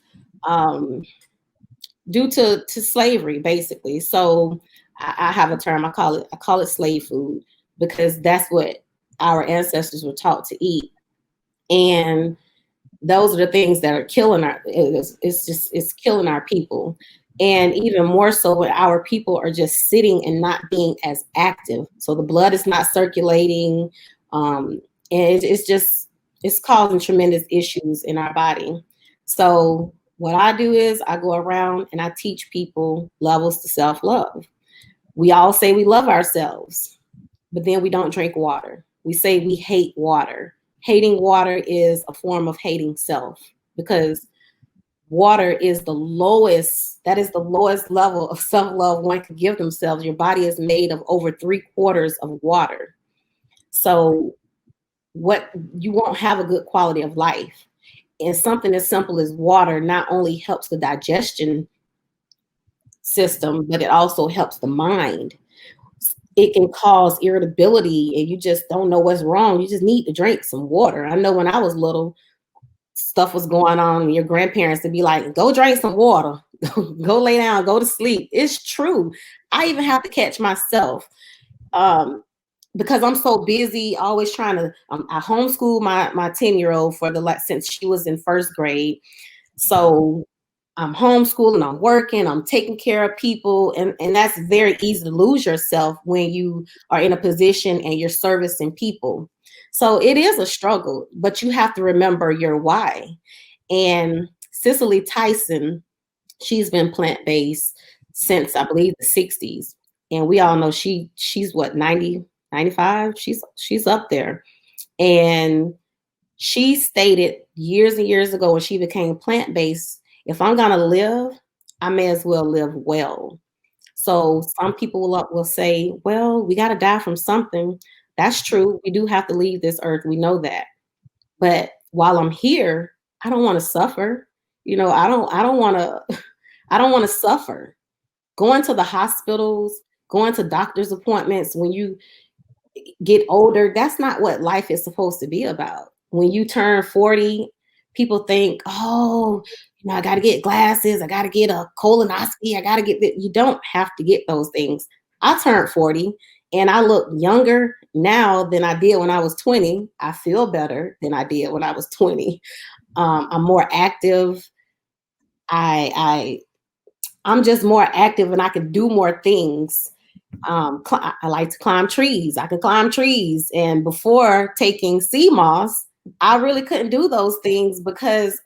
due to slavery, basically. So I have a term, I call it slave food, because that's what our ancestors were taught to eat. And those are the things that are killing it's killing our people. And even more so when our people are just sitting and not being as active. So the blood is not circulating. And it's causing tremendous issues in our body. So what I do is I go around and I teach people levels to self-love. We all say we love ourselves, but then we don't drink water. We say we hate water. Hating water is a form of hating self, because water is the lowest level of self-love one can give themselves. Your body is made of over 3/4 of water. So you won't have a good quality of life. And something as simple as water not only helps the digestion system, but it also helps the mind. It can cause irritability and you just don't know what's wrong. You just need to drink some water. I know when I was little, stuff was going on, and your grandparents would be like, go drink some water, go lay down, go to sleep. It's true. I even have to catch myself because I'm so busy, always trying to, I homeschool my 10-year-old since she was in first grade. So I'm homeschooling, I'm working, I'm taking care of people. And that's very easy to lose yourself when you are in a position and you're servicing people. So it is a struggle, but you have to remember your why. And Cicely Tyson, she's been plant-based since I believe the 60s. And we all know she's what, 90, 95? She's up there. And she stated years and years ago when she became plant-based, if I'm gonna live, I may as well live well. So some people will say, well, we gotta die from something. That's true. We do have to leave this earth. We know that. But while I'm here, I don't want to suffer. I don't want to suffer. Going to the hospitals, going to doctor's appointments when you get older, that's not what life is supposed to be about. When you turn 40, people think, oh, I got to get glasses. I got to get a colonoscopy. I got to get that. You don't have to get those things. I turned 40 and I look younger now than I did when I was 20. I feel better than I did when I was 20. I'm more active. I'm just more active and I can do more things. I like to climb trees. I can climb trees. And before taking CMOS, I really couldn't do those things because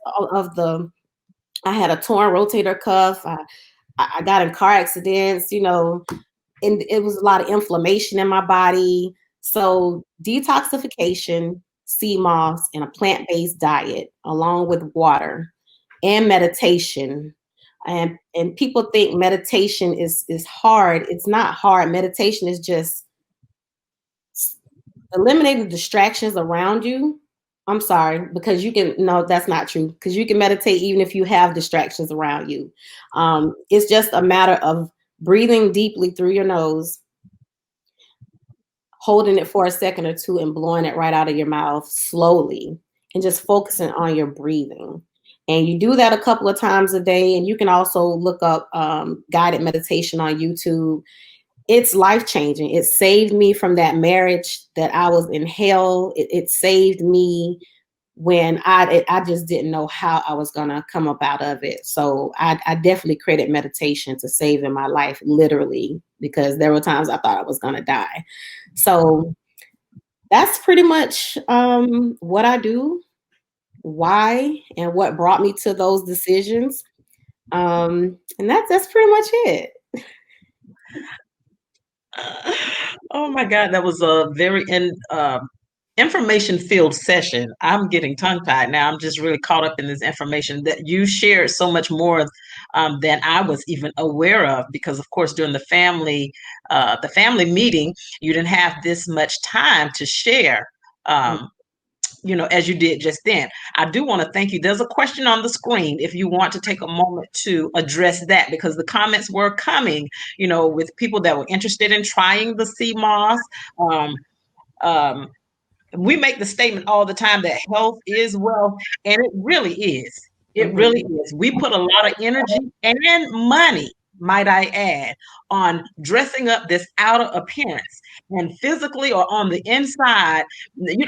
I had a torn rotator cuff. I got in car accidents, and it was a lot of inflammation in my body. So detoxification, CMOS, and a plant-based diet, along with water and meditation. And people think meditation is hard. It's not hard. Meditation is just eliminating distractions around you. I'm sorry, because no, that's not true. Because you can meditate even if you have distractions around you. It's just a matter of breathing deeply through your nose, holding it for a second or two and blowing it right out of your mouth slowly, and just focusing on your breathing. And you do that a couple of times a day. And you can also look up guided meditation on YouTube. It's life-changing. It saved me from that marriage that I was in hell. It saved me when I just didn't know how I was going to come up out of it. So I definitely credit meditation to saving my life, literally, because there were times I thought I was going to die. So that's pretty much what I do, why, and what brought me to those decisions. And that's pretty much it. Oh my God, that was a very information-filled session. I'm getting tongue-tied now. I'm just really caught up in this information that you shared so much more than I was even aware of. Because, of course, during the family meeting, you didn't have this much time to share. As you did just then. I do want to thank you. There's a question on the screen if you want to take a moment to address that, because the comments were coming, with people that were interested in trying the CMOS. We make the statement all the time that health is wealth, and it really is. It really is. We put a lot of energy and money, might I add, on dressing up this outer appearance, and physically or on the inside,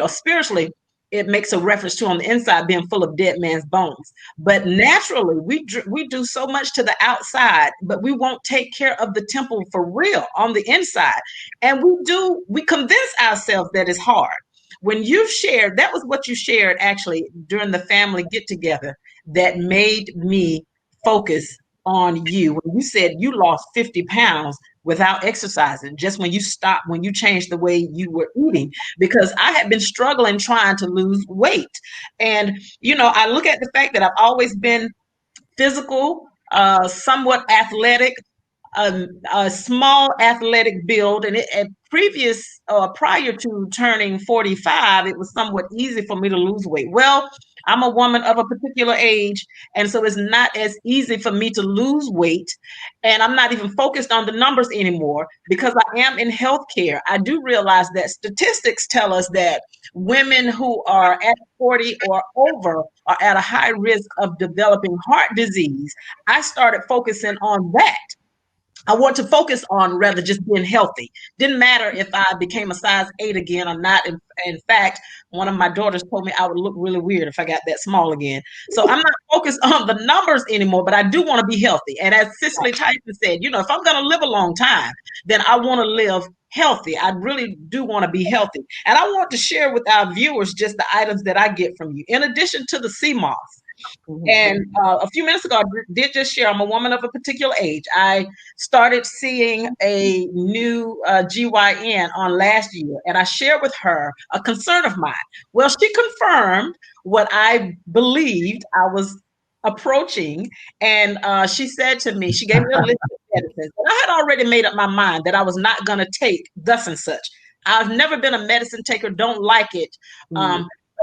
spiritually, it makes a reference to on the inside being full of dead man's bones. But naturally, we do so much to the outside, but we won't take care of the temple for real on the inside. And we convince ourselves that it's hard. When you've shared, that was what you shared actually during the family get together that made me focus on you. When you said you lost 50 pounds without exercising, just when you changed the way you were eating, because I had been struggling trying to lose weight. And, I look at the fact that I've always been physical, somewhat athletic, a small athletic build, and prior to turning 45, it was somewhat easy for me to lose weight. Well, I'm a woman of a particular age, and so it's not as easy for me to lose weight, and I'm not even focused on the numbers anymore because I am in healthcare. I do realize that statistics tell us that women who are at 40 or over are at a high risk of developing heart disease. I started focusing on that. I want to focus on rather just being healthy. Didn't matter if I became a size 8 again or not. In fact, one of my daughters told me I would look really weird if I got that small again. So I'm not focused on the numbers anymore, but I do want to be healthy. And as Cicely Tyson said, if I'm going to live a long time, then I want to live healthy. I really do want to be healthy. And I want to share with our viewers just the items that I get from you, in addition to the CMOS. And a few minutes ago, I did just share, I'm a woman of a particular age. I started seeing a new GYN on last year, and I shared with her a concern of mine. Well, she confirmed what I believed I was approaching, and she said to me, she gave me a list of medicines. And I had already made up my mind that I was not going to take thus and such. I've never been a medicine taker, don't like it.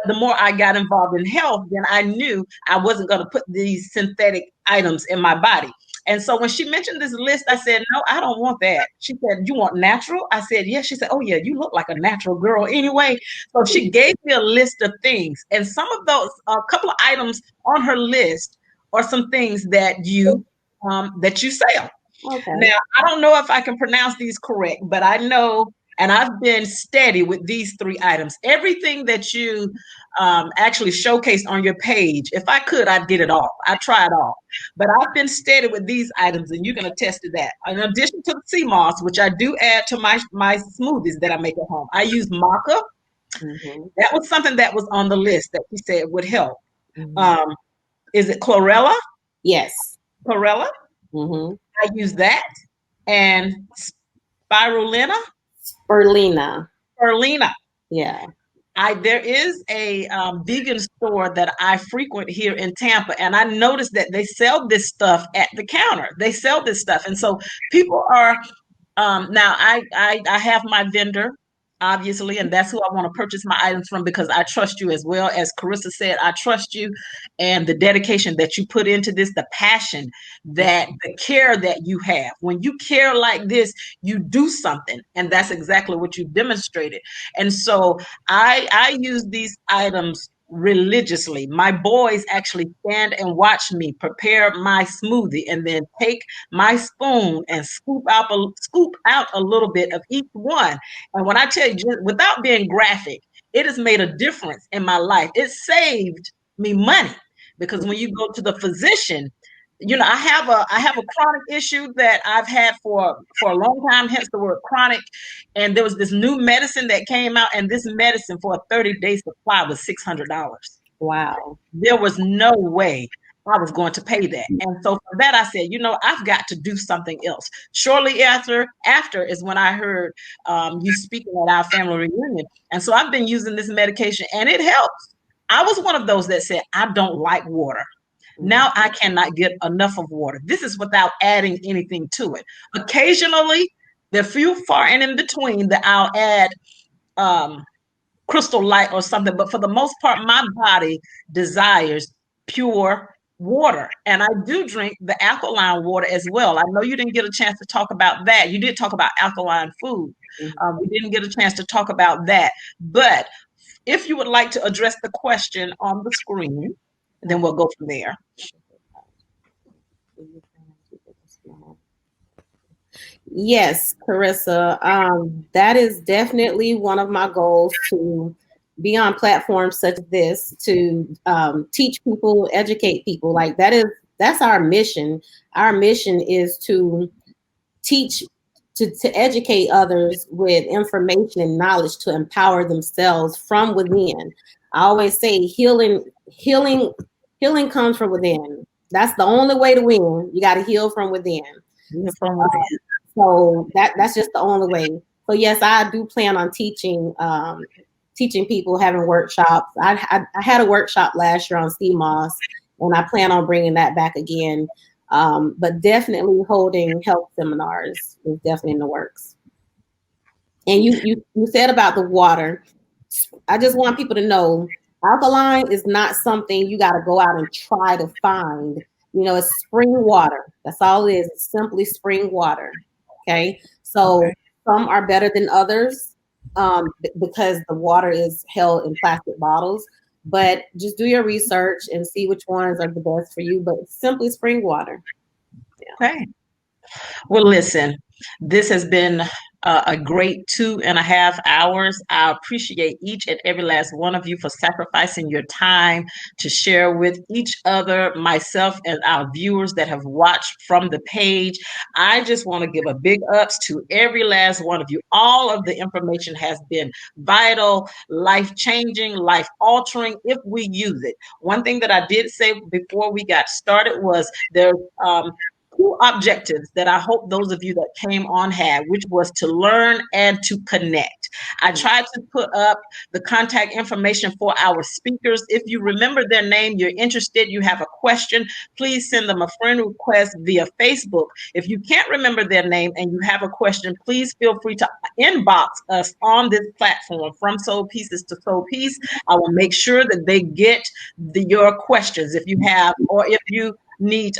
The more I got involved in health, then I knew I wasn't going to put these synthetic items in my body. And so when she mentioned this list, I said, no, I don't want that. She said, you want natural? I said, yes. She said, oh, yeah, you look like a natural girl anyway. So she gave me a list of things. And some of those, a couple of items on her list are some things that you sell. Okay. Now, I don't know if I can pronounce these correct, but I know And I've been steady with these 3 items. Everything that you actually showcased on your page, if I could, I'd get it all. I'd try it all. But I've been steady with these items, and you can attest to that. In addition to the sea moss, which I do add to my smoothies that I make at home, I use maca. Mm-hmm. That was something that was on the list that she said would help. Mm-hmm. Is it chlorella? Yes. Chlorella? Mm-hmm. I use that. And spirulina? Spirulina. Spirulina. Yeah. There is a vegan store that I frequent here in Tampa, and I noticed that they sell this stuff at the counter. They sell this stuff, and so people are now. I have my vendor, obviously, and that's who I want to purchase my items from because I trust you as well. As Carissa said, I trust you and the dedication that you put into this, the passion, that the care that you have. When you care like this, you do something, and that's exactly what you demonstrated. And so I use these items religiously. My boys actually stand and watch me prepare my smoothie and then take my spoon and scoop out a little bit of each one. And when I tell you, just without being graphic, it has made a difference in my life. It saved me money because when you go to the physician, I have a chronic issue that I've had for a long time, hence the word chronic. And there was this new medicine that came out, and this medicine for a 30-day supply was $600. Wow. There was no way I was going to pay that. And so for that, I said, I've got to do something else. Shortly after is when I heard you speaking at our family reunion. And so I've been using this medication, and it helps. I was one of those that said, I don't like water. Now I cannot get enough of water. This is without adding anything to it. Occasionally, there are few far and in between that I'll add Crystal Light or something. But for the most part, my body desires pure water. And I do drink the alkaline water as well. I know you didn't get a chance to talk about that. You did talk about alkaline food. We didn't get a chance to talk about that. But if you would like to address the question on the screen, then we'll go from there. Yes, Carissa. That is definitely one of my goals, to be on platforms such as this, to teach people, educate people. Like that's our mission. Our mission is to teach, to educate others with information and knowledge to empower themselves from within. I always say healing comes from within. That's the only way to win. You got to heal from within. So that's just the only way. So yes, I do plan on teaching people, having workshops. I had a workshop last year on sea moss, and I plan on bringing that back again. But definitely holding health seminars is definitely in the works. And you said about the water. I just want people to know, alkaline is not something you got to go out and try to find. It's spring water. That's all it is. It's simply spring water. Okay. So some are better than others because the water is held in plastic bottles. But just do your research and see which ones are the best for you. But it's simply spring water. Yeah. Okay. Well, listen, this has been a great 2.5 hours. I appreciate each and every last one of you for sacrificing your time to share with each other, myself, and our viewers that have watched from the page. I just want to give a big ups to every last one of you. All of the information has been vital, life-changing, life-altering if we use it. One thing that I did say before we got started was there's 2 objectives that I hope those of you that came on had, which was to learn and to connect. I tried to put up the contact information for our speakers. If you remember their name, you're interested, you have a question, please send them a friend request via Facebook. If you can't remember their name and you have a question, please feel free to inbox us on this platform, From Soul Pieces to Soul Peace. I will make sure that they get your questions if you have, or if you need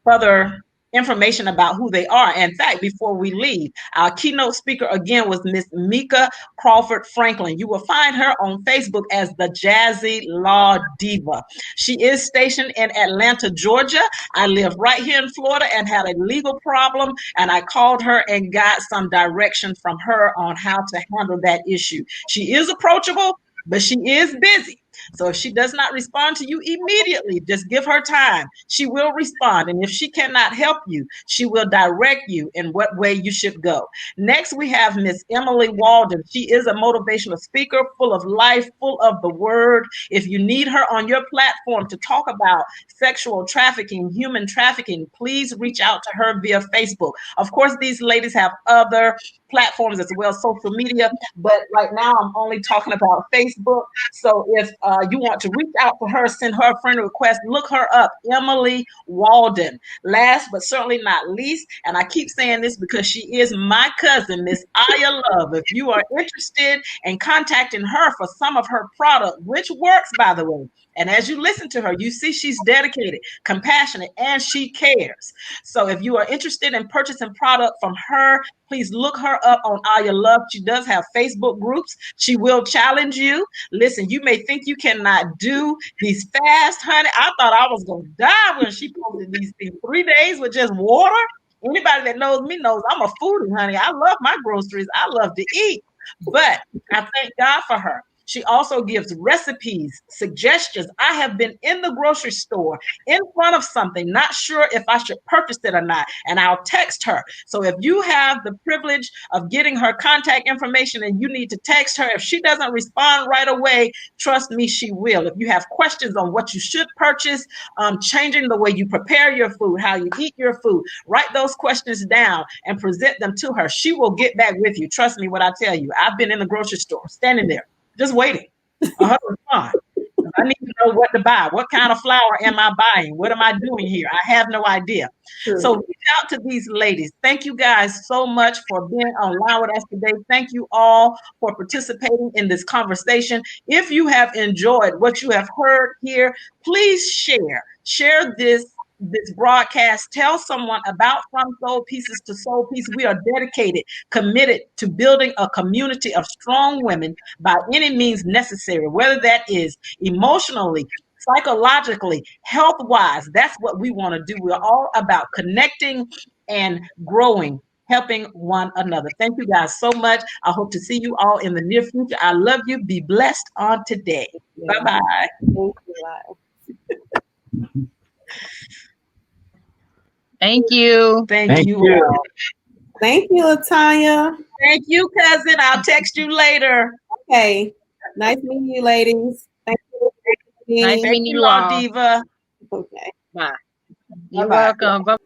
further information about who they are. In fact, before we leave, our keynote speaker again was Miss Mika Crawford Franklin. You will find her on Facebook as the Jazzy Law Diva. She is stationed in Atlanta, Georgia. I live right here in Florida and had a legal problem, and I called her and got some direction from her on how to handle that issue. She is approachable, but she is busy. So if she does not respond to you immediately, just give her time. She will respond. And if she cannot help you, she will direct you in what way you should go. Next, we have Miss Emily Walden. She is a motivational speaker, full of life, full of the word. If you need her on your platform to talk about sexual trafficking, human trafficking, please reach out to her via Facebook. Of course, these ladies have other platforms as well, social media, but right now I'm only talking about Facebook. So if you want to reach out to her, send her a friend request, look her up, Emily Walden. Last but certainly not least, and I keep saying this because she is my cousin, Miss Aya Love. If you are interested in contacting her for some of her product, which works, by the way, and as you listen to her, you see she's dedicated, compassionate, and she cares. So if you are interested in purchasing product from her, please look her up on Aya Love. She does have Facebook groups. She will challenge you. Listen, you may think you cannot do these fast, honey. I thought I was going to die when she posted these things. 3 days with just water. Anybody that knows me knows I'm a foodie, honey. I love my groceries. I love to eat. But I thank God for her. She also gives recipes, suggestions. I have been in the grocery store in front of something, not sure if I should purchase it or not, and I'll text her. So if you have the privilege of getting her contact information and you need to text her, if she doesn't respond right away, trust me, she will. If you have questions on what you should purchase, changing the way you prepare your food, how you eat your food, write those questions down and present them to her. She will get back with you. Trust me when I tell you. I've been in the grocery store, standing there, just waiting on her to respond. I need to know what to buy. What kind of flour am I buying? What am I doing here? I have no idea. Sure. So reach out to these ladies. Thank you guys so much for being online with us today. Thank you all for participating in this conversation. If you have enjoyed what you have heard here, please share this broadcast. Tell someone about From Soul Pieces to Soul Peace. We are dedicated, committed to building a community of strong women by any means necessary, whether that is emotionally, psychologically, health-wise. That's what we want to do. We're all about connecting and growing, helping one another. Thank you guys so much. I hope to see you all in the near future. I love you. Be blessed on today. Bye-bye. Thank you. Thank you. Thank you all. Thank you, Latanya. Thank you, cousin. I'll text you later. Okay. Nice meeting you, ladies. Thank you. Nice meeting you all. Diva. Okay. Bye. You're welcome. Bye.